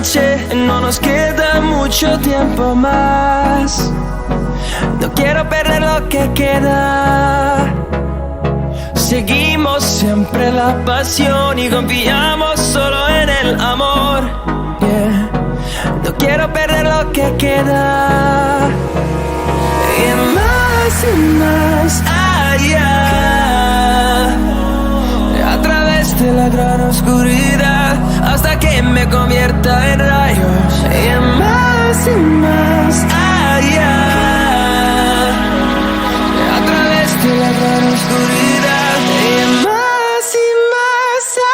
noche, no nos queda mucho tiempo más. No quiero perder lo que queda. Seguimos siempre la pasión y confiamos solo en el amor. Yeah. No quiero perder lo que queda. Y más allá, a través de la gran oscuridad, hasta que me convierta en rayos. Y más allá, a través de la gran oscuridad. Y más allá.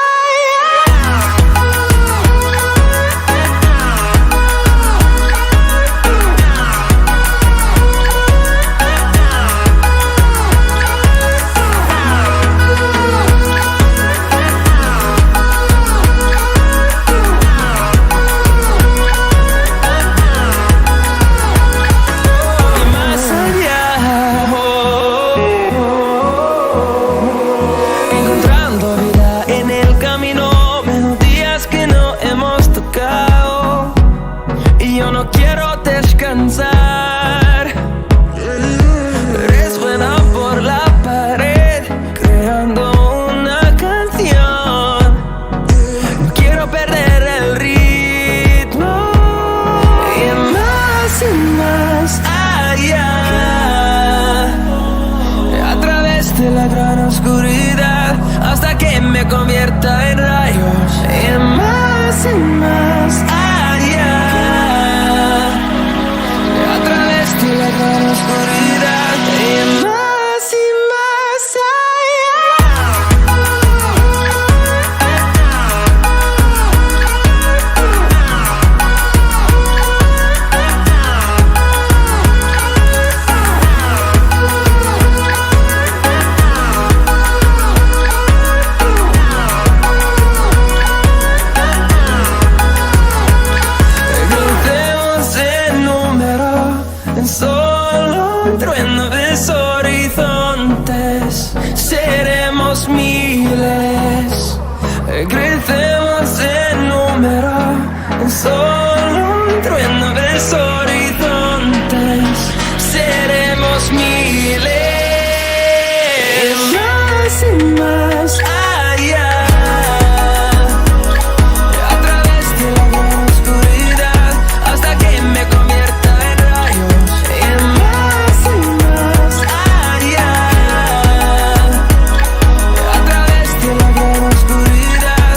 Convierta en rayos. Y más allá, a través de la gran oscuridad. Y más crecemos en número, en solo un trueno de horizontes. Seremos miles. Más allá, a través de la gran oscuridad, hasta que me convierta en rayos. Y más allá, a través de la gran oscuridad.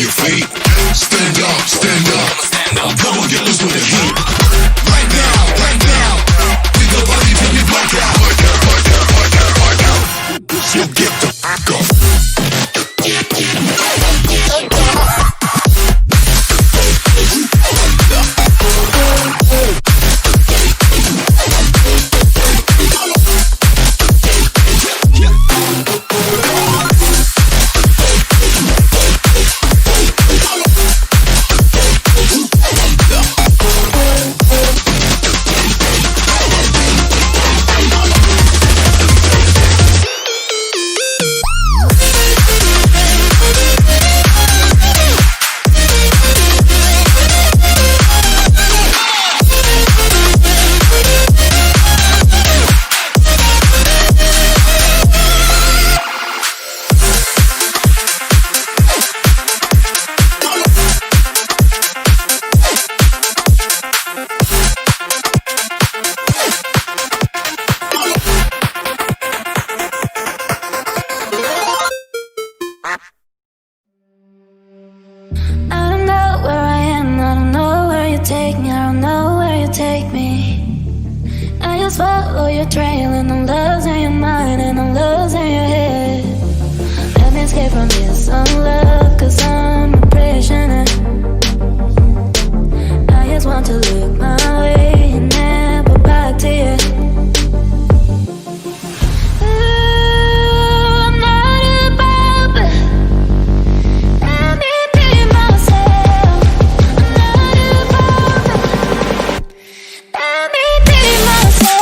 your feet. Stand up, stand up. Come on, get loose with the heat. Right now. We go party till we black out. So get the fuck up. Follow your trail and I'm losing your mind and I'm losing your head. Let me escape from this unlove, cause I'm a prisoner. I just want to look my way and never back to you. I'm not above, but let me be myself. I'm not above, let me be myself.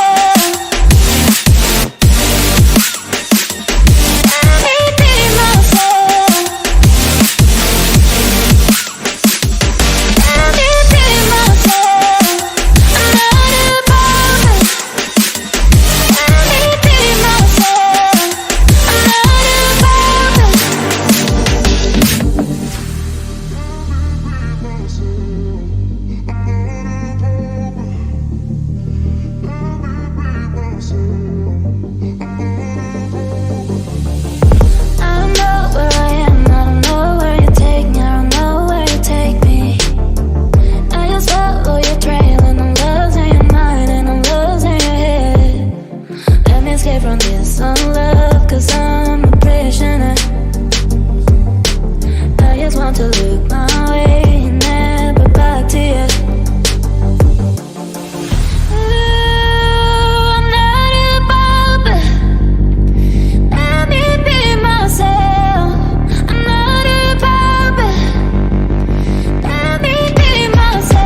From this unlove, cause I'm a prisoner. I just want to look my way and never back to you. I'm not above, but let me be myself. I'm not above, but let me be myself.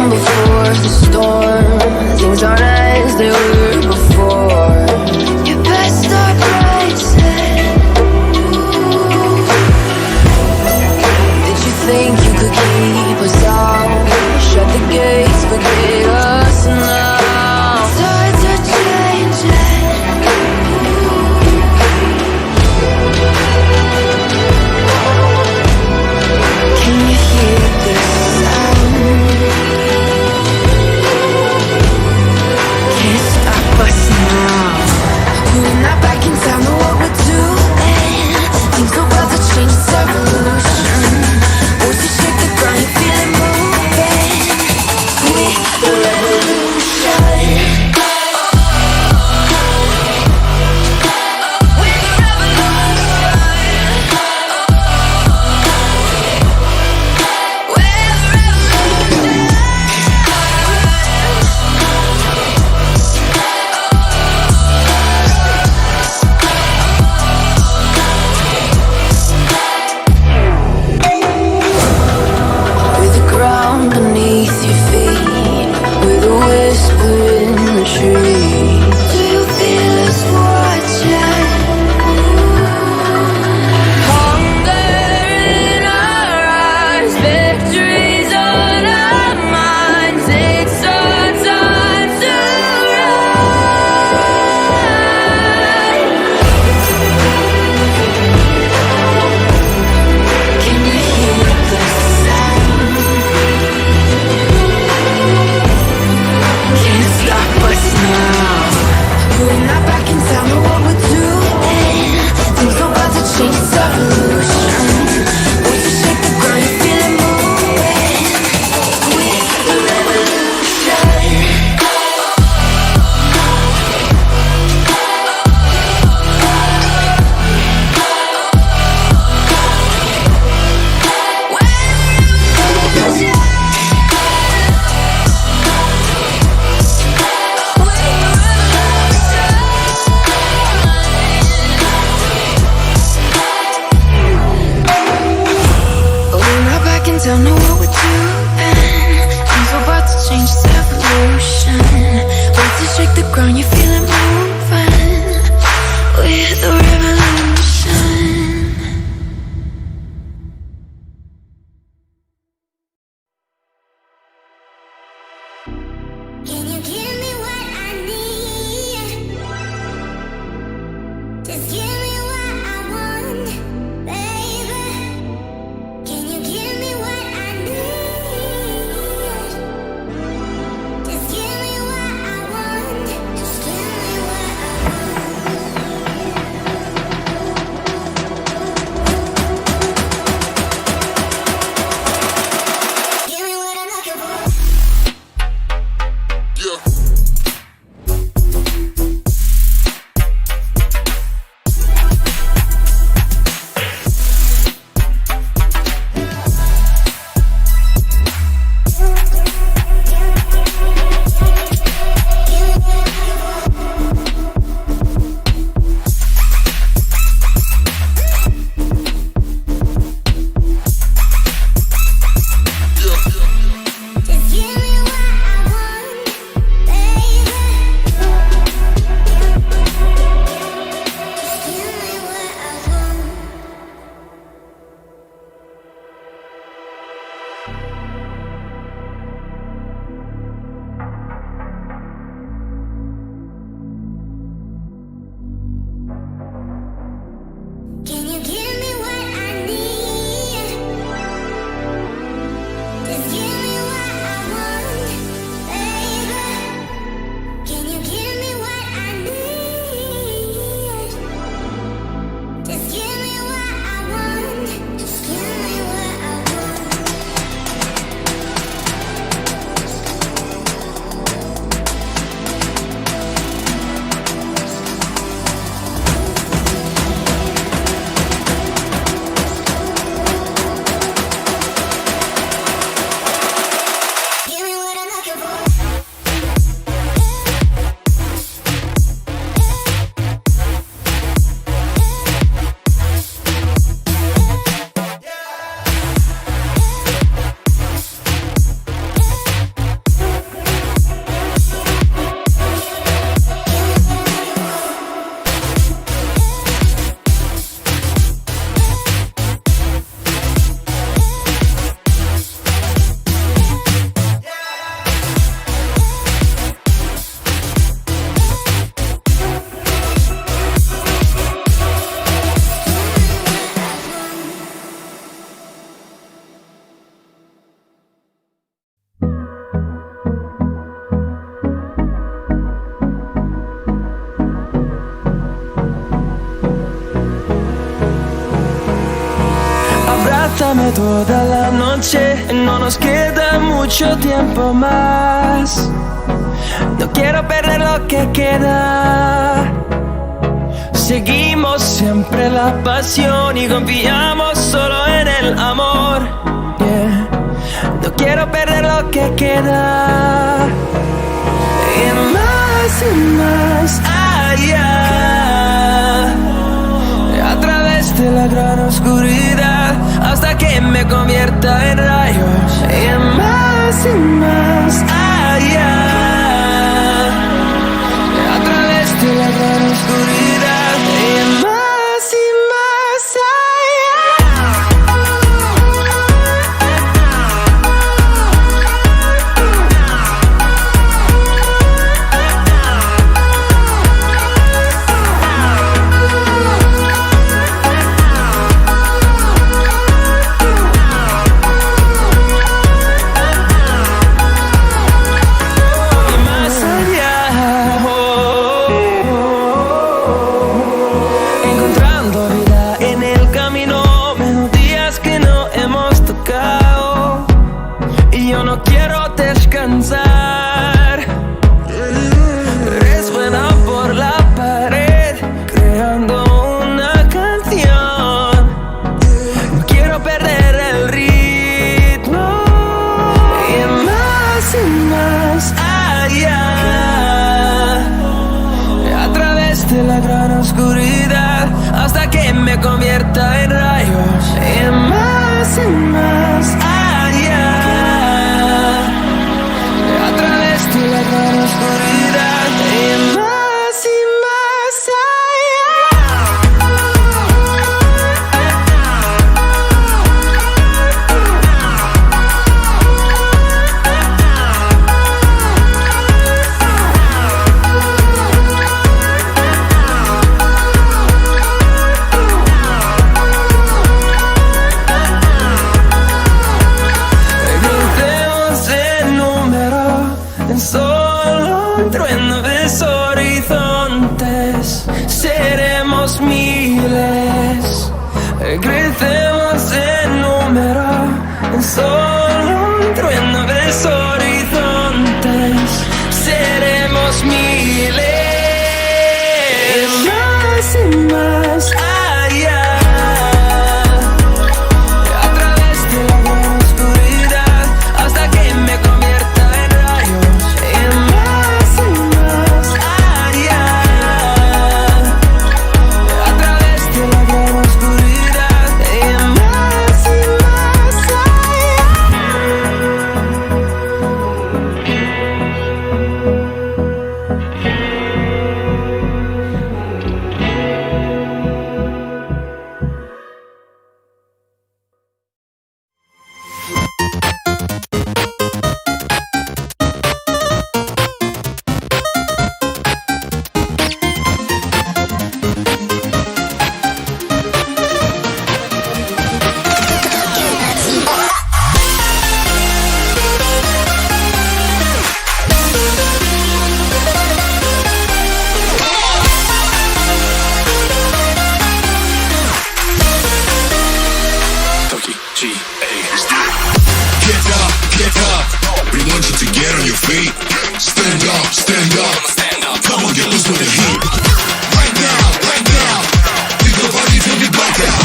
Before the storm, things aren't as they were before. You best start bracing. Did you think you could keep us out? Shut the gates, forget us now. Tides are changing. Can you hear this sound? Can't stop us now. We're not back in town. Don't know what we're doing. Things are about to change, it's evolution. Wait to shake the ground, you feel it moving. We're the revolution. Can you give me what I need? Just give me what I want, baby. Can you give me what I need? Just give me what I want. Just give me what I want. Give me what I'm looking for. Just give me what I want, baby. Just give me what I want. Can you give me what I need? Just give me what I want, baby. Can you give me what I need? Just give me what I want. Just give me what I want. Give me what I'm looking for. Abrázame toda la noche, no nos queda mucho tiempo más. No quiero perder lo que queda. Seguimos siempre la pasión y confiamos solo en el amor. Yeah. No quiero perder lo que queda. Y más allá. A través de la gran oscuridad hasta que me convierta en rayos. Y más allá. A través de la gran oscuridad. Y más que crecemos en número, en solo un trueno de horizontes. Seremos miles, más y más allá, a través de la gran oscuridad, hasta que me convierta en rayos. Más y más allá, a través de la gran oscuridad, más y más allá. Get up. We want you to get on your feet. Stand up, stand up. Come on, get loose with the heat. Right now, leave your body till you black out.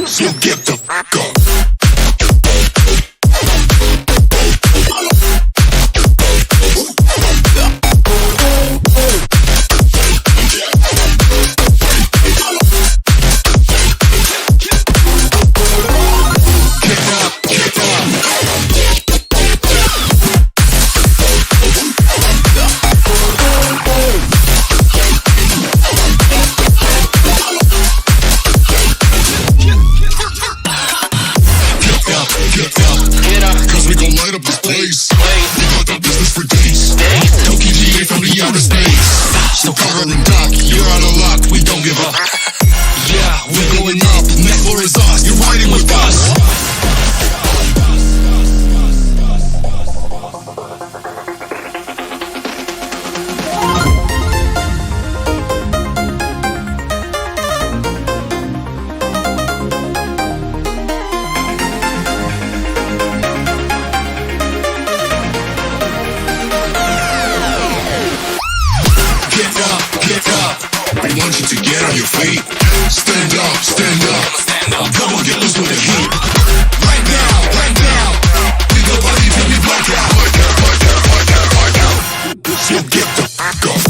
So get the fuck up. So cover and dock, you're out of luck, we don't give up. Yeah, we're going up, next floor is us, you're riding with us. Get up, we want you to get on your feet. Stand up, stand up. Come on, get loose with the heat. Right now, leave your body till you black out. So get the fuck up.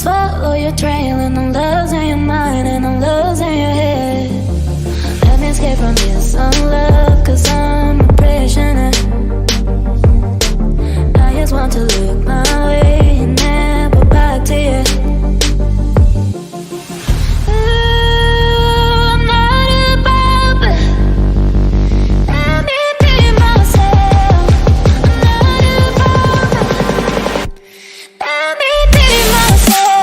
Follow your trail and I'm losing your mind and I'm losing your head. Let me escape from this unlove, cause I'm a prisoner. I just want to look my way and never back to you. I'm not above it. Let me be myself. I'm not above it. Let me be myself.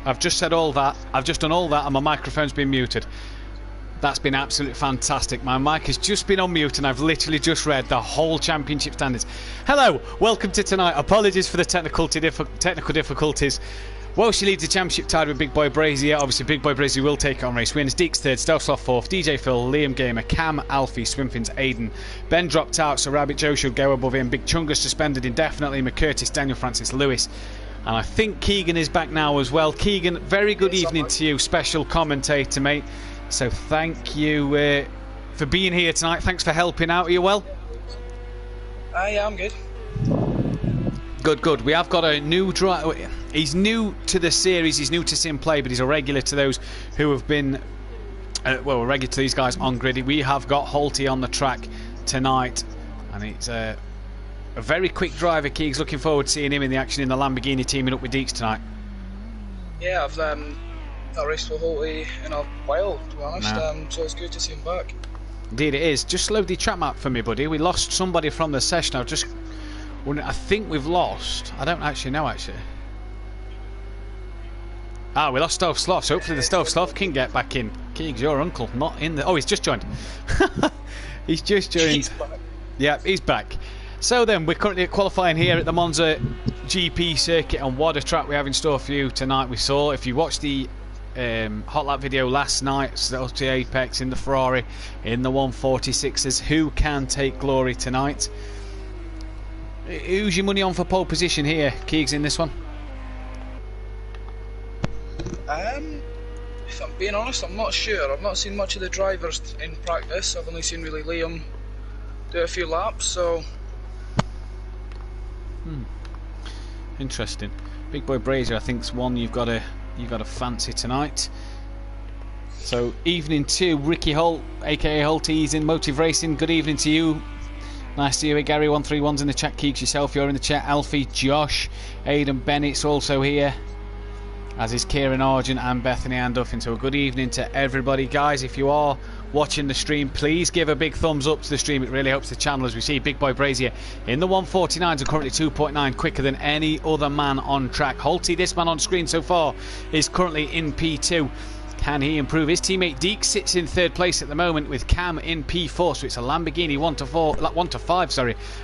I've just said all that. I've just done all that and my microphone's been muted. That's been absolutely fantastic. My mic has just been on mute and I've literally just read the whole championship standings. Hello, welcome to tonight. Apologies for the technical difficulties. Welsh leads the championship tied with Big Boy Brazier. Obviously, Big Boy Brazier will take it on race wins. Deeks third, Stealth fourth, DJ Phil, Liam Gamer, Cam, Alfie, Swimfins, Aiden. Ben dropped out, so Rabbit Joe should go above him. Big Chungus suspended indefinitely. McCurtis, Daniel Francis, Lewis. And I think Keegan is back now as well. Keegan, very good evening to you, special commentator, mate. So thank you for being here tonight. Thanks for helping out. Are you well? Yeah, I'm good. Good. We have got a new driver. He's new to the series. He's new to SimPlay, but he's a regular to those who have been, a regular to these guys on grid. We have got Holty on the track tonight, and it's a very quick driver. Keegs, looking forward to seeing him in the action in the Lamborghini, teaming up with Deeks tonight. Yeah, I've not raced with Holty in a while, to be honest. No. So it's good to see him back. Indeed, it is. Just load the track map for me, buddy. We lost somebody from the session. I think we've lost. I don't actually know, actually. We lost Stove Sloth. So hopefully the Stove Sloth can get back in. Keegs, your uncle, not in the... Oh, he's just joined. He's just joined. He's back. Yeah, he's back. So then, we're currently qualifying here at the Monza GP circuit, and what a track we have in store for you tonight. We saw, if you watched the hot lap video last night, Celtic Apex in the Ferrari, in the 146ers, who can take glory tonight? Who's your money on for pole position here, Keegs, in this one? If I'm being honest, I'm not sure. I've not seen much of the drivers in practice. I've only seen really Liam do a few laps, so... Interesting. Big Boy Brazier, I think, is one you've got to fancy tonight. So evening to Ricky Holt, aka Holties in Motive Racing. Good evening to you. Nice to hear it. Gary 131's in the chat. Keeks, yourself, you're in the chat. Alfie, Josh, Aidan Bennett's also here, as is Kieran Argent and Bethany Anduffin. So a good evening to everybody. Guys, if you are watching the stream, please give a big thumbs up to the stream. It really helps the channel, as we see Big Boy Brazier in the 149s are currently 2.9 quicker than any other man on track. Holty, this man on screen so far, is currently in P2. Can he improve? His teammate Deek sits in third place at the moment with Cam in P4, so it's a Lamborghini 1 to 5,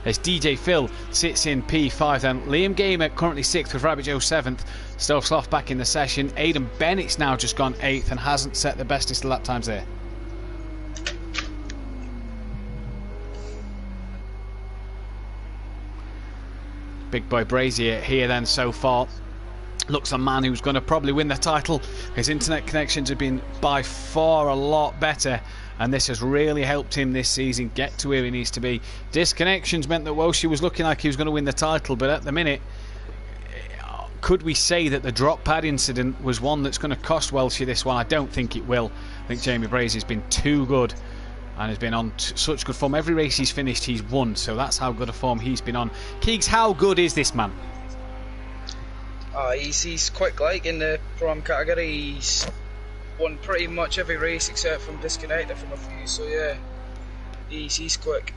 as DJ Phil sits in P5. Then Liam Gamer currently 6th with Rabbit Joe 7th. Stove Sloth back in the session. Aidan Bennett's now just gone 8th and hasn't set the bestest lap times there. Big Boy Brazier here then so far. Looks a man who's going to probably win the title. His internet connections have been by far a lot better, and this has really helped him this season get to where he needs to be. Disconnections meant that Welsh was looking like he was going to win the title, but at the minute, could we say that the drop pad incident was one that's going to cost Welshie this one? I don't think it will. I think Jamie Brazier's been too good and has been on such good form. Every race he's finished, he's won, so that's how good a form he's been on. Keegs, how good is this man? He's quick, like, in the Pro-Am category. He's won pretty much every race except from disconnected from a few, so yeah, he's quick.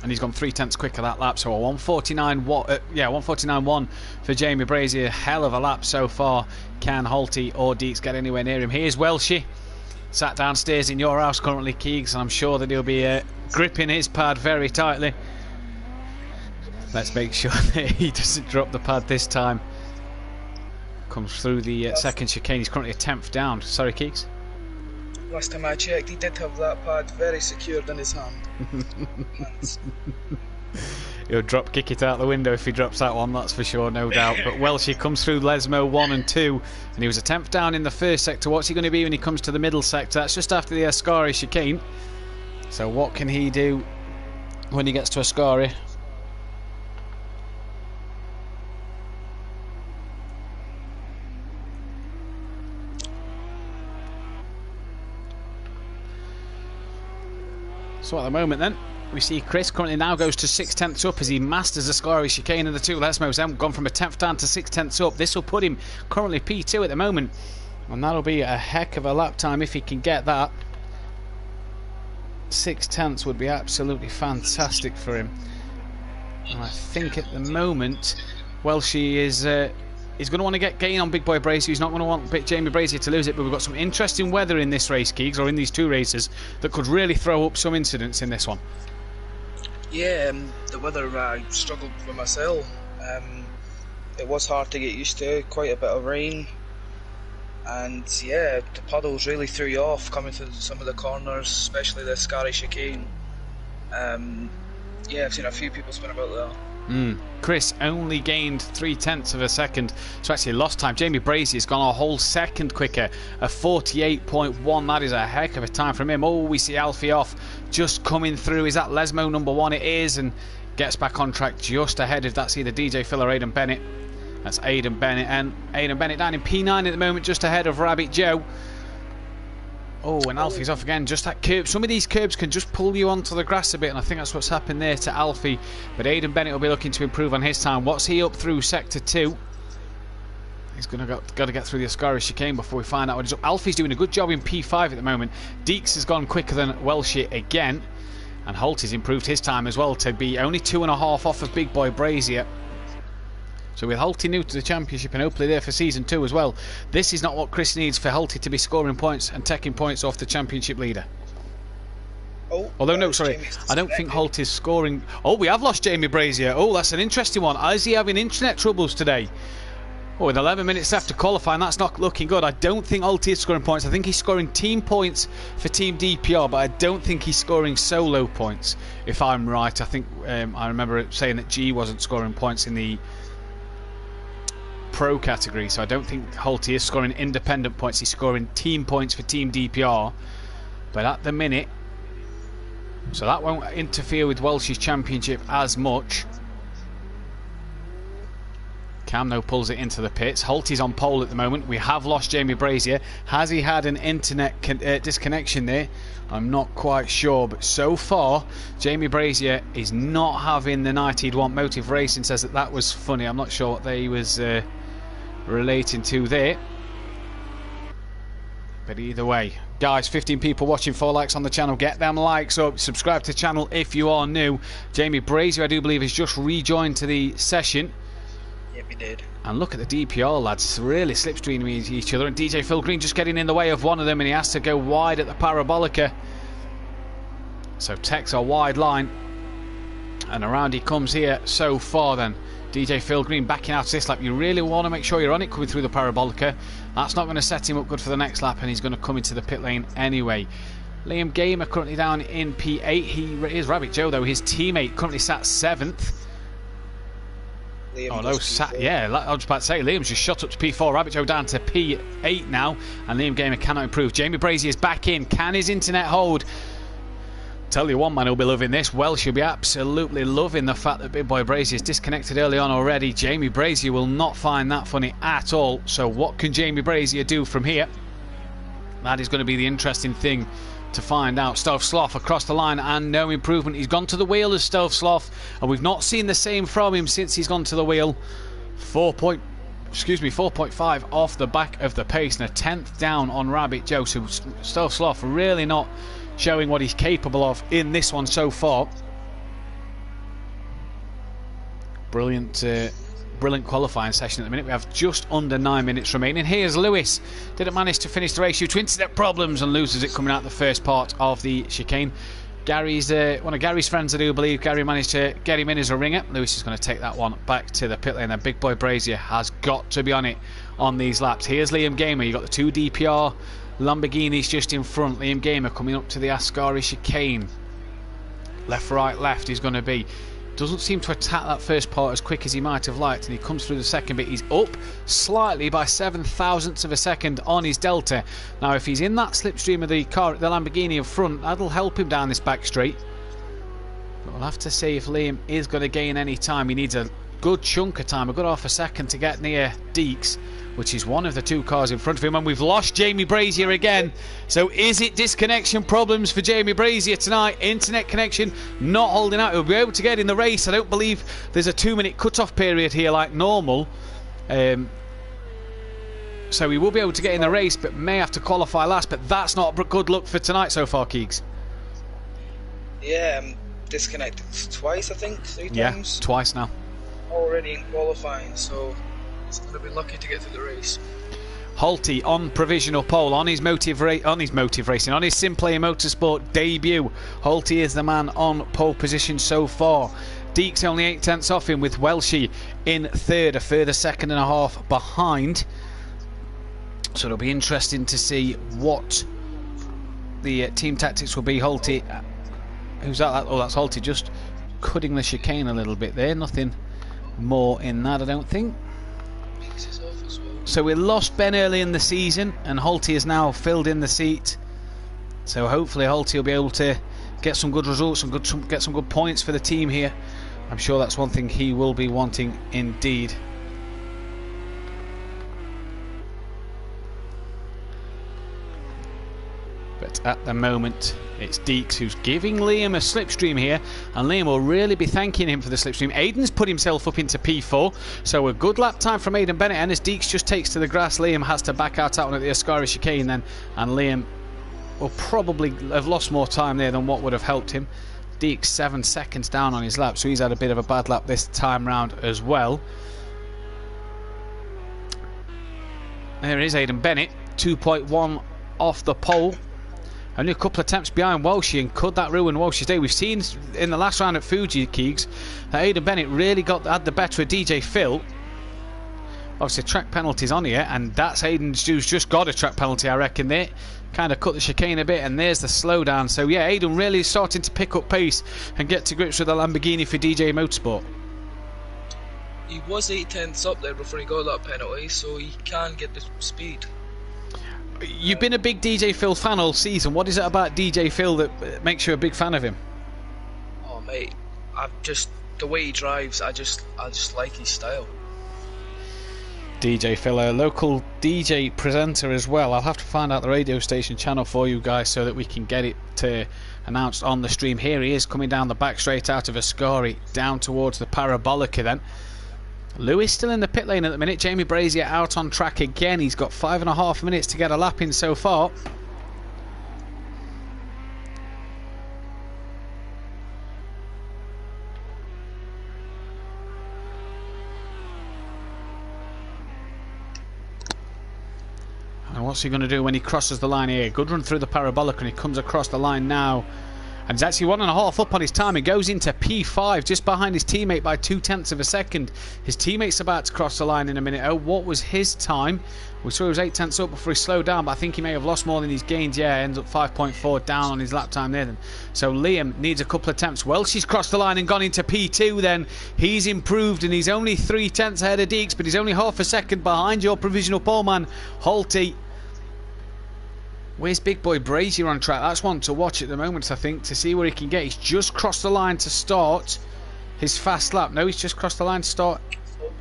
And he's gone 3/10 quicker that lap, so a 149.1 for Jamie Brazier. Hell of a lap so far. Can Holty or Deeks get anywhere near him? Here's Welshie, sat downstairs in your house currently, Keegs, and I'm sure that he'll be gripping his pad very tightly. Let's make sure that he doesn't drop the pad this time. Comes through the second chicane. He's currently a 10th down. Sorry, Keeks. Last time I checked, he did have that pad very secured in his hand. He'll drop kick it out the window if he drops that one, that's for sure, no doubt. But Welshie comes through Lesmo 1 and 2, and he was a 10th down in the first sector. What's he going to be when he comes to the middle sector? That's just after the Ascari chicane. So what can he do when he gets to Ascari? So at the moment then, we see Chris currently now goes to 6/10 up as he masters the Ascari chicane, and the two Lesmos then gone from a 10th down to 6/10 up. This will put him currently P2 at the moment, and that'll be a heck of a lap time if he can get that. 6/10 would be absolutely fantastic for him. And I think at the moment, Welshie is He's going to want to get gain on Big Boy Brazier. He's not going to want Jamie Brazier to lose it, but we've got some interesting weather in this race, Keegs, or in these two races, that could really throw up some incidents in this one. Yeah, the weather I struggled with myself. It was hard to get used to, quite a bit of rain. And yeah, the puddles really threw you off coming through some of the corners, especially the Scary chicane. Yeah, I've seen a few people spin about there. Chris only gained 0.3 of a second, so actually lost time. Jamie Brazier's gone a whole second quicker, a 48.1. That is a heck of a time from him. Oh, we see Alfie off, just coming through. Is that Lesmo number 1? It is, and gets back on track just ahead of that's either DJ Phil or Aidan Bennett. That's Aidan Bennett, and Aidan Bennett down in P9 at the moment, just ahead of Rabbit Joe. Oh, and Alfie's off again, just that curb. Some of these curbs can just pull you onto the grass a bit, and I think that's what's happened there to Alfie. But Aidan Bennett will be looking to improve on his time. What's he up through Sector 2? He's got to get through the Ascari chicane before we find out what he's up. Alfie's doing a good job in P5 at the moment. Deeks has gone quicker than Welshie again. And Holt has improved his time as well to be only 2.5 off of Big Boy Brazier. So with Holty new to the championship and hopefully there for season 2 as well, this is not what Chris needs for Holty to be scoring points and taking points off the championship leader. Although no, sorry, I don't think Holty's scoring. Oh, we have lost Jamie Brazier. Oh, that's an interesting one. Is he having internet troubles today? Oh, with 11 minutes left to qualify, and that's not looking good. I don't think Holty is scoring points. I think he's scoring team points for Team DPR, but I don't think he's scoring solo points, if I'm right. I think I remember saying that G wasn't scoring points in the Pro category, so I don't think Holty is scoring independent points. He's scoring team points for Team DPR, but at the minute, so that won't interfere with Welsh's championship as much. Camno pulls it into the pits. Holty's on pole at the moment. We have lost Jamie Brazier. Has he had an internet disconnection there? I'm not quite sure, but so far Jamie Brazier is not having the night he'd want. Motive Racing says that was funny. I'm not sure what they was relating to there, but either way, guys, 15 people watching, 4 likes on the channel. Get them likes up, subscribe to the channel if you are new. Jamie Brazier, I do believe, has just rejoined to the session. Yep, he did. And look at the DPR lads, really slipstreaming each other, and DJ Phil Green just getting in the way of one of them, and he has to go wide at the Parabolica. So Tech's a wide line, and around he comes here so far then. DJ Phil Green backing out of this lap. You really want to make sure you're on it coming through the Parabolica. That's not going to set him up good for the next lap, and he's going to come into the pit lane anyway. Liam Gamer currently down in P8. He is Rabbit Joe though, his teammate, currently sat 7th. Liam Oh no, yeah, I was about to say, Liam's just shot up to P4. Rabbit Joe down to P8 now, and Liam Gamer cannot improve. Jamie Brazier's back in. Can his internet hold? Tell you one man who'll be loving this. Welsh will be absolutely loving the fact that Big Boy Brazier's disconnected early on already. Jamie Brazier will not find that funny at all. So what can Jamie Brazier do from here? That is going to be the interesting thing to find out. Stove Sloth across the line and no improvement. He's gone to the wheel as Stove Sloth, and we've not seen the same from him since he's gone to the wheel. 4.5 off the back of the pace and a 10th down on Rabbit Joe. So Stove Sloth really not showing what he's capable of in this one so far. Brilliant qualifying session at the minute. We have just under 9 minutes remaining. Here's Lewis. Didn't manage to finish the race due to internet problems and loses it coming out the first part of the chicane. Gary's one of Gary's friends, I do believe. Gary managed to get him in as a ringer. Lewis is going to take that one back to the pit lane. And Big Boy Brazier has got to be on it on these laps. Here's Liam Gamer. You've got the 2 DPR Lamborghinis just in front. Liam Gamer coming up to the Ascari chicane. Left, right, left is going to be. Doesn't seem to attack that first part as quick as he might have liked, and he comes through the second bit. He's up slightly by 0.07 of a second on his Delta. Now if he's in that slipstream of the car, the Lamborghini in front, that'll help him down this back straight. But we'll have to see if Liam is going to gain any time. He needs a good chunk of time, a good half a second to get near Deeks, which is one of the 2 cars in front of him. And we've lost Jamie Brazier again. So is it disconnection problems for Jamie Brazier tonight? Internet connection not holding out. He'll be able to get in the race. I don't believe there's a 2-minute cut-off period here like normal. So he will be able to get in the race, but may have to qualify last. But that's not good luck for tonight so far, Keegs. Yeah, I'm disconnected twice, I think, 3 times. Yeah, twice now. Already in qualifying, so He's going to be lucky to get through the race. Holty on provisional pole on his SimPlay Motorsport debut. Holty is the man on pole position so far. Deeks only 8 tenths off him, with Welshie in third, a further second and a half behind. So it'll be interesting to see what the team tactics will be. Holty, who's that? Oh, that's Holty just cutting the chicane a little bit there. Nothing more in that, I don't think. So we lost Ben early in the season, and Holty has now filled in the seat. So hopefully Holty will be able to get some good results and get some good points for the team here. I'm sure that's one thing he will be wanting indeed. But at the moment, it's Deeks who's giving Liam a slipstream here, and Liam will really be thanking him for the slipstream. Aidan's put himself up into P4, so a good lap time from Aidan Bennett, and as Deeks just takes to the grass, Liam has to back out on at the Ascari chicane then, and Liam will probably have lost more time there than what would have helped him. Deeks 7 seconds down on his lap, so he's had a bit of a bad lap this time round as well. There is Aidan Bennett, 2.1 off the pole. Only a couple of attempts behind Welshie, and could that ruin Welshie's day? We've seen in the last round at Fuji, Keegs, that Aidan Bennett really had the better of DJ Phil. Obviously track penalties on here, and that's Aidan's who's just got a track penalty, I reckon. There kind of cut the chicane a bit, and there's the slowdown. So yeah, Aidan really starting to pick up pace and get to grips with the Lamborghini for DJ Motorsport. He was 8 tenths up there before he got that penalty, so he can get the speed. You've been a big DJ Phil fan all season. What is it about DJ Phil that makes you a big fan of him? Oh mate, the way he drives, I just like his style. DJ Phil, a local DJ presenter as well. I'll have to find out the radio station channel for you guys so that we can get it announced on the stream. Here he is coming down the back straight out of Ascari, down towards the Parabolica then. Lewis still in the pit lane at the minute. Jamie Brazier out on track again. He's got 5.5 minutes to get a lap in so far. And what's he going to do when he crosses the line here? Good run through the Parabolic, and he comes across the line now. And he's actually 1.5 up on his time. He goes into P5, just behind his teammate by 0.2 of a second. His teammate's about to cross the line in a minute. Oh, what was his time? We saw he was 0.8 up before he slowed down, but I think he may have lost more than he's gained. Yeah, ends up 5.4 down on his lap time there then. So Liam needs a couple of attempts. Welshie's crossed the line and gone into P2 then. He's improved, and he's only 0.3 ahead of Deeks, but he's only half a second behind your provisional pole man, Holty. Where's Big Boy Brazier on track? That's one to watch at the moment, I think, to see where he can get. He's just crossed the line to start his fast lap. No, he's just crossed the line to start.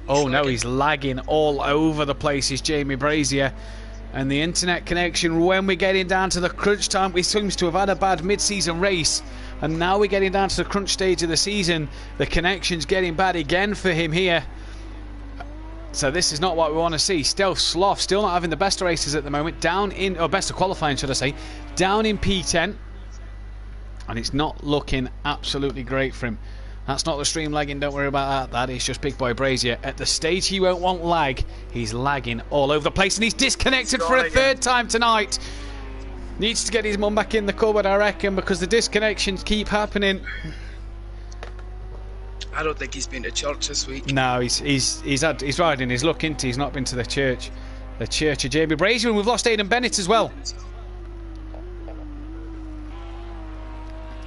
Oh no, he's lagging all over the place, is Jamie Brazier. And the internet connection, when we're getting down to the crunch time, he seems to have had a bad mid-season race, and now we're getting down to the crunch stage of the season. The connection's getting bad again for him here. So this is not what we want to see. Stealth Sloth still not having the best of races at the moment. Down in, or best of qualifying should I say. Down in P10. And it's not looking absolutely great for him. That's not the stream lagging, don't worry about that. That is just Big Boy Brazier. At the stage he won't want lag, he's lagging all over the place. And he's disconnected for a third time tonight. Needs to get his mum back in the cupboard, I reckon, because the disconnections keep happening. I don't think he's been to church this week. No, he's riding his luck, isn't he? He's not been to the church of Jamie Brazier, and we've lost Aidan Bennett as well.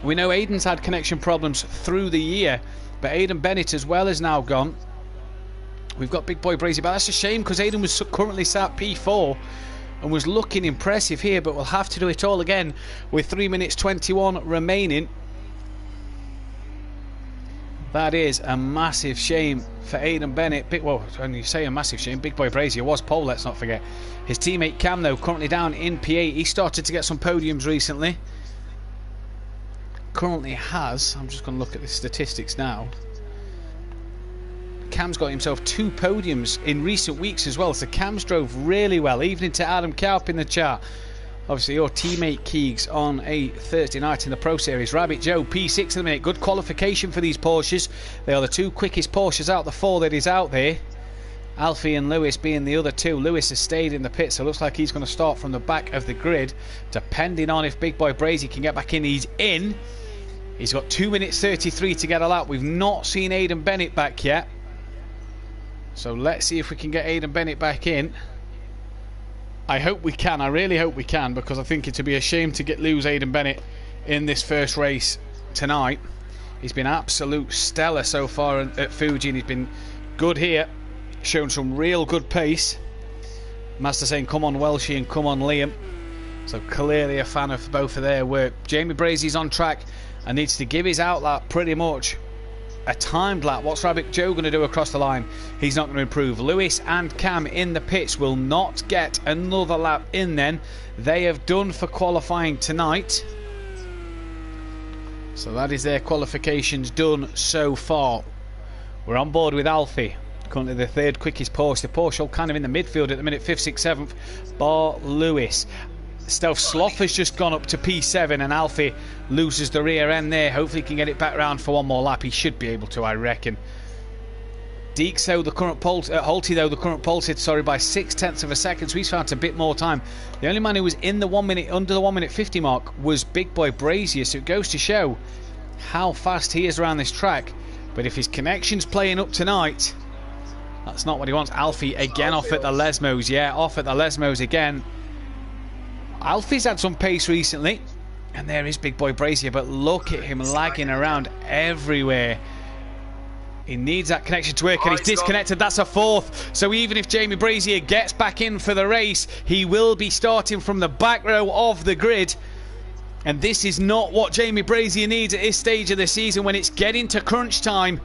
We know Aidan's had connection problems through the year, but Aidan Bennett as well is now gone. We've got Big Boy Brazier, but that's a shame because Aidan was currently sat P4 and was looking impressive here, but we'll have to do it all again with 3 minutes 21 remaining. That is a massive shame for Aidan Bennett. Well, when you say a massive shame, Big Boy Brazier was pole, let's not forget. His teammate Cam, though, currently down in P8. He started to get some podiums recently. Currently has, I'm just going to look at the statistics now. Cam's got himself 2 podiums in recent weeks as well. So Cam's drove really well. Evening to Adam Kaup in the chat. Obviously your teammate Keegs on a Thursday night in the Pro Series. Rabbit Joe P6 at the minute. Good qualification for these Porsches. They are the 2 quickest Porsches out the 4 that is out there. Alfie and Lewis being the other two. Lewis has stayed in the pit, so it looks like he's going to start from the back of the grid, depending on if Big Boy Brazy can get back in. He's in. He's got 2 minutes 33 to get a lap. We've not seen Aidan Bennett back yet, so let's see if we can get Aidan Bennett back in. I hope we can. I really hope we can, because I think it would be a shame to lose Aidan Bennett in this first race tonight. He's been absolute stellar so far at Fuji, and he's been good here, shown some real good pace. Master saying come on Welshie and come on Liam, so clearly a fan of both of their work. Jamie Brazy's on track and needs to give his outlap pretty much a timed lap. What's Rabbit Joe going to do across the line? He's not going to improve. Lewis and Cam in the pits will not get another lap in then. They have done for qualifying tonight, so that is their qualifications done so far. We're on board with Alfie, currently the third quickest Porsche. The Porsche all kind of in the midfield at the minute, 5th, 6th, 7th, bar Lewis. Stealth Sloth has just gone up to P7, and Alfie loses the rear end there. Hopefully he can get it back round for one more lap. He should be able to, I reckon. Deeks, though, the current pole, Holty, though, the current pole sit, sorry, by 0.6 of a second, so he's found a bit more time. The only man who was in the 1 minute, under the 1 minute 50 mark was Big Boy Brazier, so it goes to show how fast he is around this track. But if his connection's playing up tonight, that's not what he wants. Alfie again off at the Lesmos, yeah, off at the Lesmos again. Alfie's had some pace recently, and there is Big Boy Brazier, but look at him lagging around everywhere. He needs that connection to work, and he's disconnected. That's a 4th. So even if Jamie Brazier gets back in for the race, he will be starting from the back row of the grid. And this is not what Jamie Brazier needs at this stage of the season when it's getting to crunch time.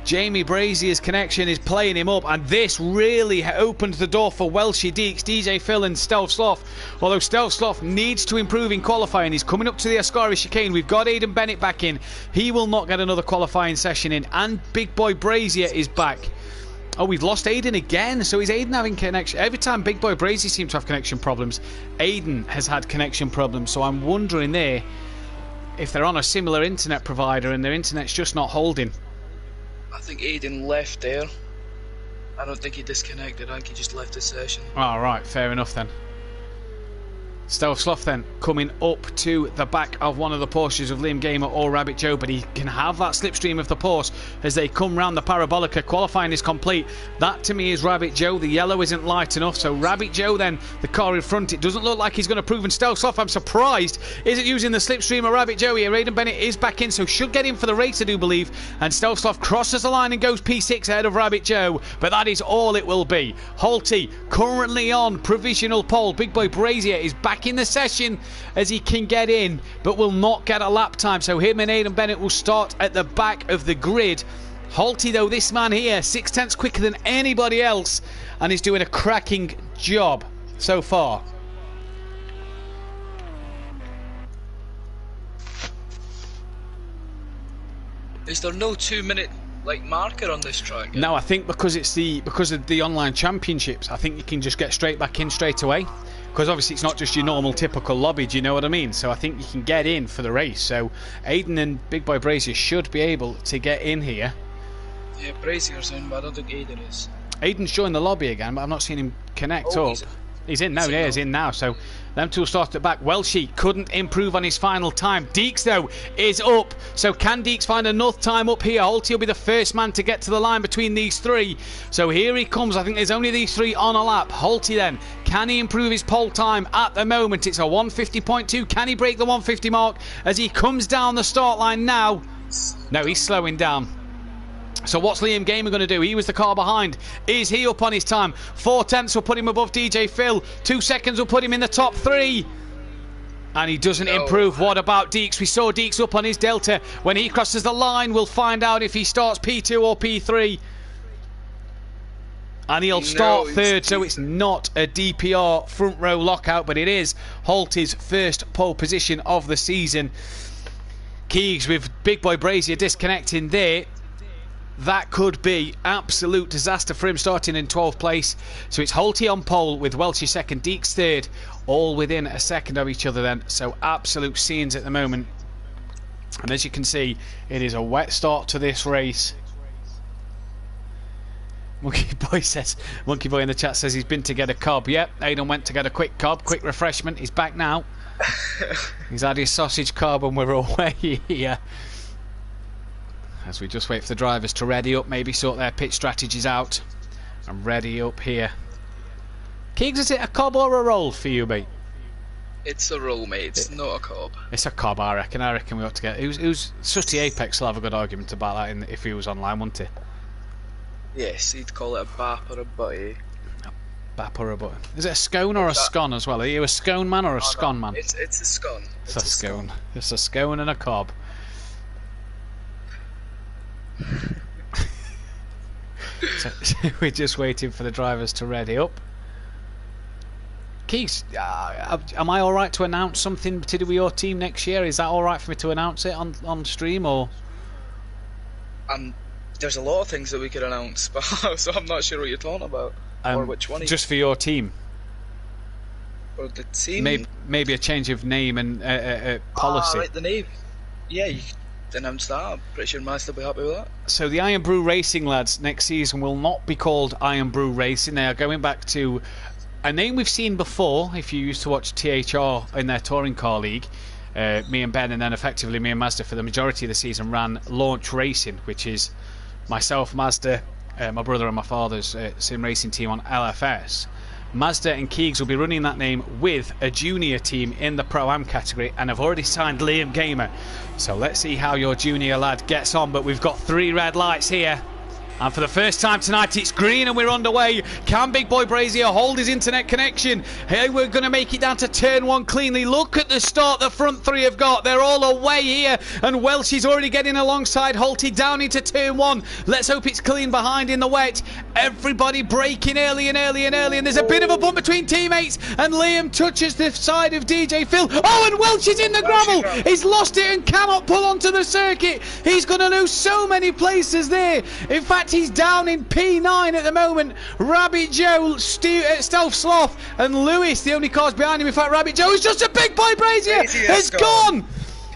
Jamie Brazier's connection is playing him up, and this really opened the door for Welshie Deeks, DJ Phil and Stealth Sloth. Although Stealth Sloth needs to improve in qualifying. He's coming up to the Ascari chicane. We've got Aidan Bennett back in. He will not get another qualifying session in, and Big Boy Brazier is back. Oh, we've lost Aidan again. So is Aidan having connection? Every time Big Boy Brazier seems to have connection problems, Aidan has had connection problems. So I'm wondering there if they're on a similar internet provider and their internet's just not holding. I think Aidan left there. I don't think he disconnected. I think he just left the session. All right, fair enough then. Stealth Sloth then coming up to the back of one of the Porsches of Liam Gamer or Rabbit Joe, but he can have that slipstream of the Porsche as they come round the Parabolica. Qualifying is complete. That to me is Rabbit Joe. The yellow isn't light enough, so Rabbit Joe then, the car in front, it doesn't look like he's going to prove. And Stealth Sloth, I'm surprised, isn't using the slipstream of Rabbit Joe here. Aidan Bennett is back in, so should get in for the race, I do believe. And Stealth Sloth crosses the line and goes P6 ahead of Rabbit Joe, but that is all it will be. Holty currently on provisional pole. Big Boy Brazier is back in the session as he can get in, but will not get a lap time, so him and Aidan Bennett will start at the back of the grid. Holty, though, this man here 0.6 quicker than anybody else, and is doing a cracking job so far. Is there no 2 minute marker on this track? No, I think because of the online championships, I think you can just get straight back in straight away. Because obviously it's not just your normal typical lobby, do you know what I mean? So I think you can get in for the race. So Aidan and Big Boy Brazier should be able to get in here. Yeah, Brazier's in, but I don't think Aidan is. Aidan's joined the lobby again, but I've not seen him connect up. He's in now, yeah, he's in now. So them two will start at the back. Welshie couldn't improve on his final time. Deeks, though, is up. So can Deeks find enough time up here? Holty will be the first man to get to the line between these three. So here he comes. I think there's only these three on a lap. Holty then, can he improve his pole time? At the moment, it's a 150.2. Can he break the 150 mark as he comes down the start line now? No, he's slowing down. So what's Liam Gamer going to do? He was the car behind. Is he up on his time? 4/10 will put him above DJ Phil. 2 seconds will put him in the top 3. And he doesn't improve. What about Deeks? We saw Deeks up on his Delta. When he crosses the line, we'll find out if he starts P2 or P3. And he'll start third, so it's not a DPR front row lockout, but it is Holty's first pole position of the season. Keegs with Big Boy Brazier disconnecting there. That could be absolute disaster for him, starting in 12th place. So it's Holty on pole with Welshie second, Deeks third, all within a second of each other then. So absolute scenes at the moment. And as you can see, it is a wet start to this race. Monkey Boy in the chat says he's been to get a cob. Yep, Aidan went to get a quick cob, quick refreshment. He's back now. He's had his sausage cob and we're away here. As we just wait for the drivers to ready up, maybe sort their pitch strategies out. And ready up here. Keegs, is it a cob or a roll for you, mate? It's a roll, mate. It's not a cob. It's a cob, I reckon. I reckon we ought to get... Who's Sutty Apex will have a good argument about that if he was online, wouldn't he? Yes, he'd call it a bap or a butty. Bap or a butty. Is it a scone or a scone as well? Are you a scone man or a scone man? It's a scone. It's a scone. It's a scone and a cob. So we're just waiting for the drivers to ready up. Keith, am I alright to announce something to do with your team next year? Is that alright for me to announce it on stream, or? There's a lot of things that we could announce, but so I'm not sure what you're talking about. Or which one. Just for your team. Or the team. Maybe a change of name and policy. Right, the name. Yeah, you could announce that. I'm pretty sure Master will be happy with that. So the Iron Brew Racing lads next season will not be called Iron Brew Racing. They are going back to a name we've seen before. If you used to watch THR in their touring car league, me and Ben, and then effectively me and Mazda for the majority of the season ran Launch Racing, which is myself, Mazda, my brother and my father's sim racing team on LFS. Mazda and Keegs will be running that name with a junior team in the Pro-Am category, and have already signed Liam Gamer. So let's see how your junior lad gets on. But we've got 3 red lights here. And for the first time tonight, it's green and we're underway. Can Big Boy Brazier hold his internet connection? Hey, we're going to make it down to turn 1 cleanly. Look at the start the front 3 have got. They're all away here. And Welsh is already getting alongside Holty down into turn 1. Let's hope it's clean behind in the wet. Everybody braking early and early and early. And there's a bit of a bump between teammates. And Liam touches the side of DJ Phil. Oh, and Welsh is in the gravel. He's lost it and cannot pull onto the circuit. He's going to lose so many places there. In fact, he's down in P9 at the moment. Rabbit Joe, Stealth Sloth, and Lewis, the only cars behind him. In fact, Rabbit Joe is just a Big Boy Brazier. Has gone.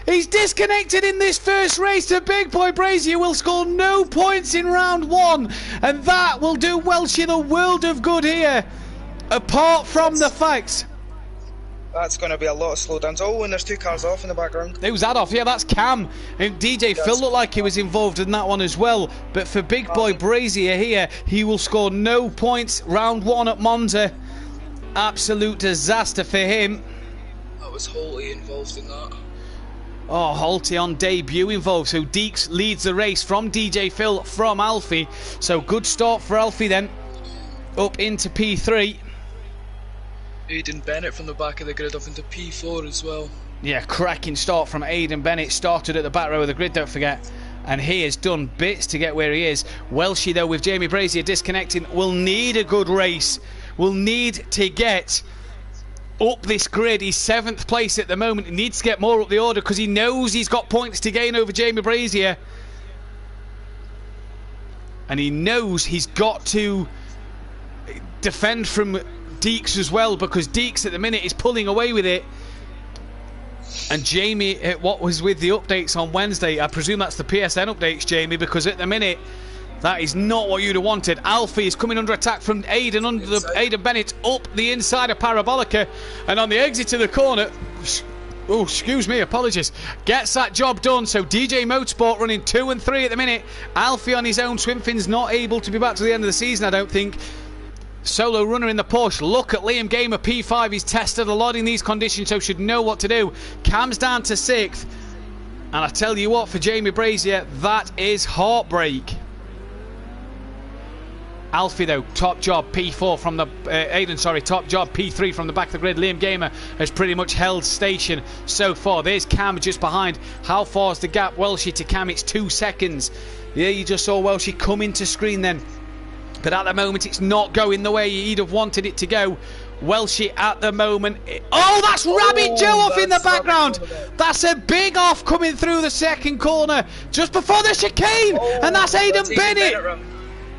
He's disconnected in this first race. The Big Boy Brazier will score no points in round 1, and that will do Welsh the world of good here. Apart from the fact, that's going to be a lot of slowdowns. Oh, and there's 2 cars off in the background. Who's that off? Yeah, that's Cam. And DJ Phil looked like he was involved in that one as well. But for Big Boy Brazier here, he will score no points. Round 1 at Monza. Absolute disaster for him. That was Holty involved in that. Oh, Holty on debut involved. So Deeks leads the race from DJ Phil from Alfie. So good start for Alfie then. Up into P3. Aidan Bennett from the back of the grid up into P4 as well. Yeah, cracking start from Aidan Bennett. Started at the back row of the grid, don't forget. And he has done bits to get where he is. Welshie, though, with Jamie Brazier disconnecting, will need a good race. Will need to get up this grid. He's 7th place at the moment. He needs to get more up the order because he knows he's got points to gain over Jamie Brazier. And he knows he's got to defend from Deeks as well, because Deeks at the minute is pulling away with it. And Jamie, what was with the updates on Wednesday, I presume that's the PSN updates, Jamie, because at the minute that is not what you'd have wanted. Alfie is coming under attack from Aidan, Aidan Bennett up the inside of Parabolica, and on the exit of the corner, oh, excuse me, apologies, gets that job done. So DJ Motorsport running 2 and 3 at the minute. Alfie on his own swim fins, not able to be back to the end of the season, I don't think. Solo runner in the Porsche. Look at Liam Gamer, P5. He's tested a lot in these conditions, so should know what to do. Cam's down to 6th. And I tell you what, for Jamie Brazier, that is heartbreak. Alfie, though, top job, P4 from the... top job, P3 from the back of the grid. Liam Gamer has pretty much held station so far. There's Cam just behind. How far is the gap? Welshie to Cam, it's 2 seconds. Yeah, you just saw Welshie come into screen then. But at the moment, it's not going the way he'd have wanted it to go. Welshie at the moment. Oh, that's Rabbit Joe off in the background. That's a big off coming through the second corner just before the chicane. And that's Aidan Bennett.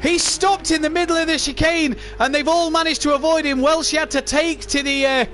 He stopped in the middle of the chicane and they've all managed to avoid him. Welshie had to take to the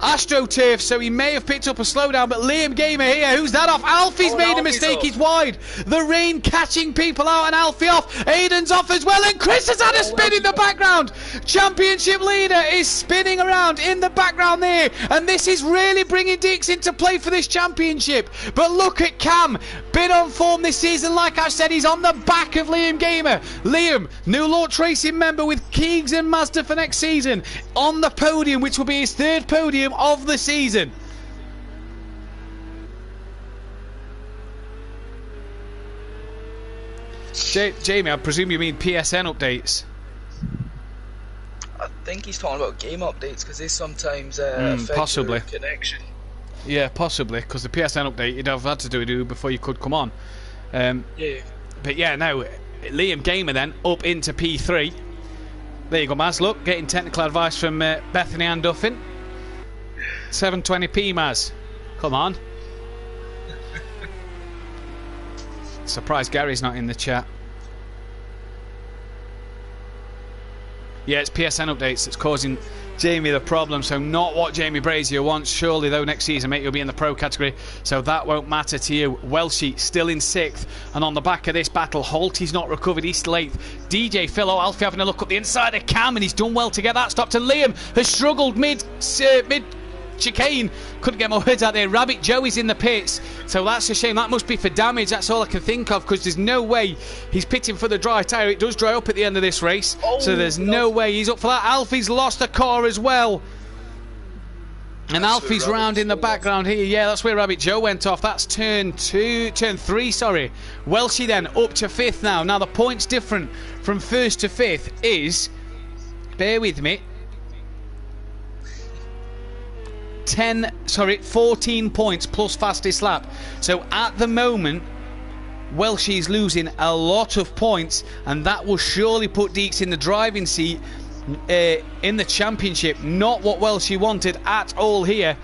AstroTurf, so he may have picked up a slowdown, but Liam Gamer here, who's that off? Alfie's made a mistake, he's wide. The rain catching people out and Alfie off. Aiden's off as well, and Chris has had a spin in the background. Championship leader is spinning around in the background there, and this is really bringing Deeks into play for this championship. But look at Cam, been on form this season, like I said, he's on the back of Liam Gamer. Liam, new launch racing member with Keegs and Mazda for next season, on the podium, which will be his third podium of the season. Jamie, I presume you mean PSN updates? I think he's talking about game updates because they sometimes affect possibly your connection. Yeah, possibly, because the PSN update you'd have had to do before you could come on. Yeah. But yeah, now Liam Gamer then up into P3. There you go, Maz. Look, getting technical advice from Bethany and Duffin. 720p, Maz. Come on. Surprised Gary's not in the chat. Yeah, it's PSN updates that's causing Jamie the problem, so not what Jamie Brazier wants. Surely, though, next season, mate, you'll be in the pro category, so that won't matter to you. Welshie still in 6th, and on the back of this battle, Holty's not recovered, he's still 8th. DJ Phil, Alfie having a look up the inside of Cam, and he's done well to get that stopped. And Liam has struggled mid chicane, couldn't get my words out there. Rabbit Joe is in the pits, so that's a shame. That must be for damage, that's all I can think of, because there's no way he's pitting for the dry tyre. It does dry up at the end of this race, so there's no way he's up for that. Alfie's lost a car as well, and Alfie's round in the background here. Yeah, that's where Rabbit Joe went off. That's turn 3, sorry. Welshie then up to 5th now. Now the points different from 1st to 5th is, bear with me, 14 points plus fastest lap. So at the moment, Welshie's losing a lot of points, and that will surely put Deeks in the driving seat in the championship. Not what Welshie wanted at all here,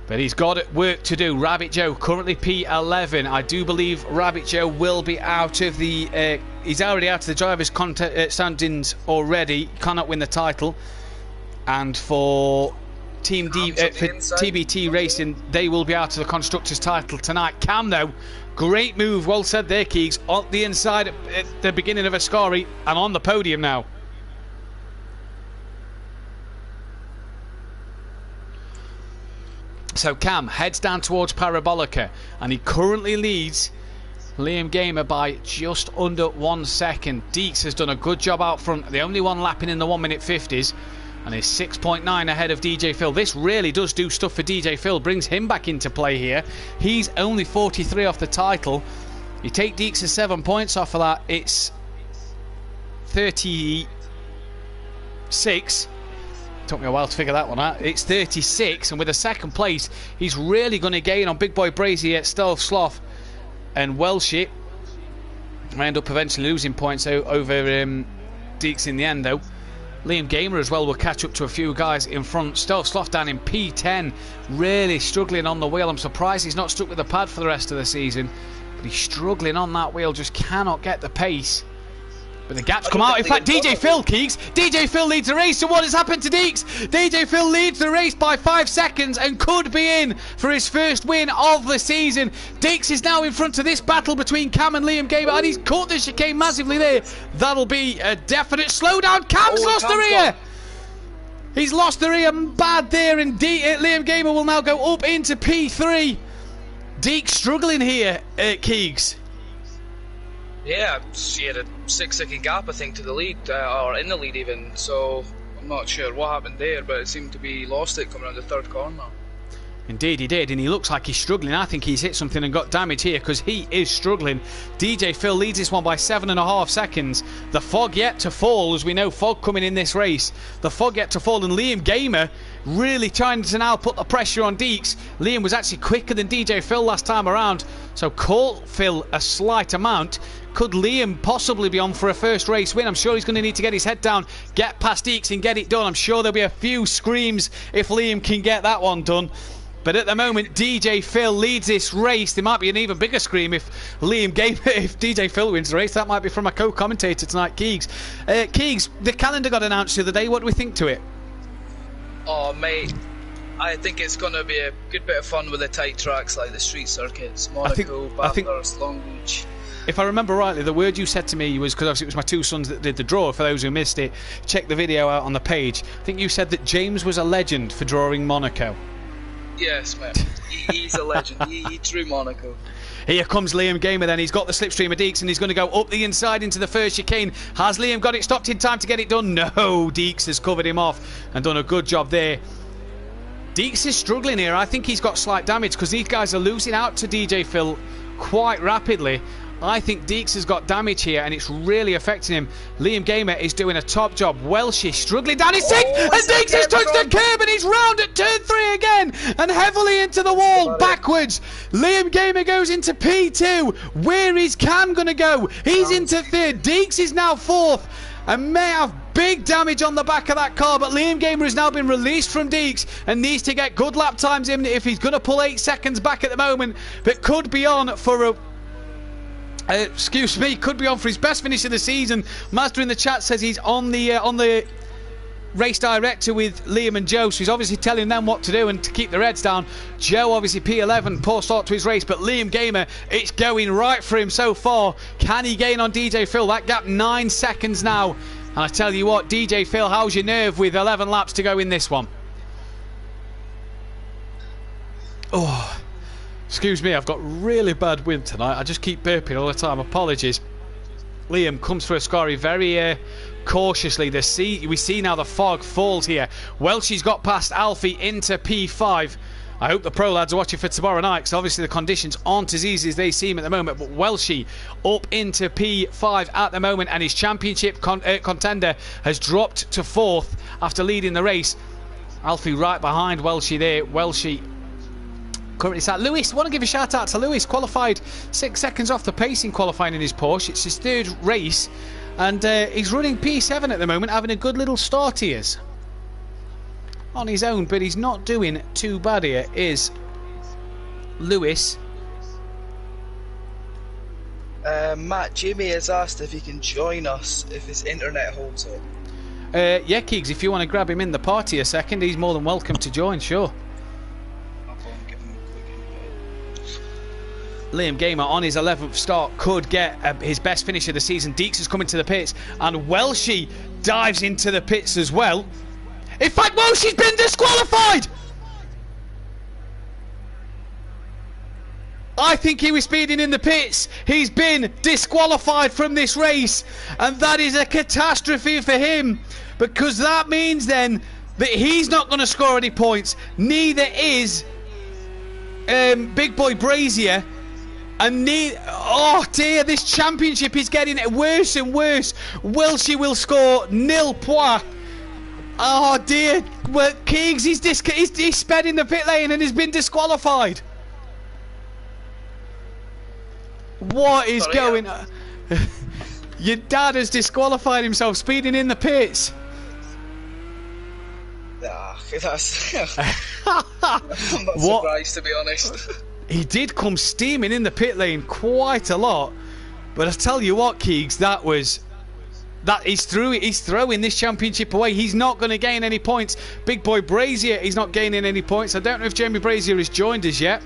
but he's got work to do. Rabbit Joe currently P11. I do believe Rabbit Joe will be out of the he's already out of the drivers' standings already. Cannot win the title. And for Team D, for TBT Racing, they will be out of the Constructors' title tonight. Cam, though, great move, well said there, Keegs, on the inside at the beginning of Ascari and on the podium now. So Cam heads down towards Parabolica, and he currently leads Liam Gamer by just under 1 second. Deeks has done a good job out front, the only one lapping in the 1:50 50s. And is 6.9 ahead of DJ Phil. This really does do stuff for DJ Phil. Brings him back into play here. He's only 43 off the title. You take Deeks' 7 points off of that, it's 36. Took me a while to figure that one out. It's 36, and with a 2nd place, he's really going to gain on Big Boy Brazier, Stealth Sloth, and Welshie. I end up eventually losing points over Deeks in the end, though. Liam Gamer as well will catch up to a few guys in front. Stealth Sloth down in P10, really struggling on the wheel. I'm surprised he's not stuck with the pad for the rest of the season, but he's struggling on that wheel, just cannot get the pace. But the gaps come out. In fact, DJ Phil, Keegs, DJ Phil leads the race. So what has happened to Deeks? DJ Phil leads the race by 5 seconds and could be in for his first win of the season. Deeks is now in front of this battle between Cam and Liam Gamer, and he's caught the chicane massively there. That'll be a definite slowdown. Cam's lost the rear. He's lost the rear bad there, and Liam Gamer will now go up into P3. Deeks struggling here at Keegs. Yeah, she had a 6-second gap, I think, to the lead, or in the lead even, so I'm not sure what happened there, but it seemed to be lost it coming around the 3rd corner. Indeed he did, and he looks like he's struggling. I think he's hit something and got damage here, because he is struggling. DJ Phil leads this one by 7.5 seconds. The fog yet to fall, as we know, fog coming in this race. The fog yet to fall, and Liam Gamer really trying to now put the pressure on Deeks. Liam was actually quicker than DJ Phil last time around, so caught Phil a slight amount. Could Liam possibly be on for a first race win? I'm sure he's going to need to get his head down, get past Deeks and get it done. I'm sure there'll be a few screams if Liam can get that one done. But at the moment, DJ Phil leads this race. There might be an even bigger scream if DJ Phil wins the race. That might be from a co-commentator tonight, Keegs. Keegs, the calendar got announced the other day. What do we think to it? Oh, mate, I think it's going to be a good bit of fun with the tight tracks like the street circuits, Monaco, Bathurst, Long Beach. If I remember rightly, the word you said to me was, because obviously it was my two sons that did the draw, for those who missed it, check the video out on the page. I think you said that James was a legend for drawing Monaco. Yes, mate. He's a legend. He drew Monaco. Here comes Liam Gamer then. He's got the slipstream of Deeks and he's going to go up the inside into the first chicane. Has Liam got it stopped in time to get it done? No, Deeks has covered him off and done a good job there. Deeks is struggling here. I think he's got slight damage because these guys are losing out to DJ Phil quite rapidly. I think Deeks has got damage here and it's really affecting him. Liam Gamer is doing a top job. Welsh struggling down his sixth, and Deeks has touched the curb and he's round at turn 3 again and heavily into the wall backwards. Liam Gamer goes into P2. Where is Cam going to go? He's into 3rd. Deeks is now 4th and may have big damage on the back of that car, but Liam Gamer has now been released from Deeks and needs to get good lap times in if he's going to pull 8 seconds back at the moment, but could be on for a could be on for his best finish of the season. Mazda in the chat says he's on the race director with Liam and Joe, so he's obviously telling them what to do and to keep their heads down. Joe obviously P11, poor start to his race, but Liam Gamer, it's going right for him so far. Can he gain on DJ Phil? That gap 9 seconds now. And I tell you what, DJ Phil, how's your nerve with 11 laps to go in this one? Oh, excuse me, I've got really bad wind tonight. I just keep burping all the time. Apologies. Liam comes for a scurry very cautiously. We see now the fog falls here. Welshie's got past Alfie into P5. I hope the pro lads are watching for tomorrow night because obviously the conditions aren't as easy as they seem at the moment. But Welshie up into P5 at the moment and his championship contender has dropped to 4th after leading the race. Alfie right behind Welshie there. Welshie currently sat. Lewis, want to give a shout out to Lewis, qualified 6 seconds off the pace in qualifying in his Porsche. It's his 3rd race and he's running P7 at the moment, having a good little start he is on his own, but he's not doing too bad here is Lewis. Matt, Jamie has asked if he can join us if his internet holds up. Yeah, Keegs, if you want to grab him in the party a second, he's more than welcome to join, sure. Liam Gamer on his 11th start could get his best finish of the season. Deeks is coming to the pits and Welshie dives into the pits as well. In fact, Welshie's been disqualified! I think he was speeding in the pits. He's been disqualified from this race and that is a catastrophe for him because that means then that he's not going to score any points. Neither is Big Boy Brazier. And oh dear, this championship is getting worse and worse. Welshie will score 0 points. Oh dear, well, Keegs, he's sped in the pit lane and has been disqualified. What is going on? Your dad has disqualified himself speeding in the pits. That's I'm not surprised, to be honest. He did come steaming in the pit lane quite a lot, but I tell you what, Keegs, he's throwing this championship away. He's not going to gain any points. Big Boy Brazier, he's not gaining any points. I don't know if Jamie Brazier has joined us yet.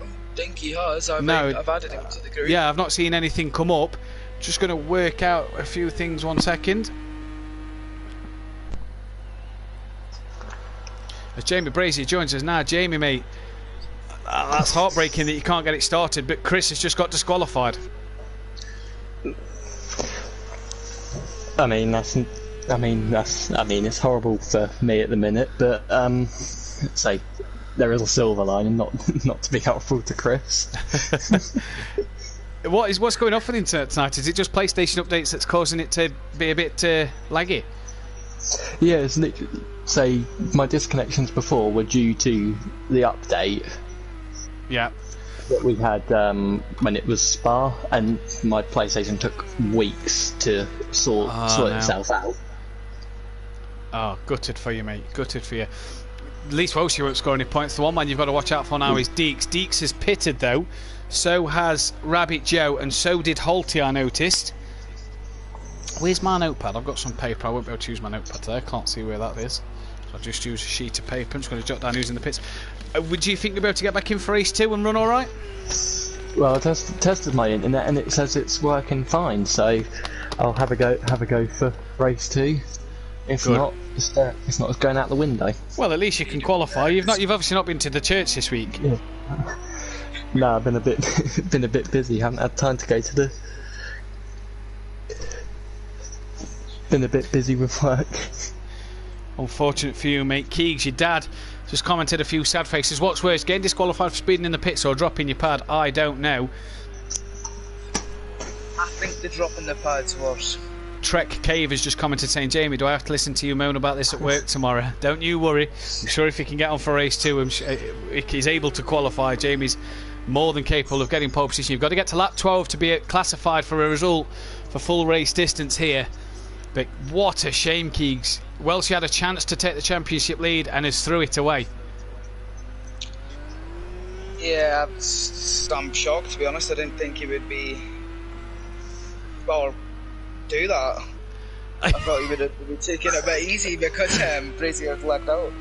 I think he has. I've added him to the group. Yeah, I've not seen anything come up. Just going to work out a few things 1 second. As Jamie Brazier joins us now, Jamie, mate. That's heartbreaking that you can't get it started, but Chris has just got disqualified. I mean, it's horrible for me at the minute, but say there is a silver lining, not to be helpful to Chris. What's going on for the internet tonight? Is it just PlayStation updates that's causing it to be a bit laggy? Yeah, it's say my disconnections before were due to the update. Yeah. That we had when it was Spa, and my PlayStation took weeks to sort itself out. Oh, gutted for you, mate. Gutted for you. At least Welshie won't score any points. The one man you've got to watch out for now is Deeks. Deeks has pitted though. So has Rabbit Joe, and so did Holty, I noticed. Where's my notepad? I've got some paper. I won't be able to use my notepad today. I can't see where that is. So I'll just use a sheet of paper. I'm just going to jot down who's in the pits. Would you think you'll be able to get back in for race 2 and run all right? Well, I tested my internet and it says it's working fine, so I'll have a go for race 2. If Good. not, it's not going out the window. Well, at least you can qualify. You've obviously not been to the church this week. Yeah. No, I've been a bit busy. Haven't had time to go to the. Been a bit busy with work. Unfortunate for you, mate. Keegs, your dad, just commented a few sad faces. What's worse, getting disqualified for speeding in the pits or dropping your pad? I don't know. I think the drop in the pad's worse. Trek Cave has just commented saying, Jamie, do I have to listen to you moan about this at work tomorrow? Don't you worry. I'm sure if he can get on for race 2, if he's able to qualify, Jamie's more than capable of getting pole position. You've got to get to lap 12 to be classified for a result for full race distance here. But what a shame, Keegs. Welshie had a chance to take the championship lead and has threw it away. Yeah, I'm shocked, to be honest. I didn't think he would be... Well, do that. I thought he would have taken it a bit easy because Brazier had left out.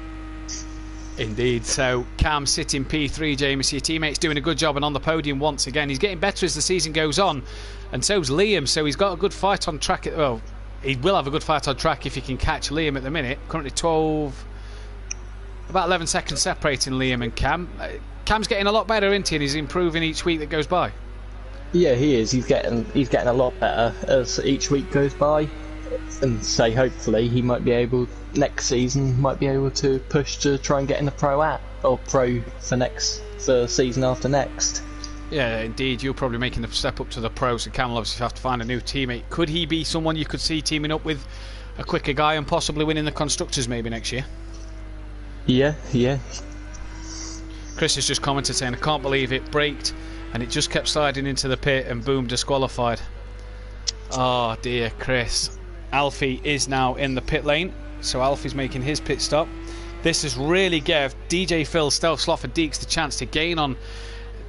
Indeed. So Cam sitting P3, Jamie. So your teammate's doing a good job and on the podium once again. He's getting better as the season goes on, and so's Liam. So he's got a good fight on track. Well, he will have a good fight on track if he can catch Liam at the minute. Currently 12, about 11 seconds separating Liam and Cam. Cam's getting a lot better, isn't he? And he's improving each week that goes by. Yeah, he is. He's getting a lot better as each week goes by, and say hopefully he might be able next season to push to try and get in the pro for season after next. Yeah, indeed. You're probably making the step up to the pros, so Cam will obviously have to find a new teammate. Could he be someone you could see teaming up with a quicker guy and possibly winning the constructors maybe next year? Yeah. Chris has just commented saying, I can't believe it braked and it just kept sliding into the pit and boom, disqualified. Oh dear, Chris. Alfie is now in the pit lane, so Alfie's making his pit stop. This has really gave DJ Phil, Stealth Sloth and Deeks the chance to gain on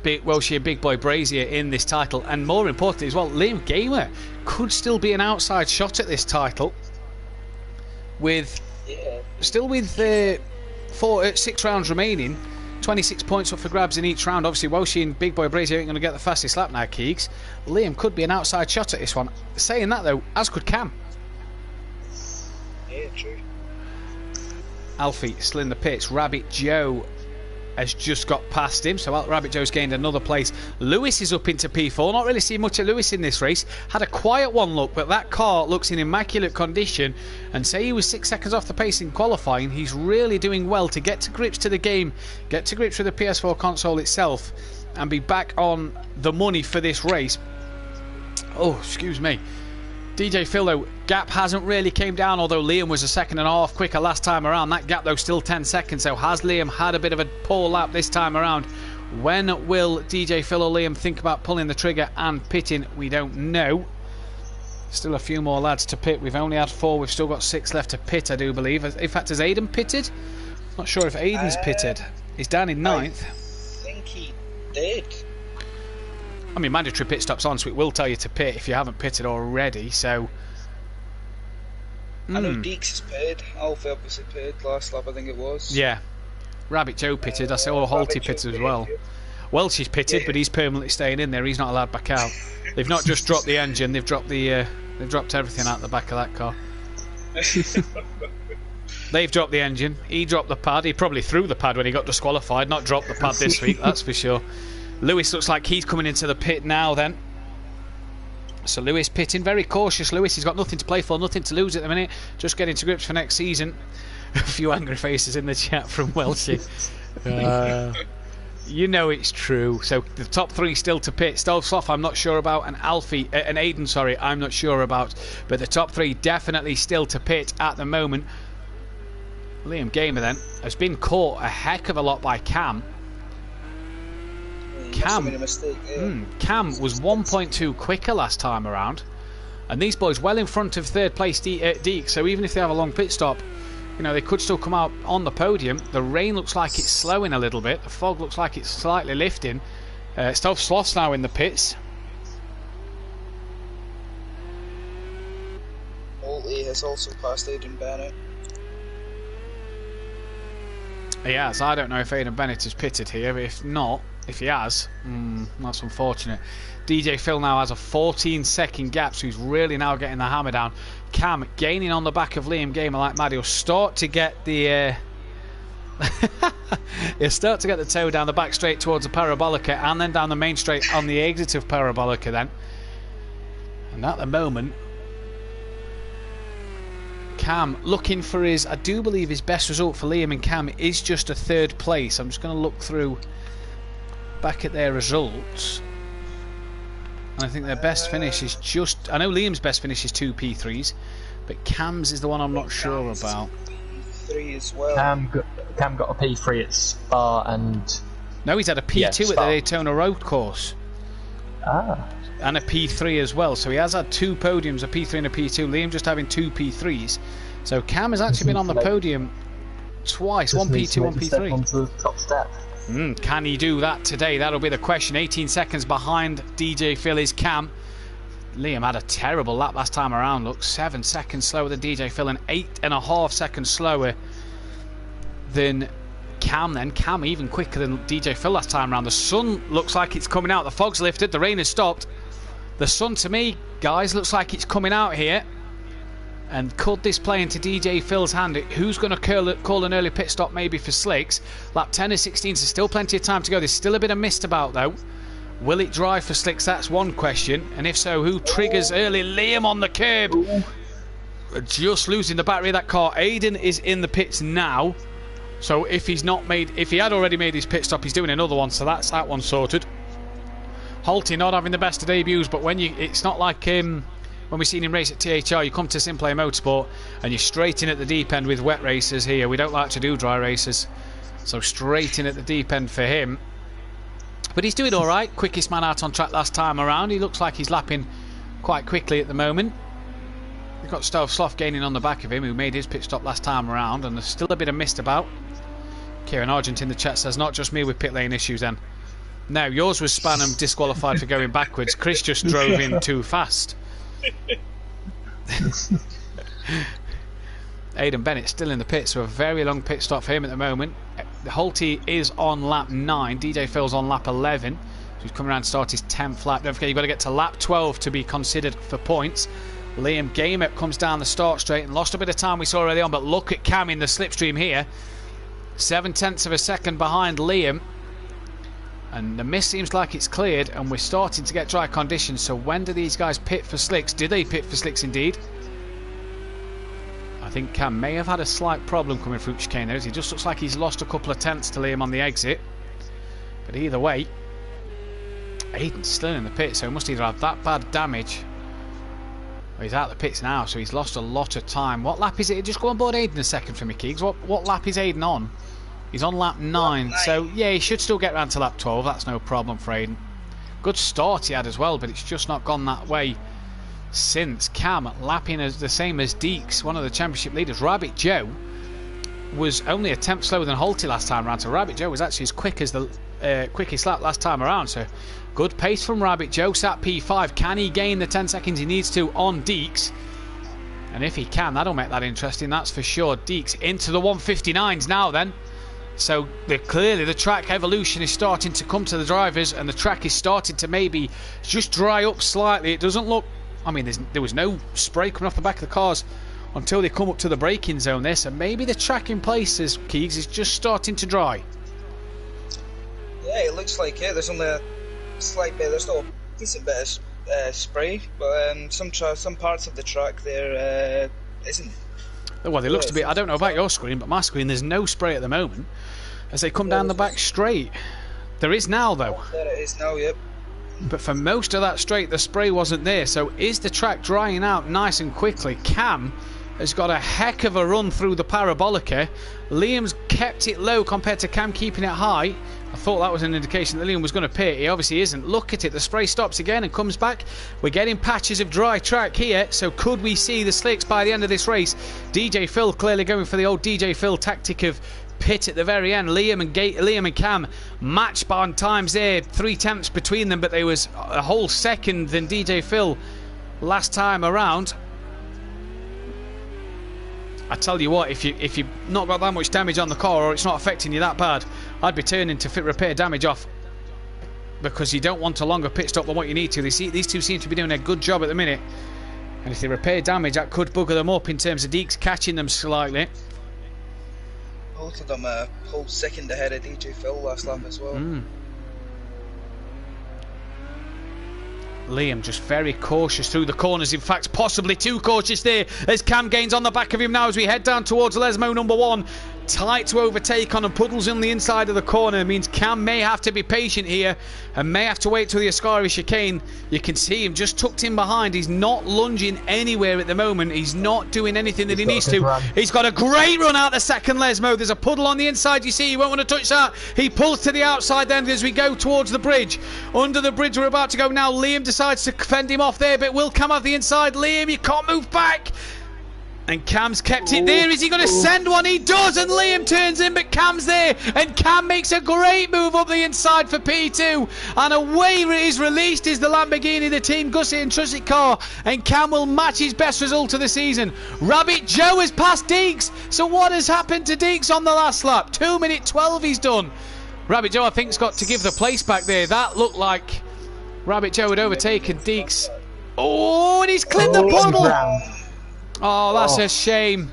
Welshie and Big Boy Brazier in this title, and more importantly as well, Liam Gamer could still be an outside shot at this title with 6 rounds remaining, 26 points up for grabs in each round. Obviously Welshie and Big Boy Brazier ain't going to get the fastest lap now, Keegs. Liam could be an outside shot at this one. Saying that though, as could Cam. Yeah, true. Alfie still in the pits. Rabbit Joe has just got past him, so Rabbit Joe's gained another place. Lewis is up into P4. Not really seeing much of Lewis in this race. Had a quiet one look, but that car looks in immaculate condition, and say he was 6 seconds off the pace in qualifying, he's really doing well to get to grips to the game, get to grips with the PS4 console itself, and be back on the money for this race. Oh, excuse me. DJ Phil though, gap hasn't really came down, although Liam was a second and a half quicker last time around. That gap though still 10 seconds, so has Liam had a bit of a poor lap this time around? When will DJ Phil or Liam think about pulling the trigger and pitting? We don't know. Still a few more lads to pit. We've only had 4, we've still got 6 left to pit, I do believe. In fact, has Aiden pitted? Not sure if Aiden's pitted. He's down in 9th. I think he did. I mean, mandatory pit stops on, so it will tell you to pit if you haven't pitted already, so... I know Deeks has paid. Alfie obviously paid last lap, I think it was. Yeah. Rabbit Joe pitted. I saw Halty pitted as well. Welshie's pitted, but he's permanently staying in there. He's not allowed back out. They've not just dropped the engine, they've dropped everything out the back of that car. They've dropped the engine, he dropped the pad. He probably threw the pad when he got disqualified, not dropped the pad this week, that's for sure. Lewis looks like he's coming into the pit now then. So Lewis pitting, very cautious Lewis. He's got nothing to play for, nothing to lose at the minute. Just getting to grips for next season. A few angry faces in the chat from Welshie. You know it's true. So the top 3 still to pit. Stealth Sloth I'm not sure about, and Aiden, sorry, I'm not sure about. But the top 3 definitely still to pit at the moment. Liam Gamer then has been caught a heck of a lot by Cam. Cam was 1.2 quicker last time around, and these boys well in front of third place Deke, so even if they have a long pit stop, you know, they could still come out on the podium. The rain looks like it's slowing a little bit, the fog looks like it's slightly lifting. Stealth Sloth's now in the pits. Halty has also passed Aidan Bennett. He has. I don't know if Aidan Bennett has pitted here, but if not, if he has, that's unfortunate. DJ Phil now has a 14-second gap, so he's really now getting the hammer down. Cam gaining on the back of Liam Gamer like mad. He'll start to get the he'll start to get the toe down the back straight towards the Parabolica, and then down the main straight on the exit of Parabolica then. And at the moment, Cam looking for his, I do believe his best result for Liam and Cam is just a 3rd place. I'm just going to look through back at their results, and I think their best finish is just, I know Liam's best finish is 2 P3s, but Cam's is the one I'm not sure about. P3 as well. Cam got a P3 at Spa, and no, he's had a P2 at the Daytona Road Course. And a P3 as well, so he has had 2 podiums, a P3 and a P2. Liam just having 2 P3s, so Cam has actually been on the podium twice, 1 P2, 1 P3. Onto the top step. Can he do that today? That'll be the question. 18 seconds behind DJ Phil is Cam. Liam had a terrible lap last time around. Look, 7 seconds slower than DJ Phil and 8.5 seconds slower than Cam then. Cam even quicker than DJ Phil last time around. The sun looks like it's coming out. The fog's lifted. The rain has stopped. The sun, to me, guys, looks like it's coming out here. And could this play into DJ Phil's hand? Who's going to call an early pit stop maybe for slicks? Lap 10 is 16, so still plenty of time to go. There's still a bit of mist about, though. Will it dry for slicks? That's one question. And if so, who triggers early? Liam on the curb. Just losing the battery of that car. Aidan is in the pits now. So if he had already made his pit stop, he's doing another one. So that's that one sorted. Holty not having the best of debuts, but it's not like when we've seen him race at THR, you come to SimPlay Motorsport and you're straight in at the deep end with wet races here. We don't like to do dry races, so straight in at the deep end for him. But he's doing alright. Quickest man out on track last time around. He looks like he's lapping quite quickly at the moment. We've got Stove Sloth gaining on the back of him, who made his pit stop last time around, and there's still a bit of mist about. Kieran Argent in the chat says, not just me with pit lane issues then. No, yours was Spanham disqualified for going backwards. Chris just drove in too fast. Aidan Bennett still in the pit, so a very long pit stop for him at the moment. Holty is on lap 9. DJ Phil's on lap 11. So he's coming around to start his 10th lap. Don't forget, you've got to get to lap 12 to be considered for points. Liam Gamer comes down the start straight and lost a bit of time we saw early on, but look at Cam in the slipstream here. 7/10 of a second behind Liam. And the mist seems like it's cleared, and we're starting to get dry conditions. So when do these guys pit for slicks? Do they pit for slicks indeed? I think Cam may have had a slight problem coming through chicane there. He just looks like he's lost a couple of tenths to Liam on the exit. But either way, Aidan's still in the pit, so he must either have that bad damage, or he's out of the pits now, so he's lost a lot of time. What lap is it? Just go on board Aidan a second for me, Keegs. What lap is Aidan on? He's on lap 9, so yeah, he should still get around to lap 12. That's no problem for Aidan. Good start he had as well, but it's just not gone that way since. Cam lapping as the same as Deeks, one of the championship leaders. Rabbit Joe was only a tenth slower than Holty last time around, so Rabbit Joe was actually as quick as the quickest lap last time around. So good pace from Rabbit Joe. Sat P5. Can he gain the 10 seconds he needs to on Deeks? And if he can, that'll make that interesting, that's for sure. Deeks into the 159s now then. So clearly the track evolution is starting to come to the drivers, and the track is starting to maybe just dry up slightly. It doesn't look, I mean, there was no spray coming off the back of the cars until they come up to the braking zone there, so maybe the track in places, Keegs, is just starting to dry. Yeah, it looks like it. There's only a slight bit, there's still a decent bit of spray, but some parts of the track there isn't. Well, it looks to be, I don't know about your screen, but my screen, there's no spray at the moment as they come down the back straight. There is now, though. There it is now, yep. But for most of that straight, the spray wasn't there. So is the track drying out nice and quickly? Cam has got a heck of a run through the Parabolica. Liam's kept it low compared to Cam keeping it high. I thought that was an indication that Liam was going to pit. He obviously isn't. Look at it. The spray stops again and comes back. We're getting patches of dry track here. So could we see the slicks by the end of this race? DJ Phil clearly going for the old DJ Phil tactic of pit at the very end. Liam and Cam matched by times there. 3 tenths between them, but there was a whole second than DJ Phil last time around. I tell you what, if you've not got that much damage on the car, or it's not affecting you that bad, I'd be turning to fit repair damage off, because you don't want a longer pit stop than what you need to. These two seem to be doing a good job at the minute, and if they repair damage, that could bugger them up in terms of Deeks catching them slightly. Both of them a whole second ahead of DJ Phil last lap as well. Liam just very cautious through the corners, in fact possibly too cautious there, as Cam gains on the back of him now as we head down towards Lesmo number 1. Tight to overtake on, and puddles on the inside of the corner means Cam may have to be patient here and may have to wait till the Ascari chicane. You can see him just tucked in behind. He's not lunging anywhere at the moment. He's not doing anything that he needs to. He's got a great run out the second Lesmo. There's a puddle on the inside, you see. He won't want to touch that. He pulls to the outside then as we go towards the bridge. Under the bridge we're about to go now. Liam decides to fend him off there, but will Cam have the inside? Liam, you can't move back. And Cam's kept it there. Is he going to send one? He does, and Liam turns in, but Cam's there, and Cam makes a great move up the inside for P2, and away it is released is the Lamborghini, the Team Gusset and Trussit car, and Cam will match his best result of the season. Rabbit Joe has passed Deeks. So what has happened to Deeks on the last lap? 2 minute 12 he's done. Rabbit Joe, I think, has got to give the place back there. That looked like Rabbit Joe had overtaken Deeks. Oh, and he's clipped the puddle. Oh, that's a shame.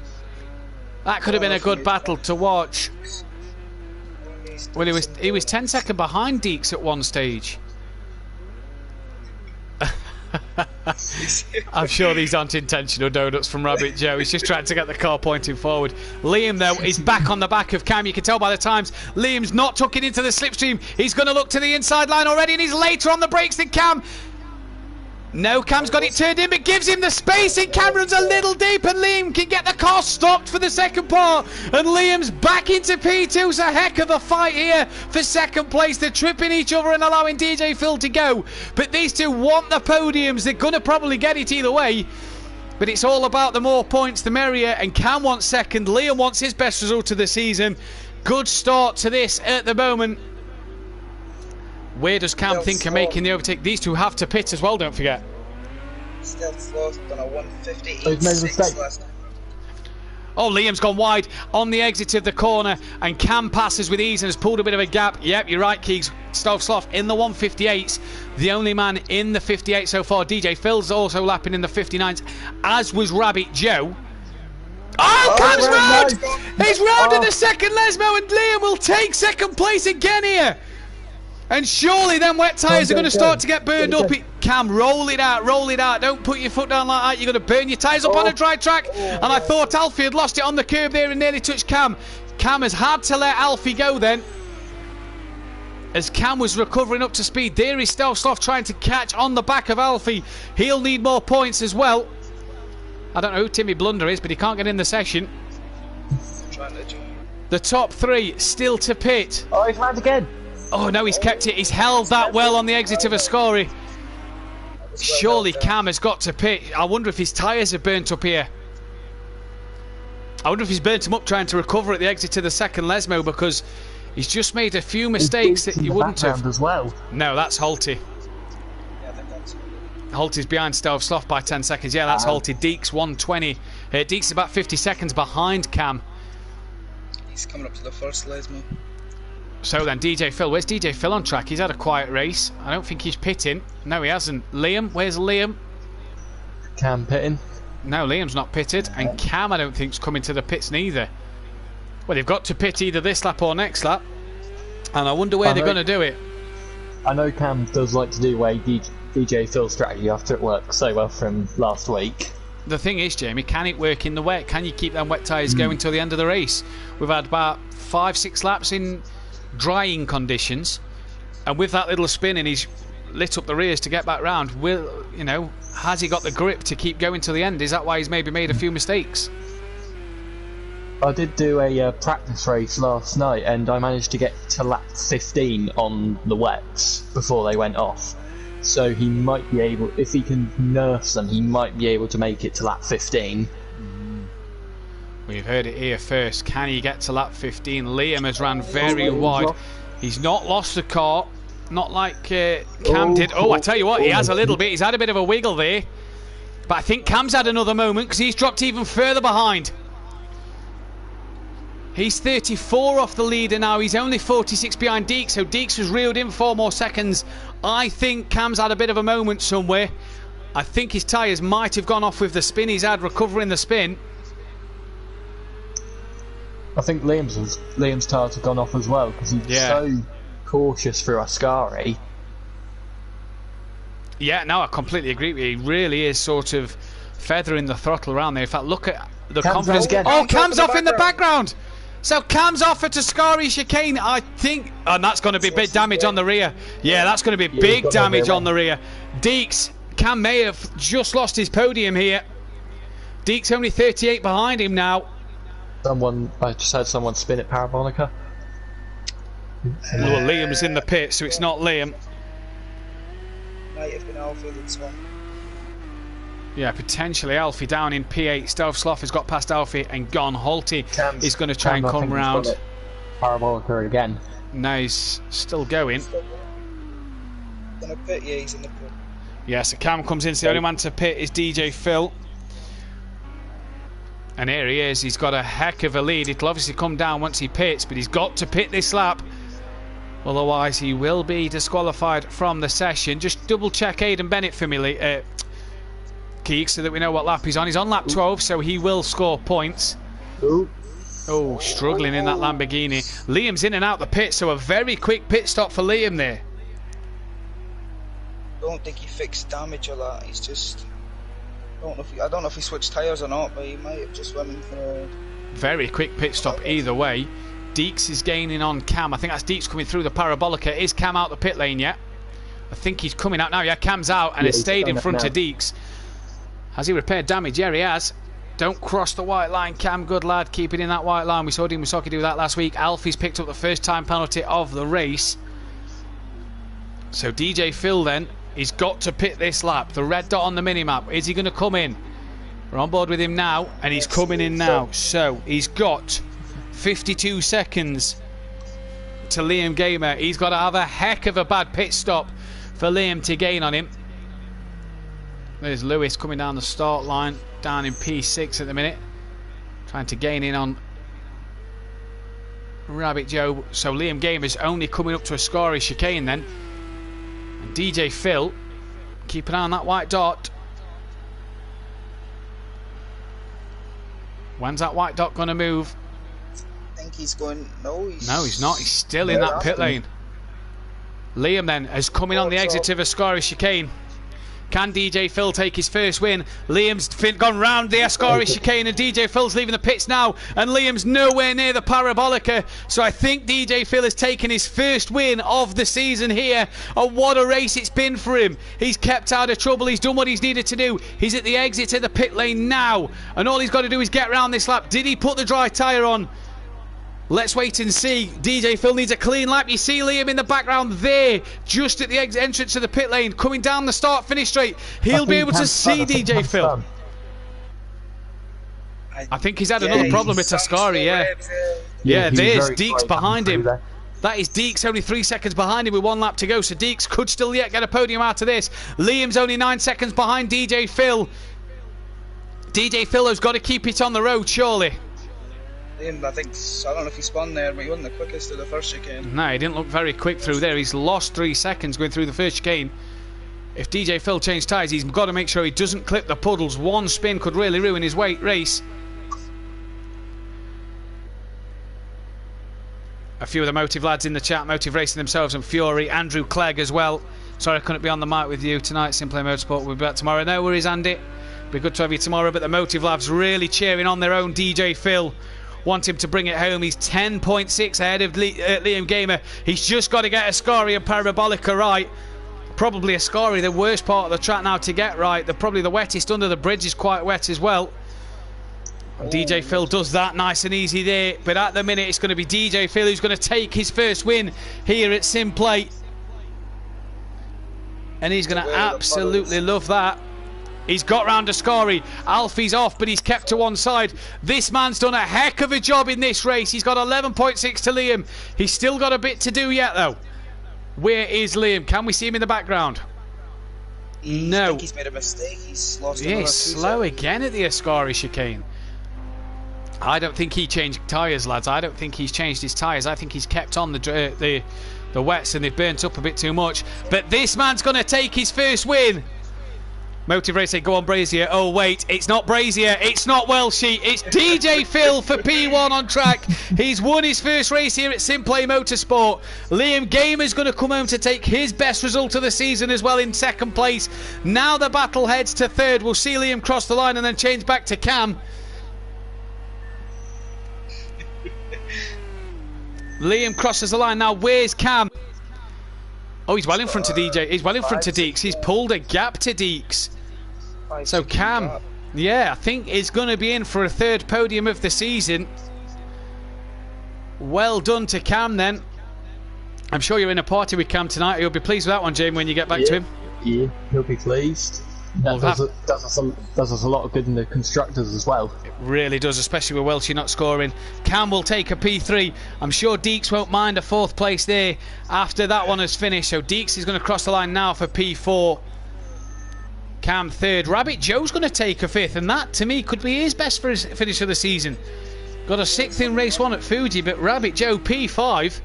That could have been a good battle to watch. Well, he was 10 seconds behind Deeks at one stage. I'm sure these aren't intentional donuts from Rabbit Joe. He's just trying to get the car pointing forward. Liam, though, is back on the back of Cam. You can tell by the times. Liam's not tucking into the slipstream. He's going to look to the inside line already, and he's later on the brakes than Cam. No, Cam's got it turned in, but gives him the space, and Cam runs a little deep, and Liam can get the car stopped for the second part, and Liam's back into P2. It's a heck of a fight here for second place. They're tripping each other and allowing DJ Phil to go, but these two want the podiums. They're going to probably get it either way, but it's all about the more points the merrier, and Cam wants second. Liam wants his best result of the season. Good start to this at the moment. Where does Cam think of making the overtake? These two have to pit as well, don't forget. Still lost on a 158. He's made a mistake. Oh, Liam's gone wide on the exit of the corner, and Cam passes with ease and has pulled a bit of a gap. Yep, you're right, Keegs. Stovsloff in the 158s, the only man in the 58 so far. DJ Phil's also lapping in the 59s, as was Rabbit Joe. Oh, Cam's round! He's round at the second Lesmo, and Liam will take second place again here. And surely then wet tyres are going to start to get burned up. Cam, roll it out, roll it out. Don't put your foot down like that. You're going to burn your tyres up on a dry track. And I thought Alfie had lost it on the curb there and nearly touched Cam. Cam has had to let Alfie go then, as Cam was recovering up to speed. There is Stelstoff trying to catch on the back of Alfie. He'll need more points as well. I don't know who Timmy Blunder is, but he can't get in the session. The top three still to pit. Oh, he's landed again. Oh no, he's kept it. He's held that well on the exit of Ascari. Surely Cam has got to pit. I wonder if his tyres are burnt up here. I wonder if he's burnt them up trying to recover at the exit of the second Lesmo, because he's just made a few mistakes that you wouldn't have. As well. No, that's Holty. Holty's behind Stovsloff by 10 seconds. Yeah, that's Holty. Deeks 120. Deeks about 50 seconds behind Cam. He's coming up to the first Lesmo. So then, DJ Phil. Where's DJ Phil on track? He's had a quiet race. I don't think he's pitting. No, he hasn't. Liam, where's Liam? Cam pitting. No, Liam's not pitted. And Cam, I don't think, is coming to the pits neither. Well, they've got to pit either this lap or next lap. And I wonder where they're going to do it. I know Cam does like to do a DJ Phil strategy after it worked so well from last week. The thing is, Jamie, can it work in the wet? Can you keep them wet tyres going till the end of the race? We've had about 5-6 laps in drying conditions, and with that little spin, and he's lit up the rears to get back round. Has he got the grip to keep going till the end? Is that why he's maybe made a few mistakes? I did do a practice race last night, and I managed to get to lap 15 on the wets before they went off. So he might be able, if he can nurse them, he might be able to make it to lap 15. We've heard it here first. Can he get to lap 15? Liam has ran very wide. He's not lost the car, not like Cam did. Oh, I tell you what, he has a little bit. He's had a bit of a wiggle there. But I think Cam's had another moment, because he's dropped even further behind. He's 34 off the leader now. He's only 46 behind Deeks, so Deeks was reeled in 4 more seconds. I think Cam's had a bit of a moment somewhere. I think his tyres might have gone off with the spin he's had, recovering the spin. I think Liam's tyres have gone off as well because he's so cautious through Ascari. Yeah, no, I completely agree with you. He really is sort of feathering the throttle around there. In fact, look at the confidence. Oh, Cam's off in the background. So Cam's off at Ascari chicane. I think, and that's going to be big damage on the rear. Yeah, that's going to be big damage on the rear. Deeks, Cam may have just lost his podium here. Deeks only 38 behind him now. I just had someone spin at Parabolica. Well, Liam's in the pit, so it's not Liam. Might have been Alfie that's one. Yeah, potentially Alfie down in P8. Stealth Sloth has got past Alfie and gone. Holty is going to try and come round. Parabolica again. No, he's still going. In the pit, yeah, he's in the pit. Yeah, so Cam comes in. So the only man to pit is DJ Phil. And here he is. He's got a heck of a lead. It'll obviously come down once he pits, but he's got to pit this lap. Otherwise, he will be disqualified from the session. Just double check Aidan Bennett for me, Keek, so that we know what lap he's on. He's on lap 12, so he will score points. Oh, struggling in that Lamborghini. Liam's in and out the pit, so a very quick pit stop for Liam there. I don't think he fixed damage or that. He's just... I don't know if he switched tyres or not, but he might have just went in for a... Very quick pit stop either way. Deeks is gaining on Cam. I think that's Deeks coming through the Parabolica. Is Cam out the pit lane yet? I think he's coming out now. Yeah, Cam's out and has stayed in front of Deeks. Has he repaired damage? Yeah, he has. Don't cross the white line, Cam. Good lad. Keep it in that white line. We saw Dean Wisocki do that last week. Alfie's picked up the first time penalty of the race. So DJ Phil then, he's got to pit this lap. The red dot on the minimap. Is he going to come in? We're on board with him now, and he's coming in now. So he's got 52 seconds to Liam Gamer. He's got to have a heck of a bad pit stop for Liam to gain on him. There's Lewis coming down the start line, down in P6 at the minute, trying to gain in on Rabbit Joe. So Liam Gamer's only coming up to Ascari chicane then. And DJ Phil, keep an eye on that white dot. When's that white dot going to move? I think he's going... No, he's not. He's still in that pit lane. Liam then has come in on the exit of Ascari chicane. Can DJ Phil take his first win? Liam's gone round the Ascari chicane and DJ Phil's leaving the pits now, and Liam's nowhere near the Parabolica, so I think DJ Phil has taken his first win of the season here. And what a race it's been for him. He's kept out of trouble. He's done what he's needed to do. He's at the exit of the pit lane now, and all he's got to do is get round this lap. Did he put the dry tyre on? Let's wait and see. DJ Phil needs a clean lap. You see Liam in the background there, just at the entrance of the pit lane, coming down the start-finish straight. He'll be able to see DJ Phil. I think he's had another problem with Ascari, yeah, there's Deeks behind him. That is Deeks, only 3 seconds behind him with 1 lap to go, so Deeks could still yet get a podium out of this. Liam's only 9 seconds behind DJ Phil. DJ Phil has got to keep it on the road, surely. Liam, I don't know if he spun there, but he wasn't the quickest of the first chicane. No, he didn't look very quick through there. He's lost 3 seconds going through the first chicane. If DJ Phil changed tyres, he's got to make sure he doesn't clip the puddles. One spin could really ruin his race. A few of the Motive lads in the chat, Motive Racing themselves and Fury, Andrew Clegg as well. Sorry I couldn't be on the mic with you tonight, SimPlay Motorsport. We'll be back tomorrow. No worries, Andy. Be good to have you tomorrow, but the Motive lads really cheering on their own DJ Phil. Want him to bring it home. He's 10.6 ahead of Liam Gamer. He's just got to get Ascari and Parabolica right. Probably Ascari, the worst part of the track now to get right. Probably the wettest under the bridge is quite wet as well. DJ Phil does that nice and easy there. But at the minute, it's going to be DJ Phil who's going to take his first win here at SimPlay. And he's going to absolutely love that. He's got round Ascari. Alfie's off, but he's kept to one side. This man's done a heck of a job in this race. He's got 11.6 to Liam. He's still got a bit to do yet, though. Where is Liam? Can we see him in the background? No. I think he's made a mistake. He's lost another 2 slow seconds. again at the Ascari chicane. I don't think he changed tyres, lads. I don't think he's changed his tyres. I think he's kept on the wets, and they've burnt up a bit too much. But this man's going to take his first win. Motive Racing, go on Brazier. Oh wait, it's not Brazier, it's not Welshie, it's DJ Phil for P1 on track. He's won his first race here at SimPlay Motorsport. Liam Gamer's going to come home to take his best result of the season as well in second place. Now the battle heads to third. We'll see Liam cross the line and then change back to Cam. Liam crosses the line now. Where's Cam? Oh, he's well in front of DJ. He's well in front of Deeks. He's pulled a gap to Deeks. So Cam, yeah, I think is going to be in for a third podium of the season. Well done to Cam then. I'm sure you're in a party with Cam tonight. You'll be pleased with that one, Jamie, when you get back to him. Yeah, he'll be pleased. That does us a lot of good in the constructors as well. It really does, especially with Welshie not scoring. Cam will take a P3. I'm sure Deeks won't mind a fourth place there after that one has finished. So Deeks is going to cross the line now for P4. Cam third. Rabbit Joe's going to take a fifth, and that to me could be his best for his finish of the season. Got a sixth in race 1 at Fuji, but Rabbit Joe P5.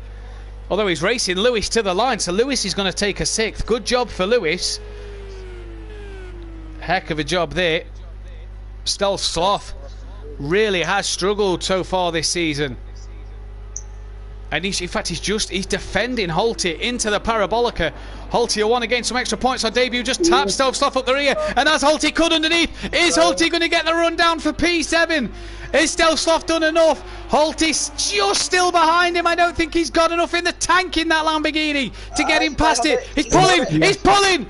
Although he's racing Lewis to the line, so Lewis is going to take a sixth. Good job for Lewis. Heck of a job there. Stealth Sloth really has struggled so far this season. And in fact, he's defending Holty into the Parabolica. Holty won again, some extra points on debut. Just taps Stealth Sloth up the rear. And as Holty could underneath, is Holty going to get the run down for P7? Is Stealth Sloth done enough? Holty's just still behind him. I don't think he's got enough in the tank in that Lamborghini to get him past it. He's pulling! He's pulling!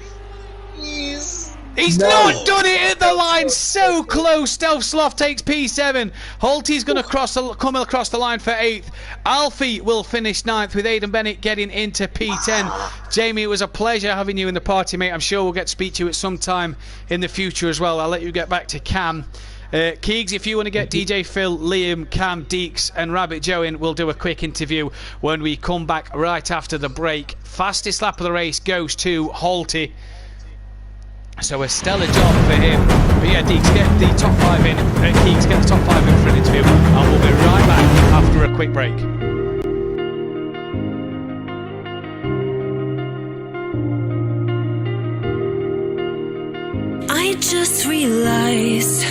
He's not done it at the line. So close. Stealth Sloth takes P7. Holty's going to come across the line for 8th. Alfie will finish 9th with Aidan Bennett getting into P10. Jamie, it was a pleasure having you in the party, mate. I'm sure we'll get to speak to you at some time in the future as well. I'll let you get back to Cam. Keegs, if you want to get DJ Phil, Liam, Cam, Deeks and Rabbit Joe in, we'll do a quick interview when we come back right after the break. Fastest lap of the race goes to Holty. So a stellar job for him. But yeah, Deeks, get the top 5 in. Keeks, get the top 5 in for an interview. And we'll be right back after a quick break. I just realized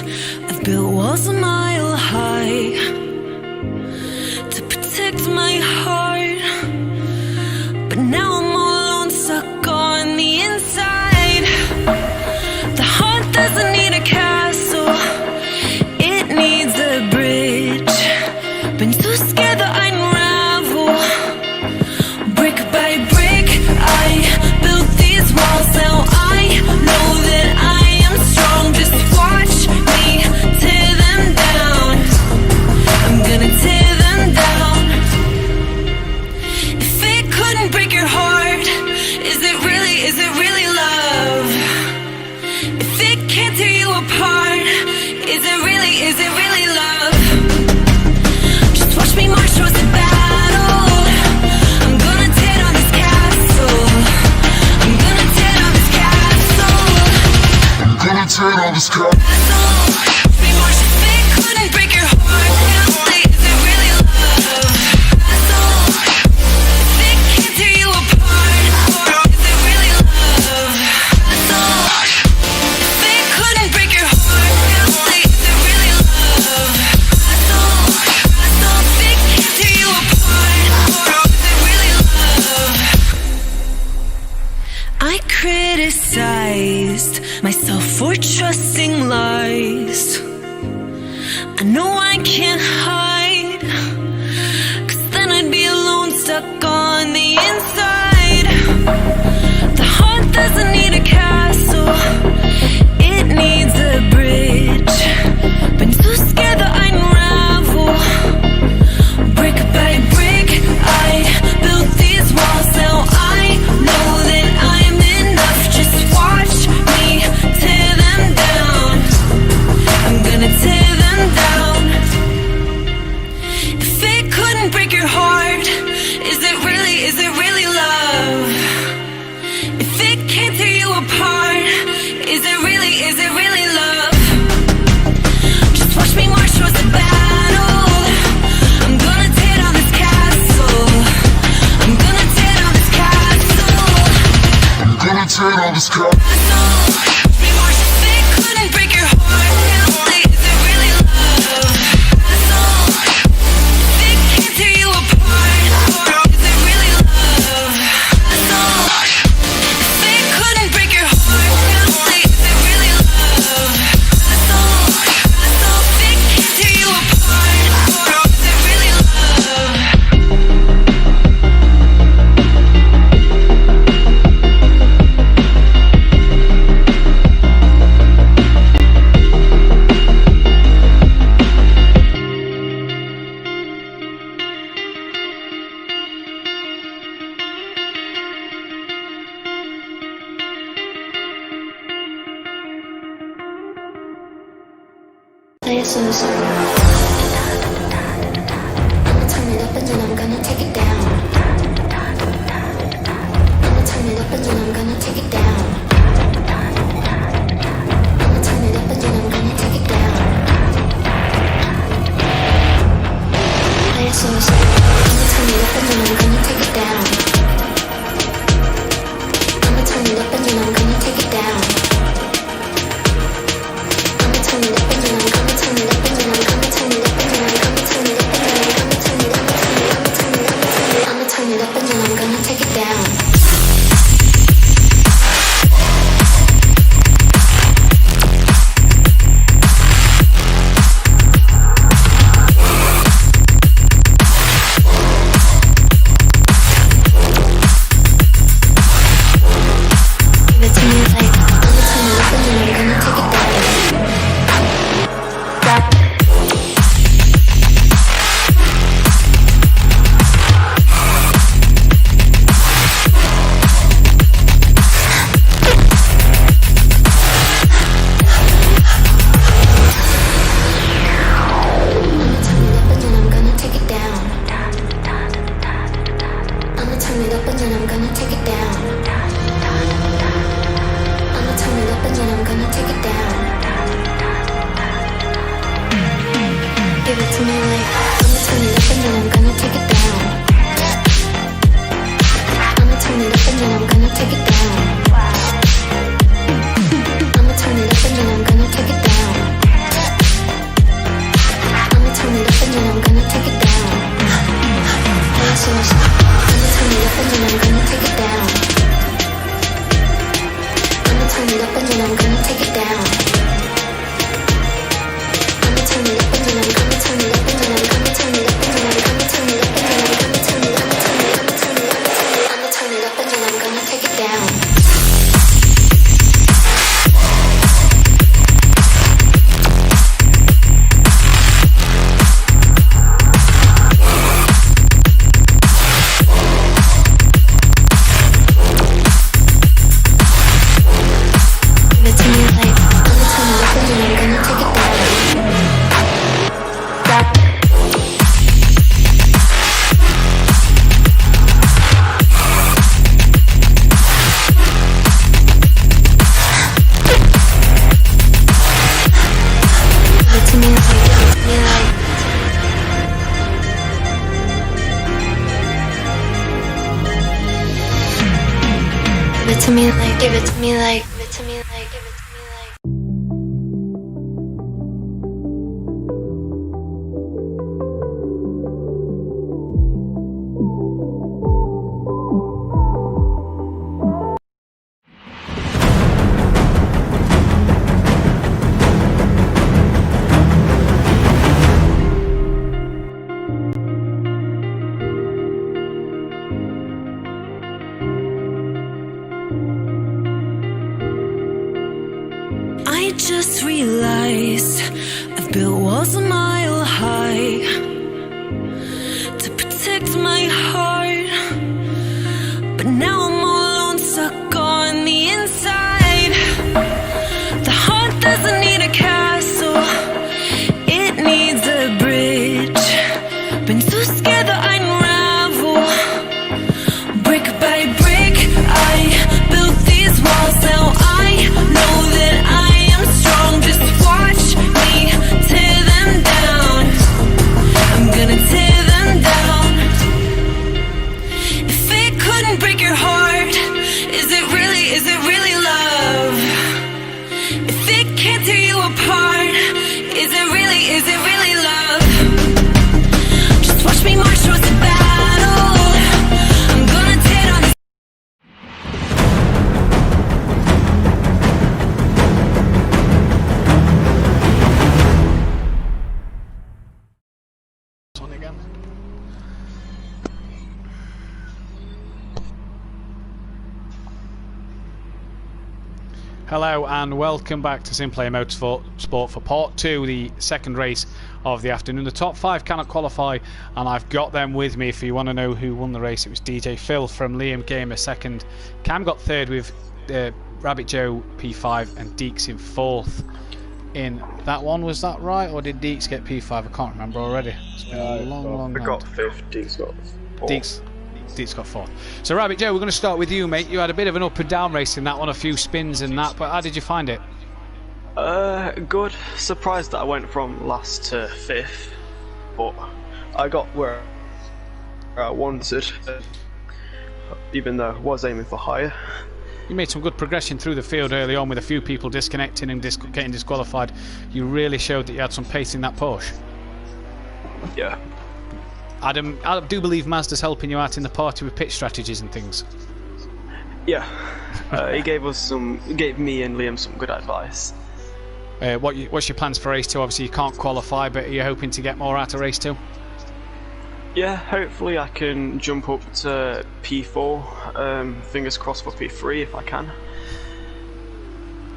I've built walls a mile high to protect my heart. But now I'm all alone, stuck on the inside. The heart doesn't need a castle, it needs a bridge. Been too scared that I'd unravel. Brick by brick, I built these walls. Now I know that I am strong. Just watch me tear them down. I'm gonna tear them down. If it couldn't break your heart, is it really love? If it can't tear you apart, is it really love? Just watch me march towards the battle. I'm gonna tear down this castle. I'm gonna tear down this castle. I'm gonna tear down this castle. Watch me march. If it couldn't break your heart, is it really love? If it can't tear you apart, is it really love? If it couldn't break your heart, is it really love? If it can't tear you apart, is it really love? I criticized myself for trusting lies. I know I can't hide, 'cause then I'd be alone, stuck on the inside. The heart doesn't need a castle, it needs a bridge. Been too scared that I'd unravel. Brick by brick, I built these walls. Now I know that I'm enough. Just watch me tear them down. I'm gonna tear them down. If it couldn't break your heart, is it really love? If it can't tear you apart, is it really love? Just watch me march towards the battle. around this car. Couldn't break your heart. Is it really love? It can't tear you apart. Is it really love? It couldn't break your heart. Is it really love? It can't tear you apart. Is it really love? Play a slow song. I'ma turn it up and then I'm gonna take it down. I'ma turn it up and then I'm gonna take it down. I'ma turn it up and then I'm gonna take it down. Play a slow song. I'ma turn it up and then I'm gonna take it down. I'ma turn it up and then I'm gonna take it down. Turn it up and then I'm gonna turn it up and then I'm gonna turn it up and then I'm gonna turn it up and then I'm gonna turn it up I'ma turn it up and then I'm gonna take it down. Give it to me like I'ma turn it up and then I'm gonna take it down. Give it to me like I'ma turn it up and then I'm gonna take it down. I'ma turn it up and then I'm gonna take it down. I'ma turn it up and then I'm gonna take it down. I'ma turn it up and then I'm gonna take it down. Play a slow song. I'ma turn it up and then I'm gonna take it down. I'ma turn it up and then I'm gonna take it down. I'ma turn it up and then I'm gonna turn it up and then I'm gonna turn it up and then I'm gonna turn it up and then I'm gonna turn it up and then I'm gonna turn it up I'ma turn it up and then I'm gonna take it down. Give it to me like I'ma turn it up and then I'm gonna take it down. Give it to me like, give it to me like, give it to me like, give it to me like. I just realized I've built walls a mile high to protect my heart, but now I'm all alone, stuck on the inside. The heart doesn't need a castle, it needs a bridge. Been too scared that I'd unravel. Brick by brick, I built these walls. Now I know that I am strong. Just watch me tear them down. I'm gonna tear them down. If it couldn't break your heart, is it really love? Hello and welcome back to SimPlay Motorsport for part 2, the second race of the afternoon. The top 5 cannot qualify, and I've got them with me. If you want to know who won the race, it was DJ Phil from Liam Gamer second. Cam got third with Rabbit Joe P5 and Deeks in fourth. In that one, was that right, or did Deeks get P5? I can't remember already. It's been a long I night. got fifth, Deeks got fourth. Deeks got fourth. So Rabbit Joe, we're going to start with you, mate. You had a bit of an up and down race in that one, a few spins and that, but how did you find it? Good. Surprised that I went from last to fifth, but I got where I wanted, even though I was aiming for higher. You made some good progression through the field early on with a few people disconnecting and getting disqualified. You really showed that you had some pace in that Porsche. Yeah. Adam, I do believe Mazda's helping you out in the party with pit strategies and things. Yeah. He gave me and Liam some good advice. What's your plans for race 2? Obviously you can't qualify, but are you hoping to get more out of race 2? Yeah, hopefully I can jump up to P4. Fingers crossed for P3 if I can.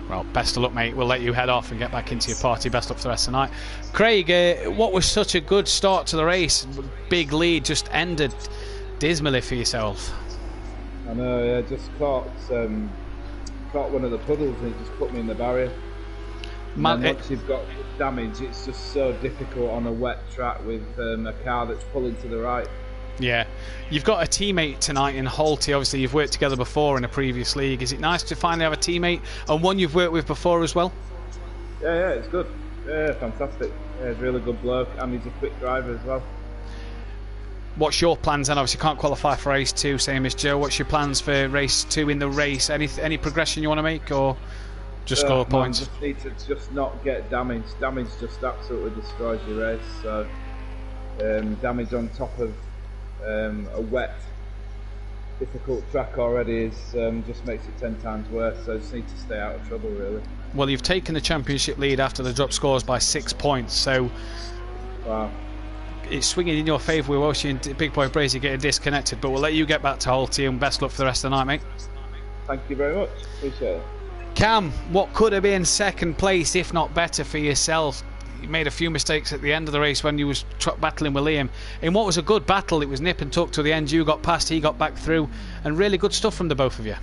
Well, best of luck, mate. We'll let you head off and get back into your party. Best luck for the rest of the night. Craig, what was such a good start to the race? Big lead, just ended dismally for yourself. I know, yeah, just caught one of the puddles and it just put me in the barrier. Man, once you've got damage, it's just so difficult on a wet track with a car that's pulling to the right. Yeah, you've got a teammate tonight in Holty. Obviously, you've worked together before in a previous league. Is it nice to finally have a teammate and one you've worked with before as well? Yeah, it's good. Yeah, fantastic. Yeah, he's a really good bloke, and he's a quick driver as well. What's your plans then? Obviously, you can't qualify for race 2, same as Joe. What's your plans for race 2 in the race? Any progression you want to make, or just score points? Just need to just not get damaged. Damage just absolutely destroys your race. So damage on top of a wet, difficult track already is just makes it 10 times worse. So I just need to stay out of trouble, really. Well, you've taken the championship lead after the drop scores by 6 points. So wow, it's swinging in your favour with Welsh and Big Boy Brazy getting disconnected. But we'll let you get back to Holty, and best luck for the rest of the night, mate. Thank you very much. Appreciate it. Cam, what could have been second place, if not better, for yourself? You made a few mistakes at the end of the race when you was battling with Liam. In what was a good battle, it was nip and tuck to the end. You got past, he got back through, and really good stuff from the both of you.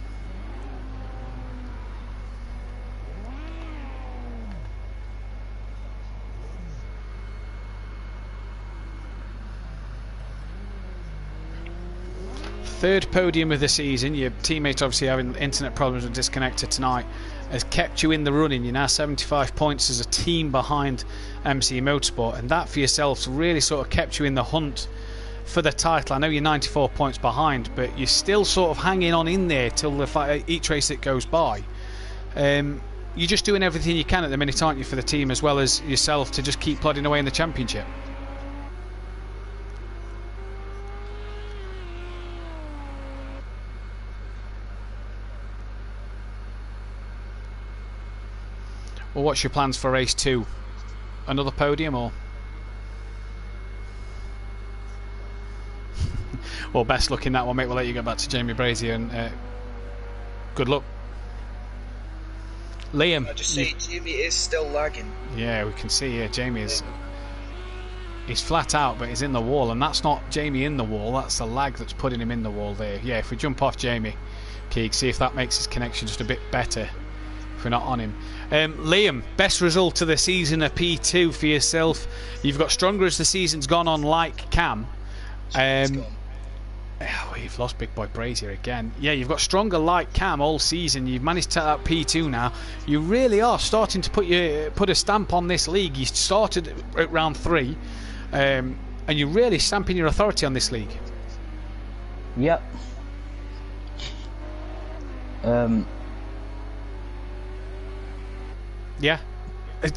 Third podium of the season. Your teammate, obviously having internet problems and disconnected tonight, has kept you in the running. You're now 75 points as a team behind MC Motorsport, and that for yourselves really sort of kept you in the hunt for the title. I know you're 94 points behind, but you're still sort of hanging on in there till each race that goes by. You're just doing everything you can at the minute, aren't you, for the team as well as yourself, to just keep plodding away in the championship? Well, what's your plans for race 2? Another podium, or? Well, best luck in that one, mate. We'll let you get back to Jamie Brazier, and good luck. Liam. I just say Jamie is still lagging. Yeah, we can see here Jamie is. He's flat out, but he's in the wall, and that's not Jamie in the wall. That's the lag that's putting him in the wall there. Yeah, if we jump off Jamie, Keeg, see if that makes his connection just a bit better. If we're not on him. Liam, best result of the season, a P2 for yourself. You've got stronger as the season's gone on, like Cam. We've lost Big Boy Brazier again. Yeah, you've got stronger like Cam all season. You've managed to take that P2 now. You really are starting to put a stamp on this league. You started at round 3, and you're really stamping your authority on this league. Yep. Yeah.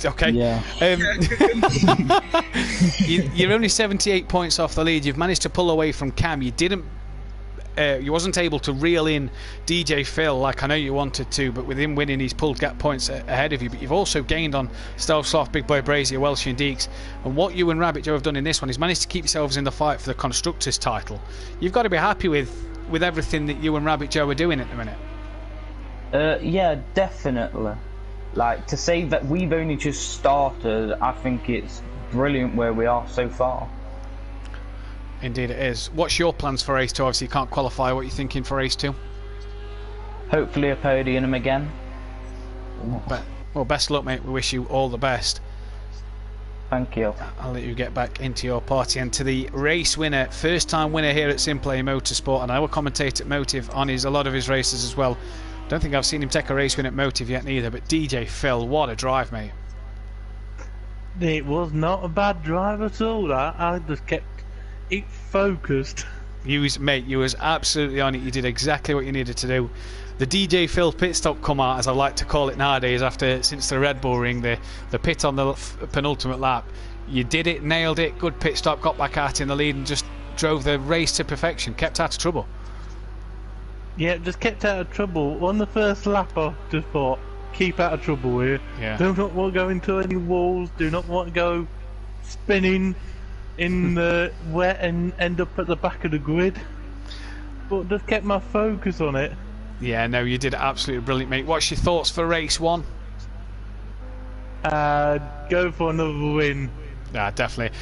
Okay. Yeah. You're only 78 points off the lead. You've managed to pull away from Cam. You didn't. You wasn't able to reel in DJ Phil like I know you wanted to, but with him winning, he's pulled gap points ahead of you. But you've also gained on Stealth Soft, Big Boy Brazier, Welsh and Deeks. And what you and Rabbit Joe have done in this one is managed to keep yourselves in the fight for the Constructors title. You've got to be happy with everything that you and Rabbit Joe are doing at the minute. Yeah, definitely. Like, to say that we've only just started, I think it's brilliant where we are so far. Indeed it is. What's your plans for race 2? Obviously you can't qualify. What are you thinking for race 2? Hopefully a podium again. Well, best luck, mate. We wish you all the best. Thank you. I'll let you get back into your party and to the race winner, first time winner here at SimPlay Motorsport, and I will commentate at Motive on a lot of his races as well. Don't think I've seen him take a race win at Motive yet neither, but DJ Phil, what a drive, mate. It was not a bad drive at all. I just kept it focused. You was absolutely on it. You did exactly what you needed to do. The DJ Phil pit stop come out, as I like to call it nowadays, since the Red Bull Ring, the pit on the penultimate lap. You did it, nailed it, good pit stop, got back out in the lead and just drove the race to perfection, kept out of trouble. Yeah, just kept out of trouble. On the first lap I just thought, keep out of trouble here. Yeah. Do not want to go into any walls, do not want to go spinning in the wet and end up at the back of the grid. But just kept my focus on it. Yeah, no, you did absolutely brilliant, mate. What's your thoughts for race 1? Go for another win. Yeah, definitely.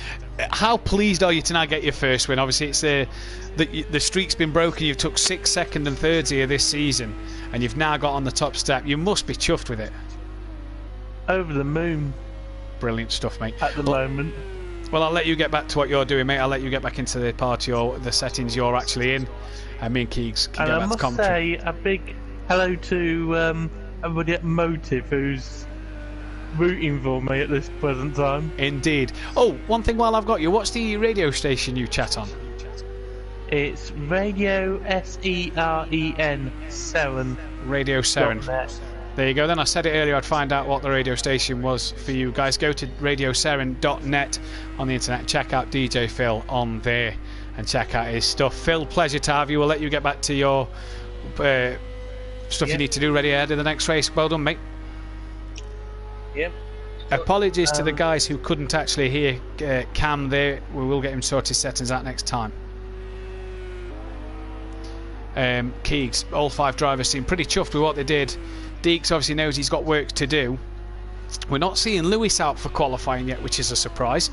How pleased are you to now get your first win? Obviously, it's the streak's been broken. You've took 6 second and thirds here this season, and you've now got on the top step. You must be chuffed with it. Over the moon. Brilliant stuff, mate. At the moment. Well, I'll let you get back to what you're doing, mate. I'll let you get back into the party or the settings you're actually in. Me and Keegs can get back to commentary. And I must say a big hello to everybody at Motive who's rooting for me at this present time. Indeed. Oh, one thing while I've got you, what's the radio station you chat on? It's Radio SEREN 7. Radio 7. There you go then. I said it earlier, I'd find out what the radio station was for you guys. Go to radioseren.net on the internet, check out DJ Phil on there and check out his stuff. Phil, pleasure to have you. We'll let you get back to your stuff you need to do ready ahead of the next race. Well done, mate. Yep. Apologies to the guys who couldn't actually hear Cam there. We will get him sorted settings out next time. Keegs, all 5 drivers seem pretty chuffed with what they did. Deeks obviously knows he's got work to do. We're not seeing Lewis out for qualifying yet, which is a surprise.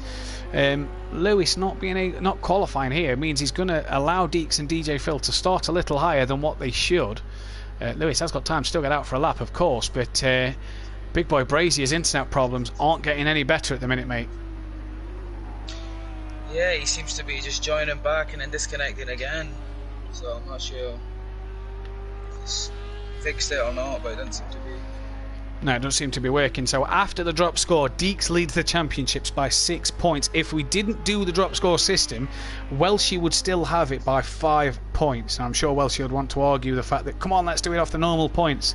Lewis not qualifying here means he's going to allow Deeks and DJ Phil to start a little higher than what they should. Lewis has got time to still get out for a lap, of course, but Big Boy Brazier's internet problems aren't getting any better at the minute, mate. Yeah, he seems to be just joining back and then disconnecting again. So I'm not sure if he's fixed it or not, but it doesn't seem to be. No, it doesn't seem to be working. So after the drop score, Deeks leads the championships by 6 points. If we didn't do the drop score system, Welshie would still have it by 5 points. And I'm sure Welshie would want to argue the fact that, come on, let's do it off the normal points.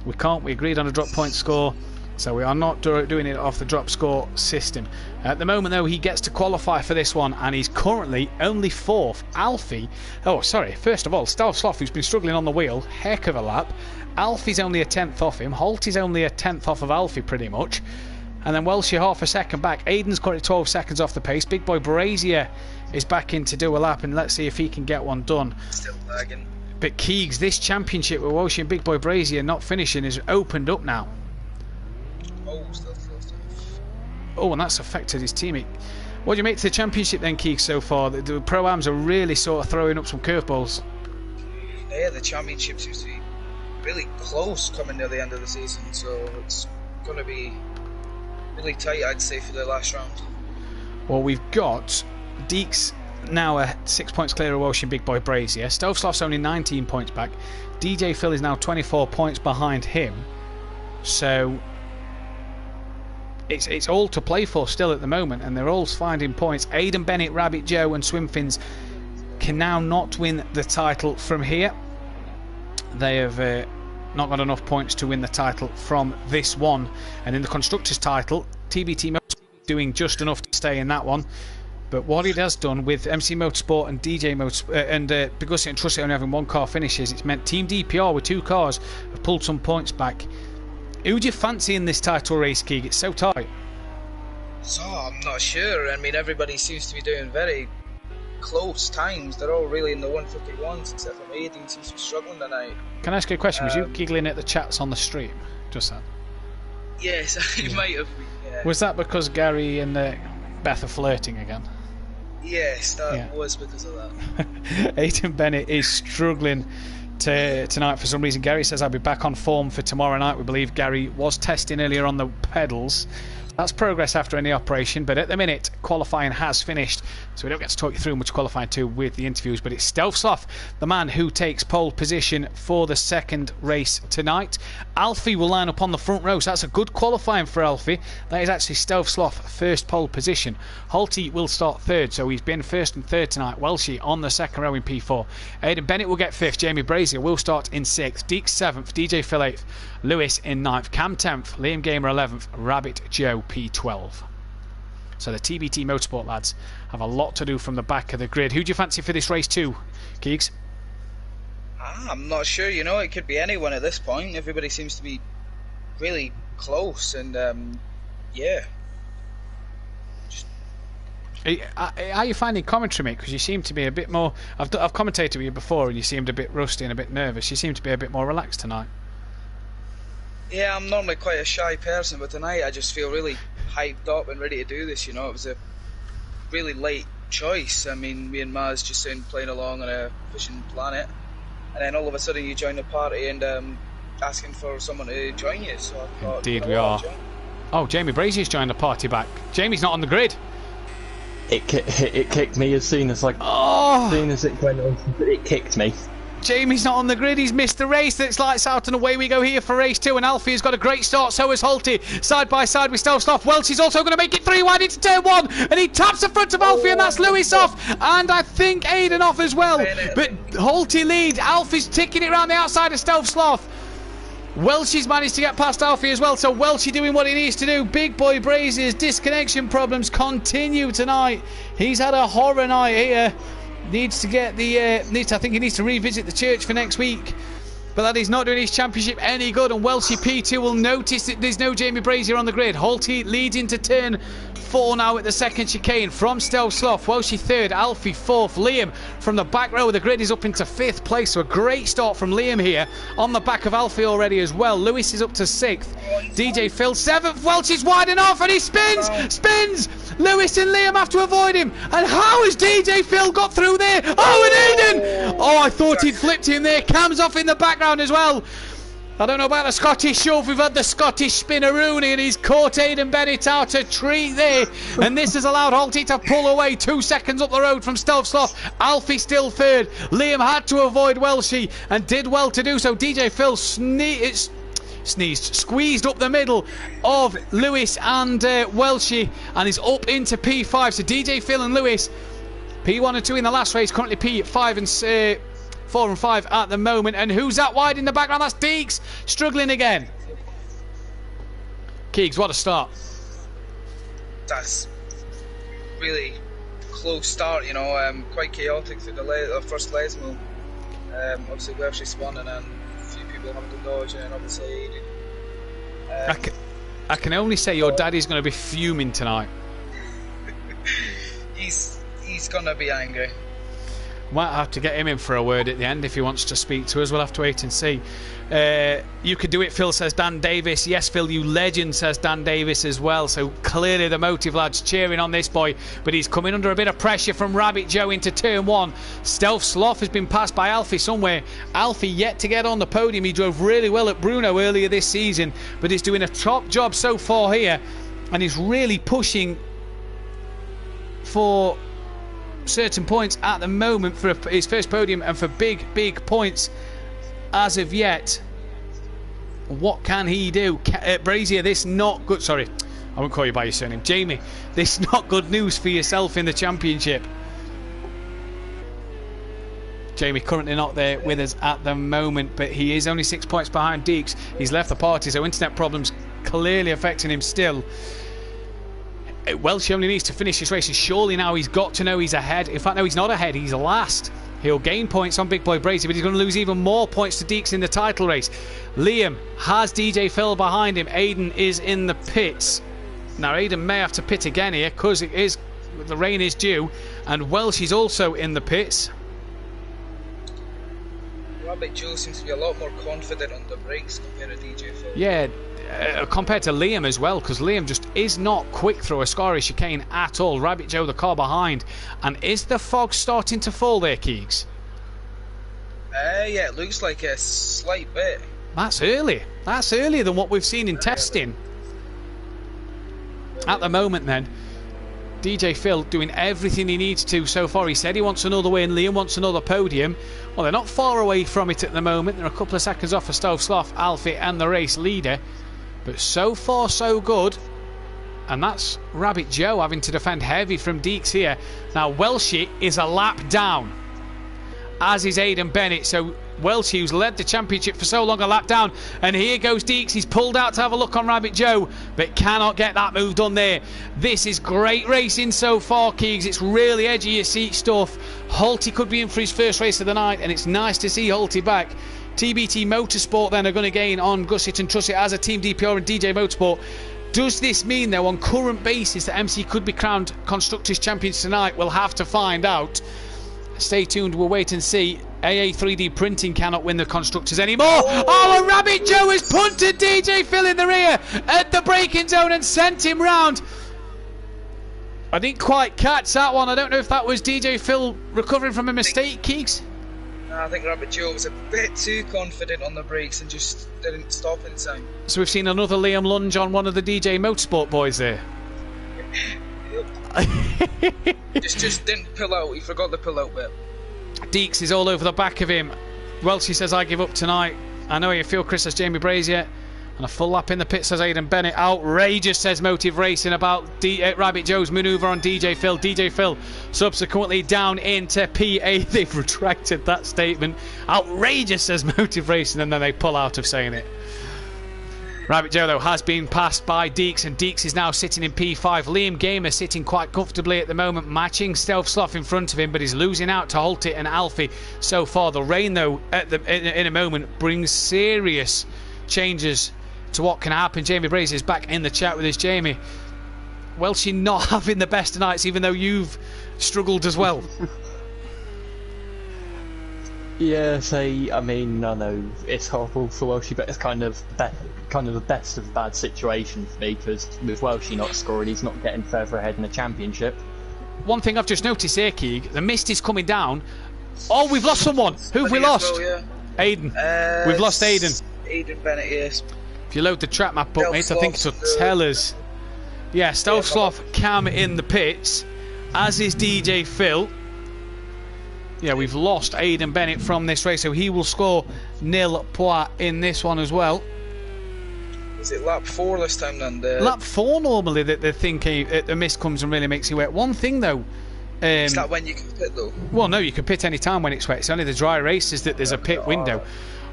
We can't. We agreed on a drop point score, so we are not doing it off the drop score system. At the moment, though, he gets to qualify for this one, and he's currently only 4th. Alfie, first of all, Stavsloff, who's been struggling on the wheel, heck of a lap. Alfie's only a 10th off him. Holty's only a 10th off of Alfie, pretty much. And then Welshie half a second back. Aiden's currently 12 seconds off the pace. Big Boy Brazier is back in to do a lap, and let's see if he can get one done. Still lagging. But Keegs, this championship with Welshie and Big Boy Brazier not finishing is opened up now. Oh, still. Oh, and that's affected his teammate. What do you make to the championship then, Keegs, so far? The Pro-Ams are really sort of throwing up some curveballs. Yeah, the championship seems to be really close coming near the end of the season, so it's going to be really tight, I'd say, for the last round. Well, we've got Deeks now 6 points clear of Welsh and Big Boy Brazier. Stovsloff's only 19 points back. DJ Phil is now 24 points behind him. So it's all to play for still at the moment, and they're all finding points. Aidan Bennett, Rabbit Joe and Swimfins can now not win the title from here. They have not got enough points to win the title from this one. And in the Constructors' title, TBT Motorsport doing just enough to stay in that one. But what it has done with MC Motorsport and DJ Motorsport and Bigussi and Trusty only having 1 car finishes, it's meant Team DPR with 2 cars have pulled some points back. Who do you fancy in this title race, Keeg? It's so tight. So I'm not sure. I mean, everybody seems to be doing very close times. They're all really in the 151s, except for Aiden seems to be struggling tonight. Can I ask you a question? Was you giggling at the chats on the stream? Just that. Yes, I might have been, yeah. Was that because Gary and Beth are flirting again? Yes, that was because of that. Aiden Bennett is struggling tonight for some reason. Gary says I'll be back on form for tomorrow night. We believe Gary was testing earlier on the pedals. That's progress after any operation, but at the minute qualifying has finished, so we don't get to talk you through much qualifying too with the interviews. But it's Stealth Sloth, the man who takes pole position for the second race tonight. Alfie will line up on the front row, so that's a good qualifying for Alfie. That is actually Stealth Sloth first pole position. Holty will start third, so he's been first and third tonight. Welshie on the second row in P4. Aidan Bennett will get fifth. Jamie Brazier will start in sixth. Deek seventh. DJ Phil eighth. Lewis in 9th, Cam 10th, Liam Gamer 11th, Rabbit Joe P12. So the TBT Motorsport lads have a lot to do from the back of the grid. Who do you fancy for this race too, Keegs? I'm not sure, it could be anyone at this point. Everybody seems to be really close, and yeah. How are you finding commentary, mate? Because you seem to be a bit more... I've commentated with you before and you seemed a bit rusty and a bit nervous. You seem to be a bit more relaxed tonight. Yeah, I'm normally quite a shy person, but tonight I just feel really hyped up and ready to do this, It was a really late choice. I mean, me and Maz just playing along on a fishing planet, and then all of a sudden you join the party and asking for someone to join you, so I thought... Indeed we are. Oh, Jamie Brazier's joined the party back. Jamie's not on the grid. It kicked me as soon as as soon as it went on. It kicked me. Jamie's not on the grid, he's missed the race. It's lights out and away we go here for race 2, and Alfie has got a great start, so has Holty. Side by side with Stealth Sloth. Welch is also going to make it 3 wide into turn 1, and he taps the front of Alfie, and that's Lewis off, and I think Aiden off as well. But Holty lead, Alfie's ticking it around the outside of Stealth Sloth. Welshie's managed to get past Alfie as well, so Welshie doing what he needs to do. Big boy Brazier's disconnection problems continue tonight. He's had a horror night here. Needs to get the I think he needs to revisit the church for next week, but that is not doing his championship any good. And Welshie P2 will notice that there's no Jamie Brazier on the grid. Holty leads into turn 4 now at the second chicane from Stealth Sloth. Welshie third, Alfie fourth. Liam from the back row of the grid is up into 5th place, so a great start from Liam here on the back of Alfie already as well. Lewis is up to 6th. DJ Phil 7th. Welsh is wide enough and he spins. Lewis and Liam have to avoid him. And how has DJ Phil got through there? Oh, and Aiden! Oh, I thought he'd flipped him there. Cam's off in the background as well. I don't know about the Scottish shove. We've had the Scottish spinneroonie, and he's caught Aiden Bennett out a treat there. And this has allowed Holty to pull away 2 seconds up the road from Stealth Sloth. Alfie still third. Liam had to avoid Welshie and did well to do so. DJ Phil squeezed up the middle of Lewis and Welshie and is up into P5. So DJ Phil and Lewis, P1 and 2 in the last race, currently P5 and 4 and 5 at the moment. And who's that wide in the background? That's Deeks, struggling again. Keegs, what a start. That's really close start, quite chaotic through the first Lesmo. Obviously Welshie spun, and then a few people having to dodge, and obviously I can only say your daddy's going to be fuming tonight. He's going to be angry. Might have to get him in for a word at the end if he wants to speak to us. We'll have to wait and see. You could do it, Phil, says Dan Davis. Yes, Phil, you legend, says Dan Davis as well. So clearly the Motive lads cheering on this boy, but he's coming under a bit of pressure from Rabbit Joe into turn 1. Stealth Sloth has been passed by Alfie somewhere. Alfie yet to get on the podium. He drove really well at Bruno earlier this season, but he's doing a top job so far here, and he's really pushing for certain points at the moment for his first podium and for big points as of yet. What can he do? Brazier, this not good. Sorry, I won't call you by your surname. Jamie, this not good news for yourself in the championship. Jamie currently not there with us at the moment, but he is only 6 points behind Deeks. He's left the party, so internet problems clearly affecting him still. Welsh only needs to finish this race, and surely now he's got to know he's ahead. In fact, no, he's not ahead, he's last. He'll gain points on Big Boy Brazier, but he's going to lose even more points to Deeks in the title race. Liam has DJ Phil behind him. Aiden is in the pits. Now Aiden may have to pit again here because the rain is due, And Welsh is also in the pits. Rabbit Joe seems to be a lot more confident on the brakes compared to DJ Phil. Yeah, compared to Liam as well, because Liam just is not quick through Ascari chicane at all. Rabbit Joe, the car behind. And is the fog starting to fall there, Keegs? Yeah, it looks like a slight bit. That's early. That's earlier than what we've seen in testing. At the moment then, DJ Phil doing everything he needs to so far. He said he wants another win. Liam wants another podium. Well, they're not far away from it at the moment. They're a couple of seconds off of Stove Sloth, Alfie and the race leader. But so far so good. And that's Rabbit Joe having to defend heavy from Deeks here. Now Welshie is a lap down, as is Aidan Bennett. So Welshie, who's led the championship for so long, a lap down. And here goes Deeks. He's pulled out to have a look on Rabbit Joe, but cannot get that move done there. This is great racing so far, Keegs. It's really edge of your seat stuff. Holty could be in for his first race of the night, and it's nice to see Holty back. TBT Motorsport then are going to gain on Gusset and Trusset as a Team DPR and DJ Motorsport. Does this mean, though, on current basis, that MC could be crowned Constructors Champions tonight? We'll have to find out. Stay tuned, we'll wait and see. AA 3D Printing cannot win the Constructors anymore. Oh, and Rabbit Joe has punted DJ Phil in the rear at the braking zone and sent him round. I didn't quite catch that one. I don't know if that was DJ Phil recovering from a mistake, Keeks. I think Rabbit Joe was a bit too confident on the brakes and just didn't stop in time. So we've seen another Liam lunge on one of the DJ Motorsport boys there. just didn't pull out. He forgot the pull out bit. Deeks is all over the back of him. Welshie says, I give up tonight. I know how you feel, Chris, says Jamie Brazier. And a full lap in the pit, says Aidan Bennett. Outrageous, says Motive Racing, about Rabbit Joe's manoeuvre on DJ Phil. DJ Phil subsequently down into PA. They've retracted that statement. Outrageous, says Motive Racing, and then they pull out of saying it. Rabbit Joe, though, has been passed by Deeks, and Deeks is now sitting in P5. Liam Gamer sitting quite comfortably at the moment, matching Stealth Sloth in front of him, but he's losing out to Holty and Alfie so far. The rain, though, in a moment brings serious changes to what can happen. Jamie Brazier is back in the chat with us. Jamie, Welshie not having the best of nights, even though you've struggled as well. Yeah, I mean, I know it's horrible for Welshie, but it's kind of the best of bad situation for me, because with Welshie not scoring, he's not getting further ahead in the championship. One thing I've just noticed here, Keeg, the mist is coming down. Oh, we've lost someone. Who have we lost? Well, yeah. Aidan. We've lost Aidan. Aidan Bennett, yes. If you load the track map up, mate, I think it'll tell us. Yeah, Stealth Sloth Cam in the pits, as is DJ Phil. Yeah, we've lost Aidan Bennett from this race, so he will score nil points in this one as well. Is it lap 4 this time then? Lap 4 normally, the thing, the mist comes and really makes you wet. One thing though... is that when you can pit though? Well, no, you can pit any time when it's wet. It's only the dry races that there's a pit window.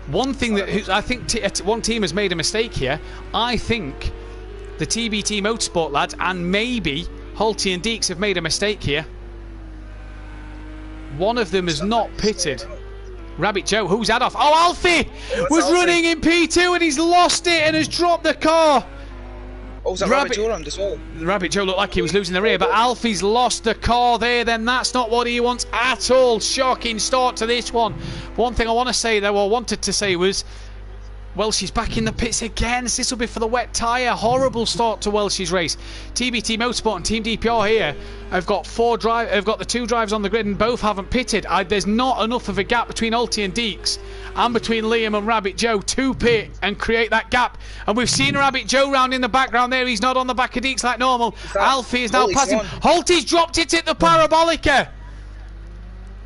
One thing that I think one team has made a mistake here. I think the TBT Motorsport lads and maybe Holty and Deeks have made a mistake here. One of them has not pitted. Rabbit Joe, who's that off? Oh, Alfie was running in P2 and he's lost it and has dropped the car. Oh, was that Rabbit Joe around as well? Rabbit Joe looked like he was losing the rear, but Alfie's lost the car there. Then that's not what he wants at all. Shocking start to this one. One thing I want to say, though, I wanted to say was, Welshie's back in the pits again. This will be for the wet tyre. Horrible start to Welshie's race. TBT Motorsport and Team DPR here have got the 2 drives on the grid and both haven't pitted. There's not enough of a gap between Holty and Deeks and between Liam and Rabbit Joe to pit and create that gap. And we've seen Rabbit Joe round in the background there. He's not on the back of Deeks like normal. Alfie is now passing. Holty's dropped it at the Parabolica.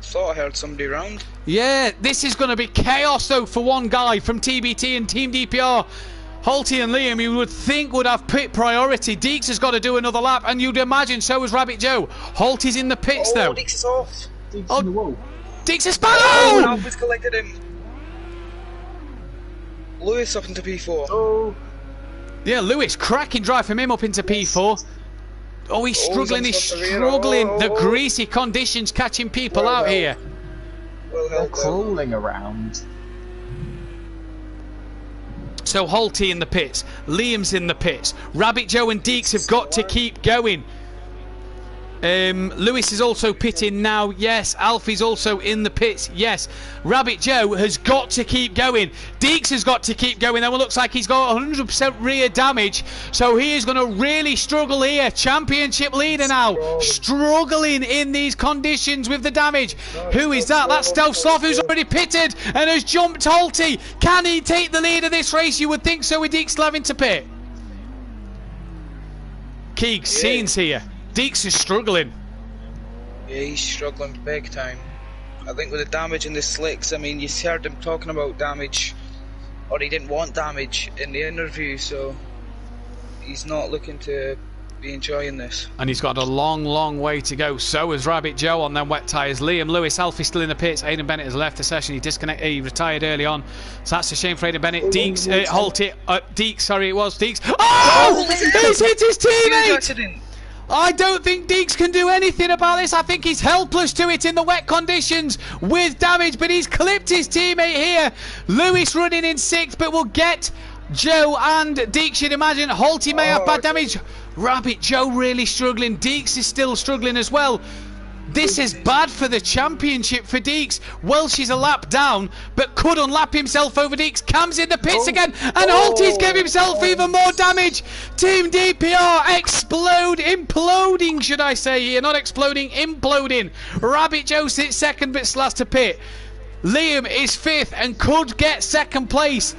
Thought I heard somebody round. Yeah, this is going to be chaos though for one guy from TBT and Team DPR. Holty and Liam, you would think, would have pit priority. Deeks has got to do another lap, and you'd imagine so has Rabbit Joe. Holty's in the pits though. Deeks is off. Deeks in the wall. Deeks is back. Oh, Alfie's collected him. Lewis up into P4. Oh. Yeah, Lewis, cracking drive from him up into P4. Oh, he's struggling, The greasy conditions catching people out here. They're crawling around. So Holty in the pits, Liam's in the pits. Rabbit Joe and Deeks have got to keep going. Lewis is also pitting now. Yes. Alfie's also in the pits. Yes. Rabbit Joe has got to keep going. Deeks has got to keep going. That one looks like he's got 100% rear damage. So he is going to really struggle here. Championship leader now. Struggling in these conditions with the damage. Who is that? That's Stealth Sloth, who's already pitted and has jumped Holty. Can he take the lead of this race? You would think so with Deeks still having to pit. Keeg, scenes here. Deeks is struggling. Yeah, he's struggling big time. I think with the damage in the slicks, I mean, you heard him talking about damage, or he didn't want damage in the interview, so he's not looking to be enjoying this. And he's got a long, long way to go. So has Rabbit Joe on them wet tyres. Liam Lewis, Alfie still in the pits. Aidan Bennett has left the session. He retired early on. So that's a shame for Aidan Bennett. Deeks, Deeks, sorry, it was Deeks. Oh! He's hit his teammate! I don't think Deeks can do anything about this. I think he's helpless to it in the wet conditions with damage, but he's clipped his teammate here. Lewis running in 6th, but will get Joe and Deeks, you'd imagine. Holty may have bad damage. Rabbit Joe really struggling. Deeks is still struggling as well. This is bad for the championship for Deeks. Welsh is a lap down, but could unlap himself over Deeks. Cam's in the pits again, and Holty's gave himself even more damage. Team DPR imploding, should I say here. Not exploding, imploding. Rabbit Joe sits 2nd, but last to pit. Liam is 5th and could get 2nd place.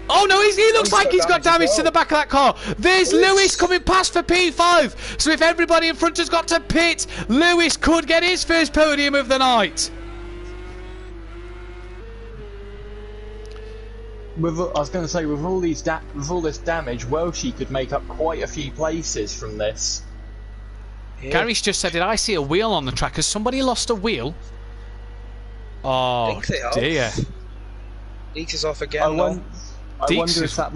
Oh no, he looks like he's got damage to the back of that car. There's Lewis coming past for P5. So if everybody in front has got to pit, Lewis could get his first podium of the night. I was going to say, with all this damage, Welshie could make up quite a few places from this. Yeah. Gary's just said, did I see a wheel on the track? Has somebody lost a wheel? Oh dear. Deeks is off again. I wonder if that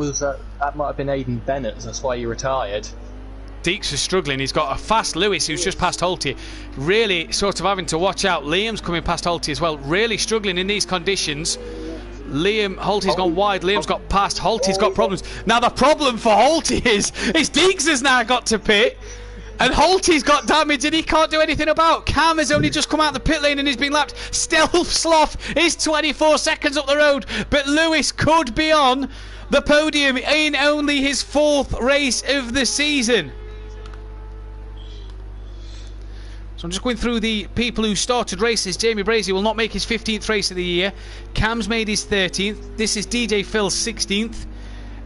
might have been Aidan Bennett, that's why he retired. Deeks is struggling. He's got a fast Lewis who's just past Holty. Really sort of having to watch out. Liam's coming past Holty as well. Really struggling in these conditions. Holty's gone wide. Liam's got past. Holty's got problems. Now the problem for Holty is Deeks has now got to pit. And Holty's got damage and he can't do anything about. Cam has only just come out the pit lane and he's been lapped. Stealth Sloth is 24 seconds up the road, but Lewis could be on the podium in only his 4th race of the season. So I'm just going through the people who started races. Jamie Brazy will not make his 15th race of the year. Cam's made his 13th. This is DJ Phil's 16th.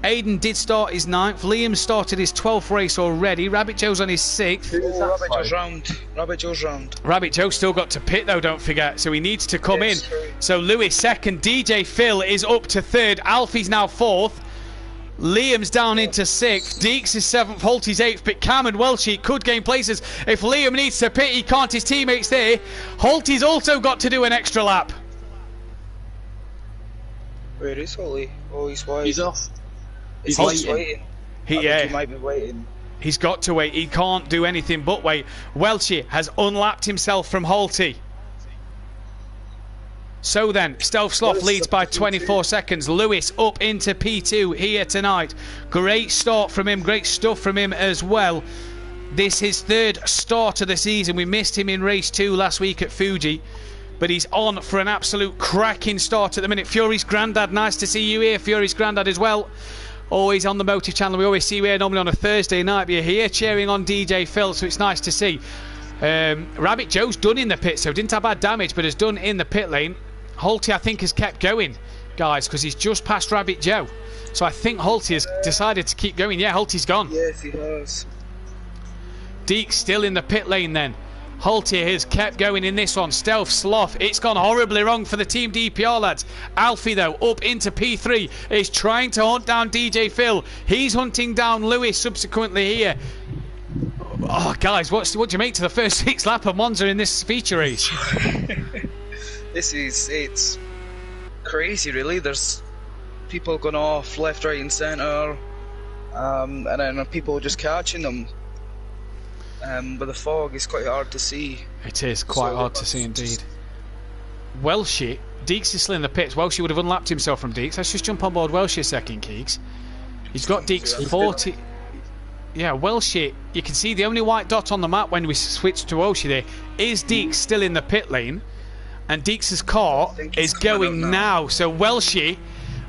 Aidan did start his 9th. Liam started his 12th race already. Rabbit Joe's on his 6th. Rabbit Joe's round. Rabbit Joe's round. Rabbit Joe still got to pit though, don't forget. So he needs to come in. So Lewis 2nd. DJ Phil is up to 3rd. Alfie's now 4th. Liam's down into 6th. Deeks is 7th. Holty's 8th. But Cam and Welshie could gain places. If Liam needs to pit, he can't. His teammates there. Holty's also got to do an extra lap. Where is Holty? Oh, he's wide. He's off. He's waiting. He might be waiting. He's got to wait. He can't do anything but wait. Welshie has unlapped himself from Holty. So then, Stealth Sloth leads by 24 seconds. Lewis up into P2 here tonight. Great start from him. Great stuff from him as well. This is his 3rd start of the season. We missed him in race 2 last week at Fuji. But he's on for an absolute cracking start at the minute. Fury's granddad, nice to see you here. Fury's granddad as well. Always on the Motive channel. We always see you here normally on a Thursday night. But you're here cheering on DJ Phil, so it's nice to see. Rabbit Joe's done in the pit, so didn't have bad damage, but has done in the pit lane. Holty, I think, has kept going, guys, because he's just past Rabbit Joe. So I think Holty has decided to keep going. Yeah, Holty's gone. Yes, he has. Deeks still in the pit lane then. Holty has kept going in this one. Stealth Sloth, it's gone horribly wrong for the Team DPR lads. Alfie though up into P3 is trying to hunt down DJ Phil. He's hunting down Lewis subsequently here. Oh guys, what do you make to the first 6 lap of Monza in this feature race? It's crazy really. There's people going off left, right and centre, and then people just catching them. But the fog is quite hard to see. It is quite hard to see indeed. Welshie, Deeks is still in the pits. Welshie would have unlapped himself from Deeks. Let's just jump on board Welshie a second, Keeks. He's got Deeks 40. Yeah, Welshie, you can see the only white dot on the map when we switch to Welshie there is Deeks still in the pit lane, and Deeks' car is going now. So Welshie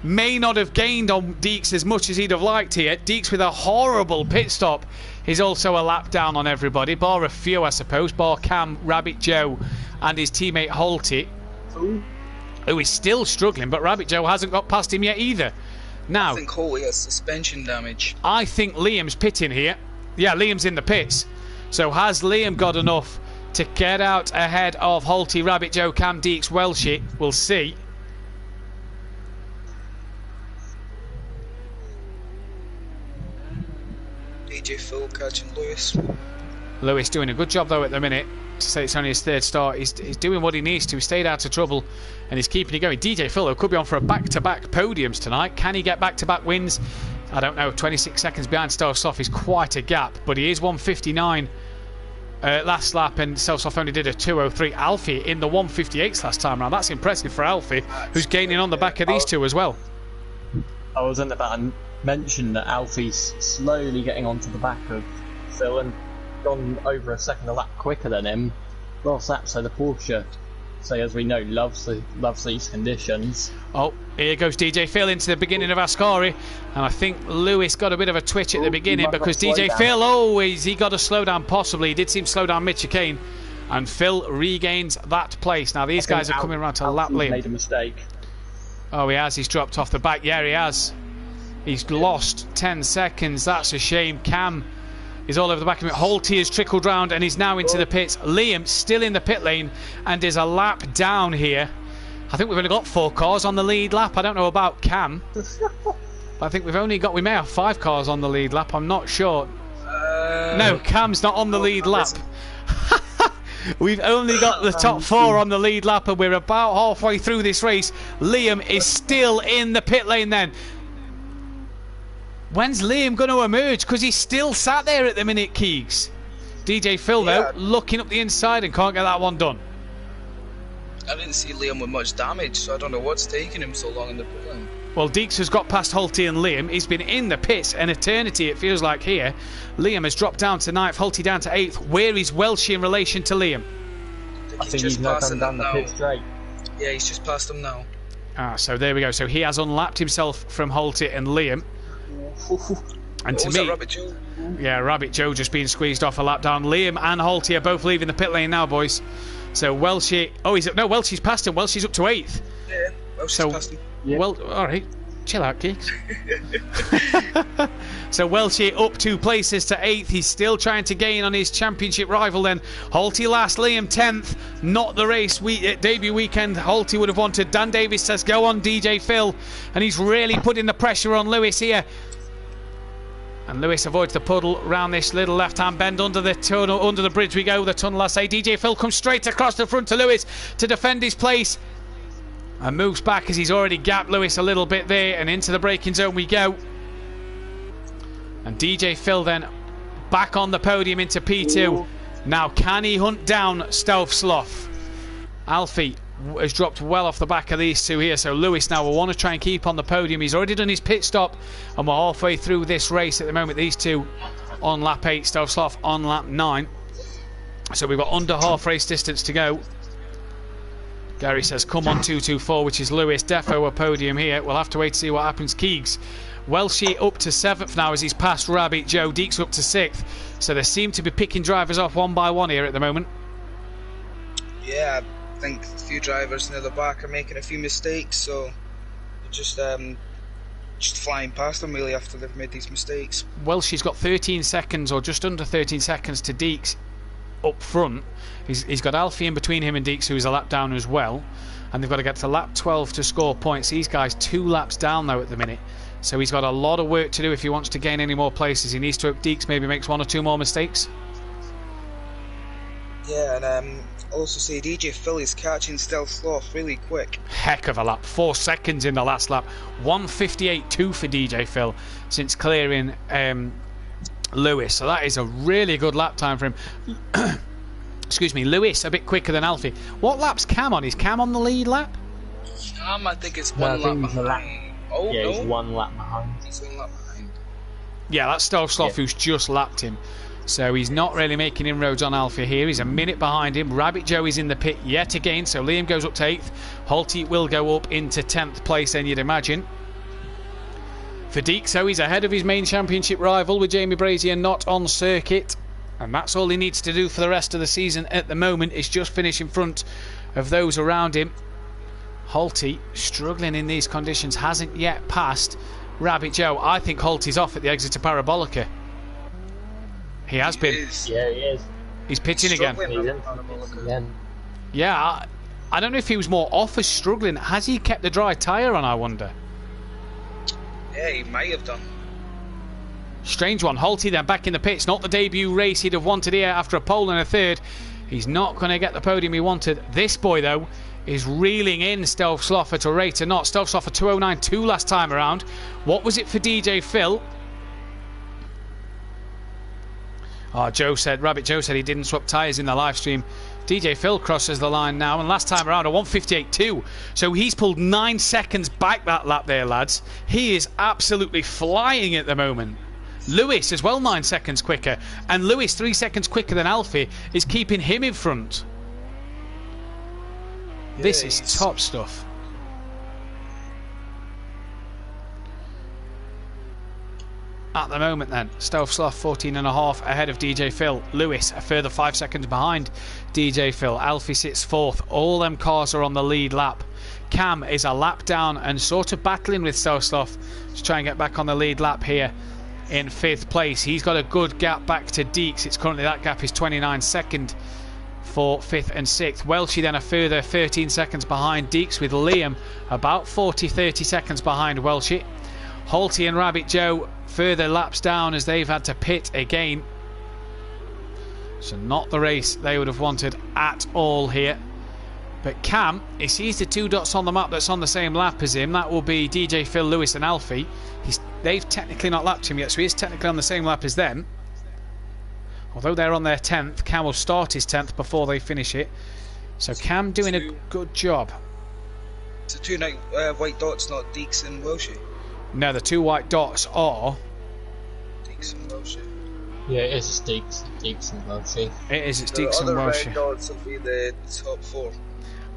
may not have gained on Deeks as much as he'd have liked here. Deeks with a horrible pit stop is also a lap down on everybody, bar a few I suppose, bar Cam, Rabbit Joe and his teammate Holty, who is still struggling, but Rabbit Joe hasn't got past him yet either. Now, I think Holty has suspension damage. I think Liam's pitting here. Yeah, Liam's in the pits. So has Liam got enough to get out ahead of Holty, Rabbit Joe, Cam, Deeks, Welshie? We'll see. DJ Phil catching Lewis. Lewis doing a good job though at the minute. To say it's only his third start, he's doing what he needs to. He stayed out of trouble and he's keeping it going. DJ Phil though could be on for a back-to-back podiums tonight. Can he get back-to-back wins? I don't know. 26 seconds behind Stovsloff is quite a gap, but he is 159 last lap, and Stovsloff only did a 2:03. Alfie in the 158s last time round. That's impressive for Alfie, who's gaining on the back of these two as well. I was in about to mention that Alfie's slowly getting onto the back of Phil and gone over a second a lap quicker than him. Last lap, so the Porsche, so as we know, loves these conditions. Oh, here goes DJ Phil into the beginning of Ascari, and I think Lewis got a bit of a twitch at the beginning because DJ Phil, he got a slow down possibly. He did seem to slow down Mitch Kane, and Phil regains that place. Now these guys are coming around to lap Liam. Made a mistake. Oh, he has. He's dropped off the back. Yeah, he has. He's lost 10 seconds. That's a shame. Cam is all over the back of him. Holty has trickled round and he's now into the pits. Liam still in the pit lane and is a lap down here. I think we've only got 4 cars on the lead lap. I don't know about Cam, but I think we may have 5 cars on the lead lap. I'm not sure. No, Cam's not on the lead lap. We've only got the top 4 on the lead lap and we're about halfway through this race. Liam is still in the pit lane then. When's Liam going to emerge? Because he's still sat there at the minute, Keegs. DJ Phil, though, looking up the inside and can't get that one done. I didn't see Liam with much damage, so I don't know what's taking him so long in the pit lane. Well, Deeks has got past Holty and Liam. He's been in the pits an eternity, it feels like here. Liam has dropped down to 9th, Holty down to 8th. Where is Welshie in relation to Liam? I think he's not come down the pit straight. Yeah, he's just passed him now. Ah, so there we go. So he has unlapped himself from Holty and Liam. And to me, Rabbit Joe? Yeah, Rabbit Joe just being squeezed off a lap down. Liam and Holty are both leaving the pit lane now, boys. So Welshie, Welshie's passed him. Welshie's up to 8th. Yeah, Welshie's passed him. Yeah. Well, all right, chill out, Geeks. So Welshie up 2 places to 8th. He's still trying to gain on his championship rival then. Holty last, Liam 10th. Not the race debut weekend Holty would have wanted. Dan Davis says go on DJ Phil, and he's really putting the pressure on Lewis here. And Lewis avoids the puddle round this little left-hand bend under the tunnel, under the bridge we go, the tunnel I say. DJ Phil comes straight across the front to Lewis to defend his place and moves back as he's already gapped Lewis a little bit there, and into the braking zone we go. And DJ Phil then back on the podium into P2. Now can he hunt down Stovsloff? Alfie has dropped well off the back of these two here, so Lewis now will want to try and keep on the podium. He's already done his pit stop and we're halfway through this race at the moment. These two on lap 8, Stovsloff on lap 9, so we've got under half race distance to go. Gary says come on 224, which is Lewis. Defo a podium here. We'll have to wait to see what happens. Keegs, Welshie up to 7th now as he's passed Rabbit Joe. Deeks up to 6th, so they seem to be picking drivers off one by one here at the moment. Yeah, I think a few drivers near the back are making a few mistakes, so just flying past them really after they've made these mistakes. Welshie's got 13 seconds or just under 13 seconds to Deeks up front. He's got Alfie in between him and Deeks, who's a lap down as well, and they've got to get to lap 12 to score points. These guys 2 laps down though at the minute, so he's got a lot of work to do if he wants to gain any more places. He needs to hope Deeks maybe makes 1 or 2 more mistakes. Yeah, and also see DJ Phil is catching Stovsloff really quick. Heck of a lap, 4 seconds in the last lap. 1:58.2 for DJ Phil since clearing Lewis, so that is a really good lap time for him. Excuse me, Lewis a bit quicker than Alfie. What lap's Cam on? Is Cam on the lead lap? I think it's 1 lap behind. He's 1 lap behind. He's 1 lap behind. Yeah, that's Stovslov who's just lapped him. So he's not really making inroads on Alfie here. He's a minute behind him. Rabbit Joe is in the pit yet again, so Liam goes up to 8th. Holty will go up into 10th place, then you'd imagine. For Deeks, so he's ahead of his main championship rival with Jamie Brazier not on circuit. And that's all he needs to do for the rest of the season at the moment, is just finish in front of those around him. Holty, struggling in these conditions, hasn't yet passed Rabbit Joe. I think Holty's off at the exit to Parabolica. He has been. Yeah, he is. He's pitching again. Yeah, I don't know if he was more off or struggling. Has he kept the dry tyre on, I wonder? Yeah, he might have done. Strange one. Holty then back in the pits. Not the debut race he'd have wanted here after a pole and a third. He's not going to get the podium he wanted. This boy, though, is reeling in Stovslov at a rate or not. Stovslov at 209.2 last time around. What was it for DJ Phil? Oh, Rabbit Joe said he didn't swap tyres in the live stream. DJ Phil crosses the line now, and last time around a 158.2. So he's pulled 9 seconds back that lap there, lads. He is absolutely flying at the moment. Lewis as well 9 seconds quicker, and Lewis 3 seconds quicker than Alfie is keeping him in front. Yeah, this is top stuff. At the moment then, Stovslov 14.5 ahead of DJ Phil. Lewis a further 5 seconds behind DJ Phil. Alfie sits 4th. All them cars are on the lead lap. Cam is a lap down and sort of battling with Stovslov to try and get back on the lead lap here in 5th place. He's got a good gap back to Deeks. It's currently, that gap is 29 second for 5th and 6th. Welshie then a further 13 seconds behind Deeks, with Liam about 30 seconds behind Welshie. Holty and Rabbit Joe further laps down as they've had to pit again. So not the race they would have wanted at all here. But Cam, he sees the 2 dots on the map that's on the same lap as him. That will be DJ Phil, Lewis and Alfie. They've technically not lapped him yet, so he is technically on the same lap as them. Although they're on their 10th, Cam will start his 10th before they finish it. So Cam doing a good job. So 2 white dots, not Deeks and Welshie? No, the 2 white dots are Deeks and Welshie. Yeah, it is Deeks and Welshie. It is, it's Deeks and Welshie. The other red dots will be the top 4.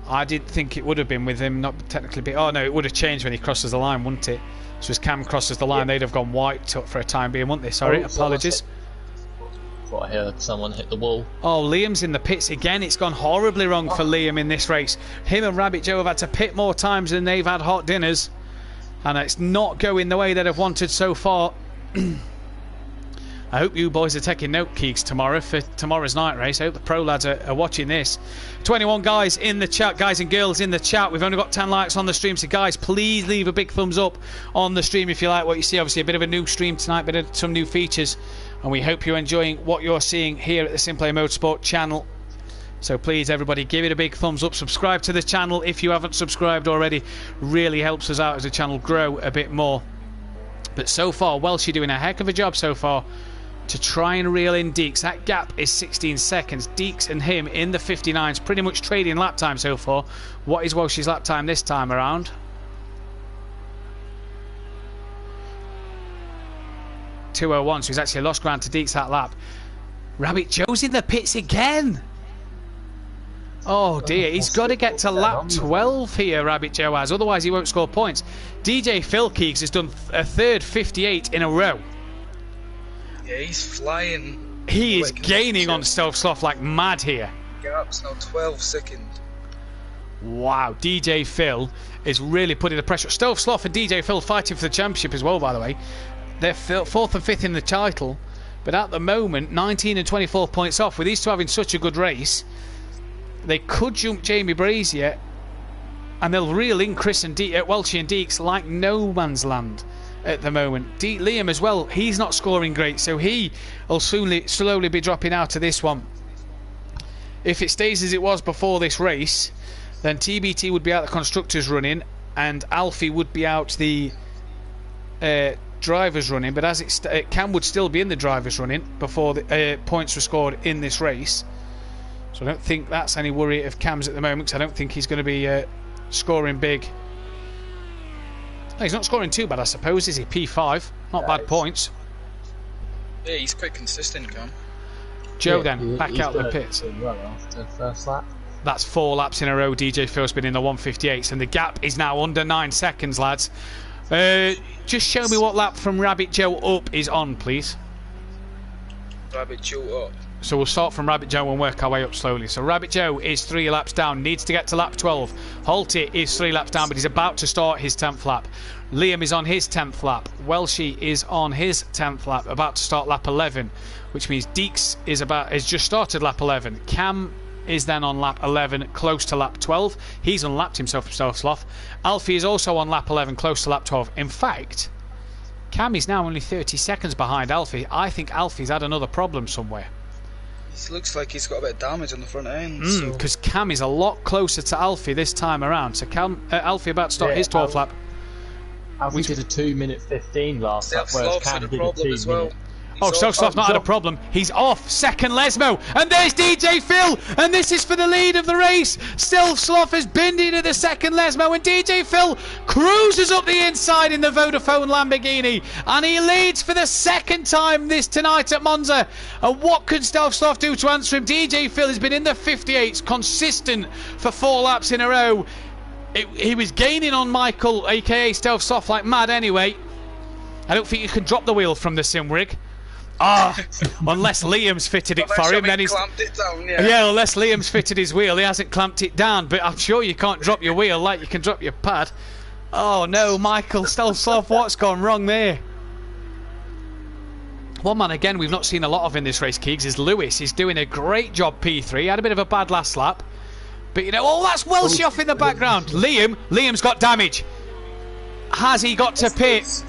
I did think it would have been with him not technically be. Oh no, it would have changed when he crosses the line, wouldn't it? So as Cam crosses the line, they'd have gone white for a time being, wouldn't they? Sorry, apologies. Thought I heard someone hit the wall. Oh, Liam's in the pits again. It's gone horribly wrong for Liam in this race. Him and Rabbit Joe have had to pit more times than they've had hot dinners. And it's not going the way they'd have wanted so far. I hope you boys are taking note, Keeks, tomorrow for tomorrow's night race. I hope the pro lads are watching this. 21 guys in the chat, guys and girls in the chat. We've only got 10 likes on the stream, so guys, please leave a big thumbs up on the stream if you like what you see. Obviously, a bit of a new stream tonight, bit of some new features, and we hope you're enjoying what you're seeing here at the SimPlay Motorsport channel. So please, everybody, give it a big thumbs up. Subscribe to the channel if you haven't subscribed already. Really helps us out as the channel grow a bit more. But so far, Welshie doing a heck of a job so far to try and reel in Deeks. That gap is 16 seconds. Deeks and him in the 59s, pretty much trading lap time so far. What is Welshie's lap time this time around? 2:01, so he's actually lost ground to Deeks that lap. Rabbit Joe's in the pits again. Oh dear, he's got to get to lap 12 here, Rabbit Joe has, otherwise he won't score points. DJ Phil Keeks has done a third 58 in a row. Yeah, he's flying. He is gaining on Stovslov like mad here. Gap's now 12 seconds. Wow, DJ Phil is really putting the pressure. Stovslov and DJ Phil fighting for the championship as well, by the way. They're 4th and 5th in the title, but at the moment 19 and 24 points off. With these two having such a good race, they could jump Jamie Brazier and they'll reel in Chris and Welshie and Deeks like no man's land at the moment. Liam as well, he's not scoring great, so he will slowly be dropping out of this one. If it stays as it was before this race, then TBT would be out the constructors running and Alfie would be out the drivers running, but as Cam would still be in the drivers running before the points were scored in this race. So I don't think that's any worry of Cam's at the moment, because I don't think he's going to be scoring big. Oh, he's not scoring too bad, I suppose, is he? P5, not bad points. Yeah, he's quite consistent, Cam. Joe, Yeah, then, back he's out the done it pits. pretty well after the first lap. That's 4 laps in a row. DJ Phil's been in the 158s, and the gap is now under 9 seconds, lads. Just show me what lap from Rabbit Joe up is on, please. Rabbit Joe up. So we'll start from Rabbit Joe and work our way up slowly. So Rabbit Joe is 3 laps down, needs to get to lap 12. Holty is 3 laps down, but he's about to start his 10th lap. Liam is on his 10th lap. Welshie is on his 10th lap, about to start lap 11, which means Deeks has just started lap 11. Cam is then on lap 11, close to lap 12. He's unlapped himself, Sloth. Alfie is also on lap 11, close to lap 12. In fact, Cam is now only 30 seconds behind Alfie. I think Alfie's had another problem somewhere. He looks like he's got a bit of damage on the front end. Because Cam is a lot closer to Alfie this time around. So Alfie about to start his 12th lap. Alfie did a 2 minute 15 last lap, whereas Cam did a 2 minute. Oh, Sloth's not had a problem. He's off. Second Lesmo. And there's DJ Phil. And this is for the lead of the race. Still, Sloth has binned into the second Lesmo. And DJ Phil cruises up the inside in the Vodafone Lamborghini. And he leads for the second time tonight at Monza. And what can Stealth Sloth do to answer him? DJ Phil has been in the 58s, consistent for 4 laps in a row. He was gaining on Michael, a.k.a. Stealth Sloth, like mad anyway. I don't think you can drop the wheel from the sim rig. Unless Liam's fitted it for him, then he's clamped it down, yeah. Unless Liam's fitted his wheel, he hasn't clamped it down. But I'm sure you can't drop your wheel like you can drop your pad. Oh no, Michael, Stealth Sloth, what's gone wrong there? One man again we've not seen a lot of in this race, Keegs, is Lewis. He's doing a great job, P3. He had a bit of a bad last lap, but you know, that's Welshie off in the background. Liam's got damage. Has he got to pit?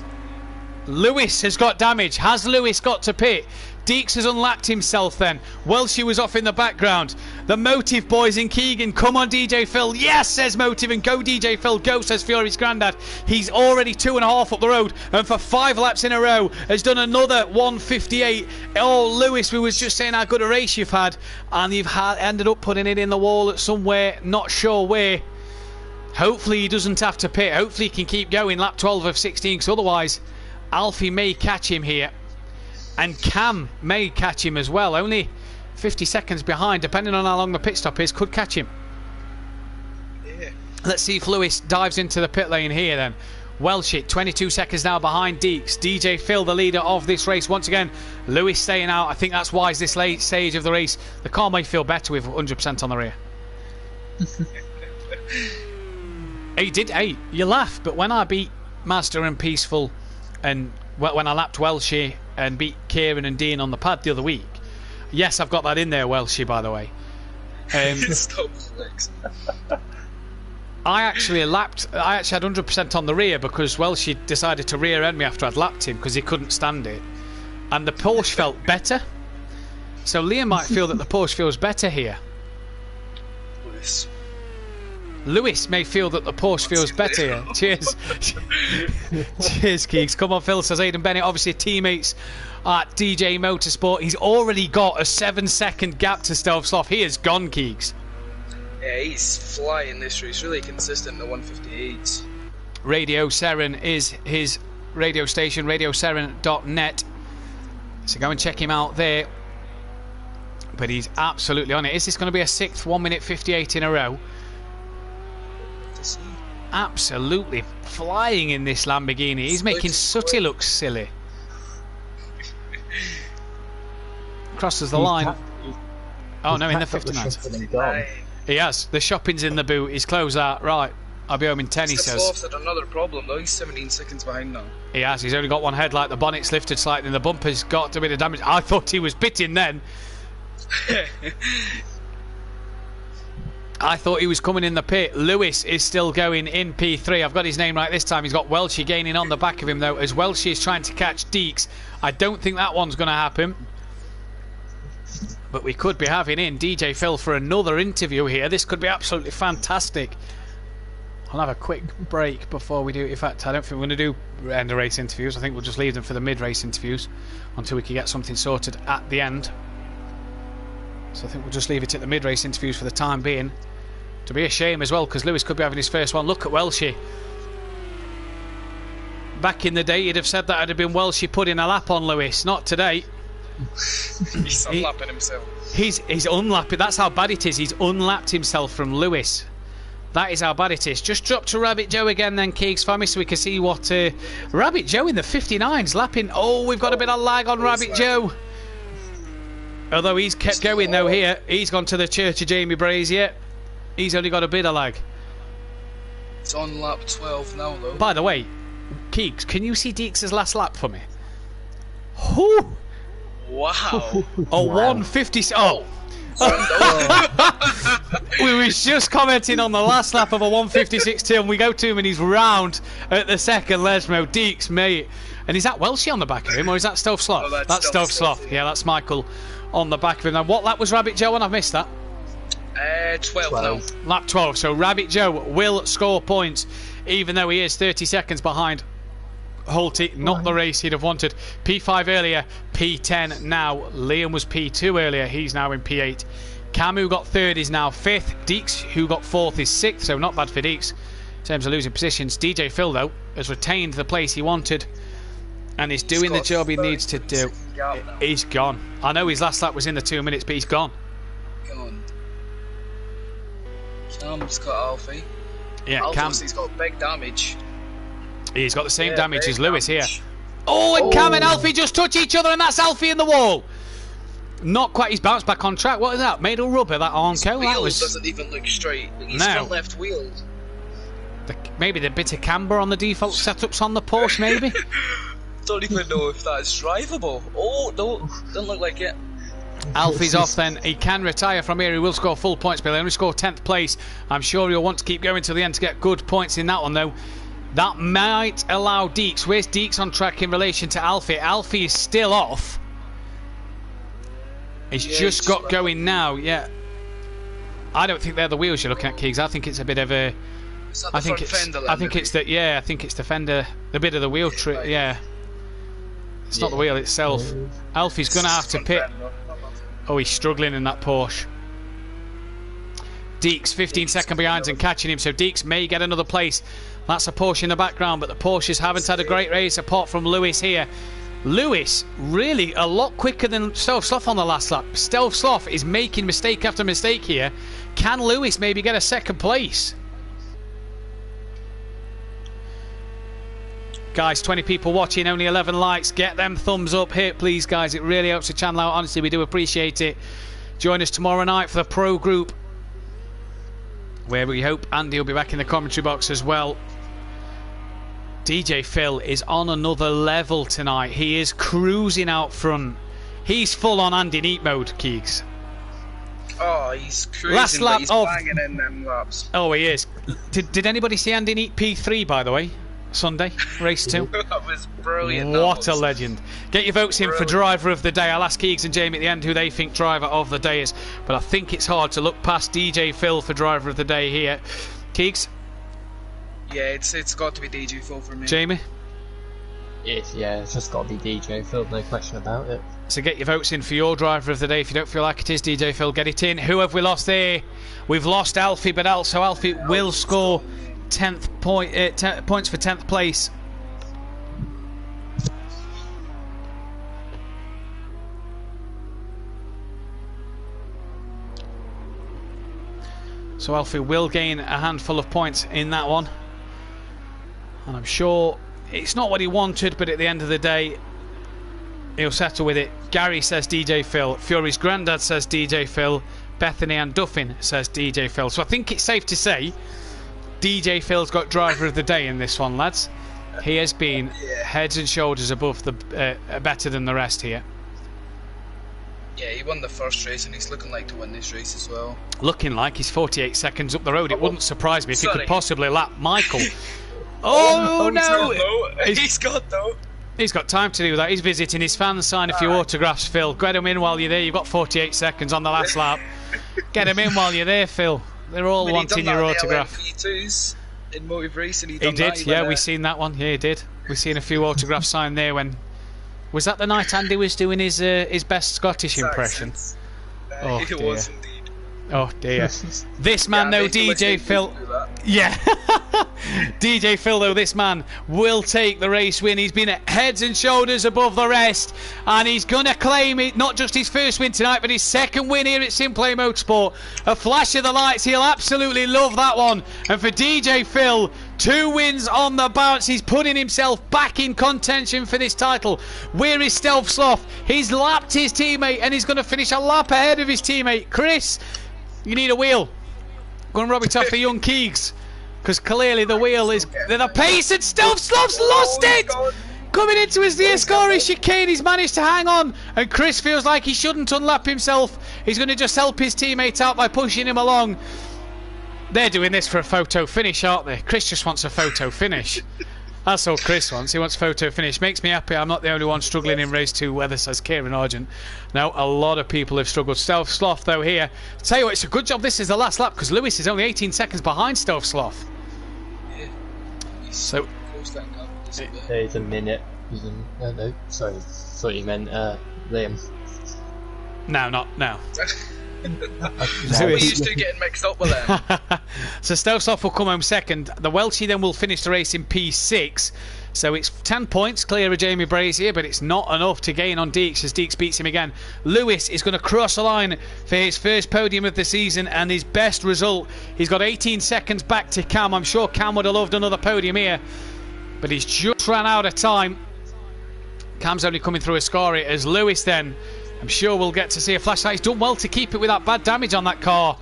Lewis has got damage. Has Lewis got to pit? Deeks has unlapped himself then. Welshie was off in the background. The Motive boys in Keegan. Come on, DJ Phil. Yes, says Motive. And go, DJ Phil. Go, says Fury's granddad. He's already 2.5 up the road. And for 5 laps in a row, has done another 158. Oh, Lewis, we was just saying how good a race you've had. And you've ended up putting it in the wall at somewhere. Not sure where. Hopefully he doesn't have to pit. Hopefully he can keep going. Lap 12 of 16. Because otherwise, Alfie may catch him here. And Cam may catch him as well. Only 50 seconds behind, depending on how long the pit stop is, could catch him. Yeah. Let's see if Lewis dives into the pit lane here then. Welshie, 22 seconds now behind Deeks. DJ Phil, the leader of this race. Once again, Lewis staying out. I think that's wise this late stage of the race. The car may feel better with 100% on the rear. Hey, you laugh, but when I beat Master and Peaceful, and when I lapped Welshie and beat Kieran and Dean on the pad the other week, yes, I've got that in there, Welshie, by the way. I actually had 100% on the rear because Welshie decided to rear end me after I'd lapped him because he couldn't stand it, and the Porsche felt better. So Liam might feel that the Porsche feels better here. Lewis may feel that the Porsche feels better here. Cheers. Cheers, Keegs. Come on, Phil, says Aidan Bennett. Obviously, teammates at DJ Motorsport. He's already got a 7-second gap to Stealth Sloth. He is gone, Keegs. Yeah, he's flying this race. Really consistent in the 158s. Radio Seren is his radio station, radioseren.net. So go and check him out there. But he's absolutely on it. Is this going to be a 6th 1 minute 58 in a row? Absolutely flying in this Lamborghini. He's making Sooty look silly. Crosses the line. Oh no, in the 59. He has. The shopping's in the boot. He's closed out. Right, I'll be home in 10, he says. Sloth's had another problem though. He's 17 seconds behind now. He has. He's only got one headlight. The bonnet's lifted slightly and the bumper's got a bit of damage. I thought he was pitting then. I thought he was coming in the pit. Lewis is still going in P3. I've got his name right this time. He's got Welshie gaining on the back of him though, as Welshie is trying to catch Deeks. I don't think that one's going to happen. But we could be having in DJ Phil for another interview here. This could be absolutely fantastic. I'll have a quick break before we do it. In fact, I don't think we're going to do end of race interviews. I think we'll just leave them for the mid-race interviews until we can get something sorted at the end. So I think we'll just leave it at the mid-race interviews for the time being. To be a shame as well, because Lewis could be having his first one. Look at Welshie. Back in the day, you'd have said that would have been Welshie putting a lap on Lewis. Not today. He's unlapping himself. He's unlapping. That's how bad it is. He's unlapped himself from Lewis. That is how bad it is. Just drop to Rabbit Joe again then, Keegs, for me, so we can see what... Rabbit Joe in the 59's lapping. Oh, we've got a bit of lag on Rabbit Joe. Although he's kept going, though, here. He's gone to the Church of Jamie Brazier. He's only got a bit of lag. It's on lap 12 now, though. By the way, Keegs, can you see Deeks' last lap for me? Whew. Wow. Oh, 150... Oh. We was just commenting on the last lap of a 156.2 and we go to him and he's round at the second Lesmo. Deeks, mate. And is that Welshie on the back of him or is that Stove Sloth? Oh, that's Stove Sloth. Yeah, that's Michael on the back of him. Now, what lap was Rabbit Joe on? I've missed that. 12 now. Lap 12. So Rabbit Joe will score points even though he is 30 seconds behind Hulty. Not the race he'd have wanted. P5 earlier, P10 now. Liam was P2 earlier. He's now in P8. Cam, who got third, is now fifth. Deeks, who got fourth, is sixth. So not bad for Deeks in terms of losing positions. DJ Phil, though, has retained the place he wanted and is doing the job he needs to do. He's gone. I know his last lap was in the 2 minutes, but he's gone. Gone. Cam's got Alfie. Yeah, Cam. He's got big damage. He's got the same damage as Lewis here. Oh, and Cam and Alfie just touch each other, and that's Alfie in the wall. Not quite. He's bounced back on track. What is that? Made of rubber, that Armco? His That was... doesn't even look straight. He's front left wheel. Maybe the bit of camber on the default setups on the Porsche, maybe? Don't even know if that's drivable. Oh, no, doesn't look like it. Alfie's off then. He can retire from here. He will score full points, but he'll only score 10th place. I'm sure he'll want to keep going till the end to get good points in that one, though. That might allow Deeks. Where's Deeks on track in relation to Alfie? Alfie is still off. He's just got going now, yeah. I don't think they're the wheels you're looking at, Keegs. I think it's a bit of a... I think it's the fender, the bit of the wheel trick, yeah. It's not the wheel itself. Alfie's going to have to pit. Oh, he's struggling in that Porsche. Deeks 15 seconds behind and catching him, so Deeks may get another place. That's a Porsche in the background, but the Porsches haven't had a great race apart from Lewis here. Lewis really a lot quicker than Stove Sloth on the last lap. Stove Sloth is making mistake after mistake here. Can Lewis maybe get a second place? Guys, 20 people watching, only 11 likes. Get them thumbs up here, please, guys. It really helps the channel out. Honestly, we do appreciate it. Join us tomorrow night for the Pro Group, where we hope Andy will be back in the commentary box as well. DJ Phil is on another level tonight. He is cruising out front. He's full on Andy Neat mode, Keegs. Oh, he's cruising, last lap he's of... banging in them laps. Oh, he is. Did anybody see Andy Neat P3, by the way? Sunday, race 2. That was brilliant. What a legend. Get your votes in for driver of the day. I'll ask Keegs and Jamie at the end who they think driver of the day is, but I think it's hard to look past DJ Phil for driver of the day here. Keegs? Yeah, it's got to be DJ Phil for me. Jamie? Yeah, it's just got to be DJ Phil, no question about it. So get your votes in for your driver of the day. If you don't feel like it is DJ Phil, get it in. Who have we lost there? We've lost Alfie, but also Alfie will score 10th point, points for 10th place. So Alfie will gain a handful of points in that one, and I'm sure it's not what he wanted, but at the end of the day he'll settle with it. Gary says DJ Phil, Fury's granddad says DJ Phil, Bethany and Duffin says DJ Phil. So I think it's safe to say DJ Phil's got driver of the day in this one, lads. He has been heads and shoulders above the better than the rest here. Yeah, he won the first race and he's looking like to win this race as well. Looking like he's 48 seconds up the road. It wouldn't surprise me if he could possibly lap Michael. Oh no! He's got though. He's got time to do that. He's visiting his fans, sign a few autographs, Phil. Get him in while you're there. You've got 48 seconds on the last lap. Get him in while you're there, Phil. They're all wanting your autograph. In Motive Racing, he did, yeah, we've seen that one. Yeah, he did. We've seen a few autographs signed there. When was that? The night Andy was doing his best Scottish impression. Oh it dear. was indeed. Oh dear. This man, though, DJ Phil. Yeah. DJ Phil, though, this man will take the race win. He's been heads and shoulders above the rest, and he's going to claim it, not just his first win tonight, but his second win here at SimPlay Motorsport. A flash of the lights, he'll absolutely love that one. And for DJ Phil, 2 wins on the bounce. He's putting himself back in contention for this title. Where is Stealth Sloth? He's lapped his teammate, and he's going to finish a lap ahead of his teammate. Chris, you need a wheel. Go and rub it off for young Keegs, because clearly the wheel is the pace, and Stealth Sloth's lost it. Coming into his Diascari chicane, he's managed to hang on, and Chris feels like he shouldn't unlap himself. He's going to just help his teammate out by pushing him along. They're doing this for a photo finish, aren't they? Chris just wants a photo finish. That's all Chris wants. He wants photo finish. Makes me happy I'm not the only one struggling in race 2 weather, says Kieran Argent. Now, a lot of people have struggled. Stealth Sloth, though, here. Tell you what, it's a good job this is the last lap, because Lewis is only 18 seconds behind Stealth Sloth. So, there's a minute. No, sorry. Thought you meant Liam. No, not now. We're used to getting mixed up with them. So Stealth Sloth will come home second. The Welshie then will finish the race in P6. So it's 10 points clear of Jamie Brazier, but it's not enough to gain on Deeks as Deeks beats him again. Lewis is going to cross the line for his first podium of the season and his best result. He's got 18 seconds back to Cam. I'm sure Cam would have loved another podium here, but he's just ran out of time. Cam's only coming through Ascari as Lewis then, I'm sure we'll get to see a flashlight. He's done well to keep it without bad damage on that car.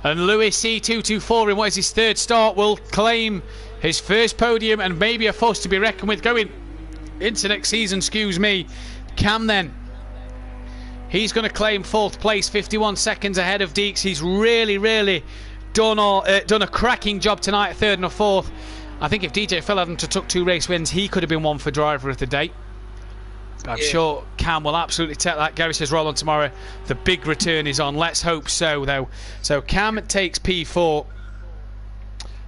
And Lewis C224 in what is his 3rd start will claim his first podium and maybe a force to be reckoned with going into next season, excuse me. Cam then, he's going to claim 4th place, 51 seconds ahead of Deeks. He's really done a cracking job tonight, 3rd and a 4th. I think if DJ Phil hadn't took 2 race wins, he could have been one for driver of the day. I'm sure Cam will absolutely take that. Gary says roll on tomorrow. The big return is on. Let's hope so, though. So Cam takes P4.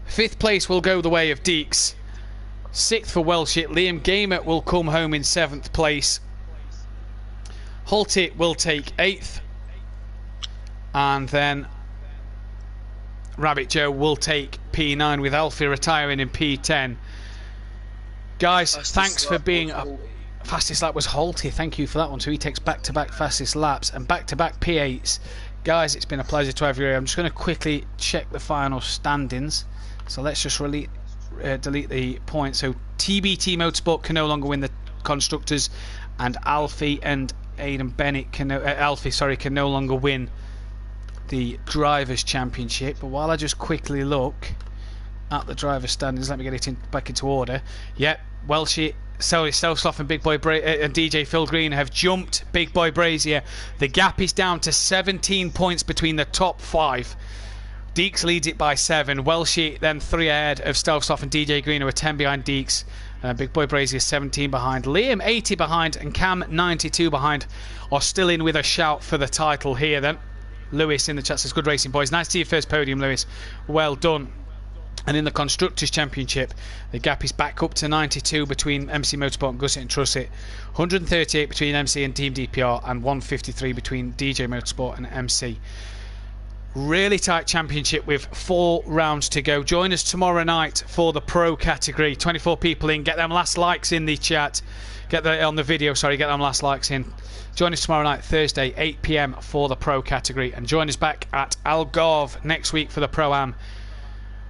5th place will go the way of Deeks. 6th for Welshie. Liam Gamer will come home in 7th place. Hulty will take 8th. And then Rabbit Joe will take P9 with Alfie retiring in P10. Guys, thanks for being up. Fastest lap was Hulty, thank you for that one. So he takes back-to-back fastest laps and back-to-back P8s. Guys, it's been a pleasure to have you here. I'm just going to quickly check the final standings. So let's just delete the points. So TBT Motorsport can no longer win the Constructors, and Alfie and Aidan Bennett can no longer win the Drivers' Championship. But while I just quickly look at the Drivers' standings, let me get it back into order. Yep, Welshie, Stealth Sloth and Big Boy and DJ Phil Green have jumped Big Boy Brazier. The gap is down to 17 points between the top 5. Deeks leads it by 7. Welshie then 3 ahead of Stealth Sloth and DJ Green, who are 10 behind Deeks. Big Boy Brazier 17 behind. Liam 80 behind and Cam 92 behind are still in with a shout for the title here then. Lewis in the chat says good racing boys. Nice to see your first podium, Lewis. Well done. And in the Constructors' Championship, the gap is back up to 92 between MC Motorsport and Gusset and Trusset, 138 between MC and Team DPR, and 153 between DJ Motorsport and MC. Really tight championship with 4 rounds to go. Join us tomorrow night for the Pro category. 24 people in. Get them last likes in the chat. Get them on the video, sorry. Get them last likes in. Join us tomorrow night, Thursday, 8 PM for the Pro category. And join us back at Algarve next week for the Pro-Am.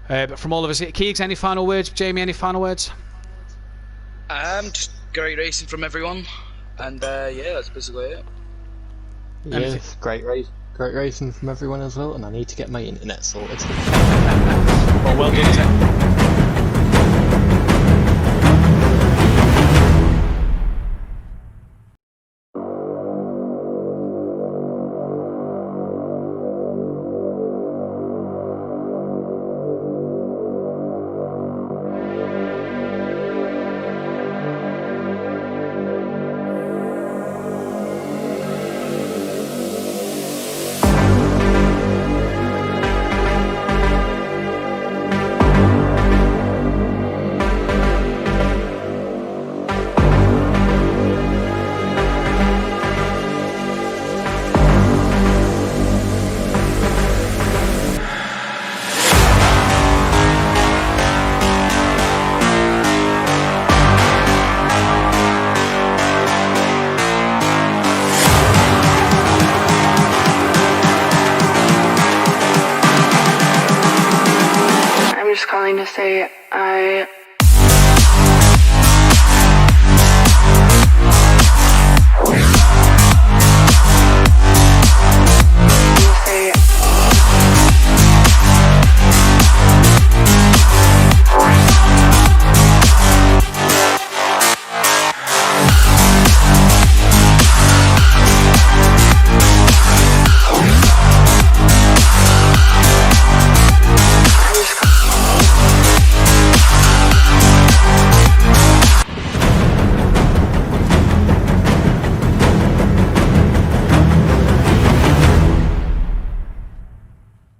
But from all of us, Keegs, any final words? Jamie, any final words? Just great racing from everyone, and yeah, that's basically it. Yeah, great racing from everyone as well, and I need to get my internet sorted. Well done, Tim. just calling to say I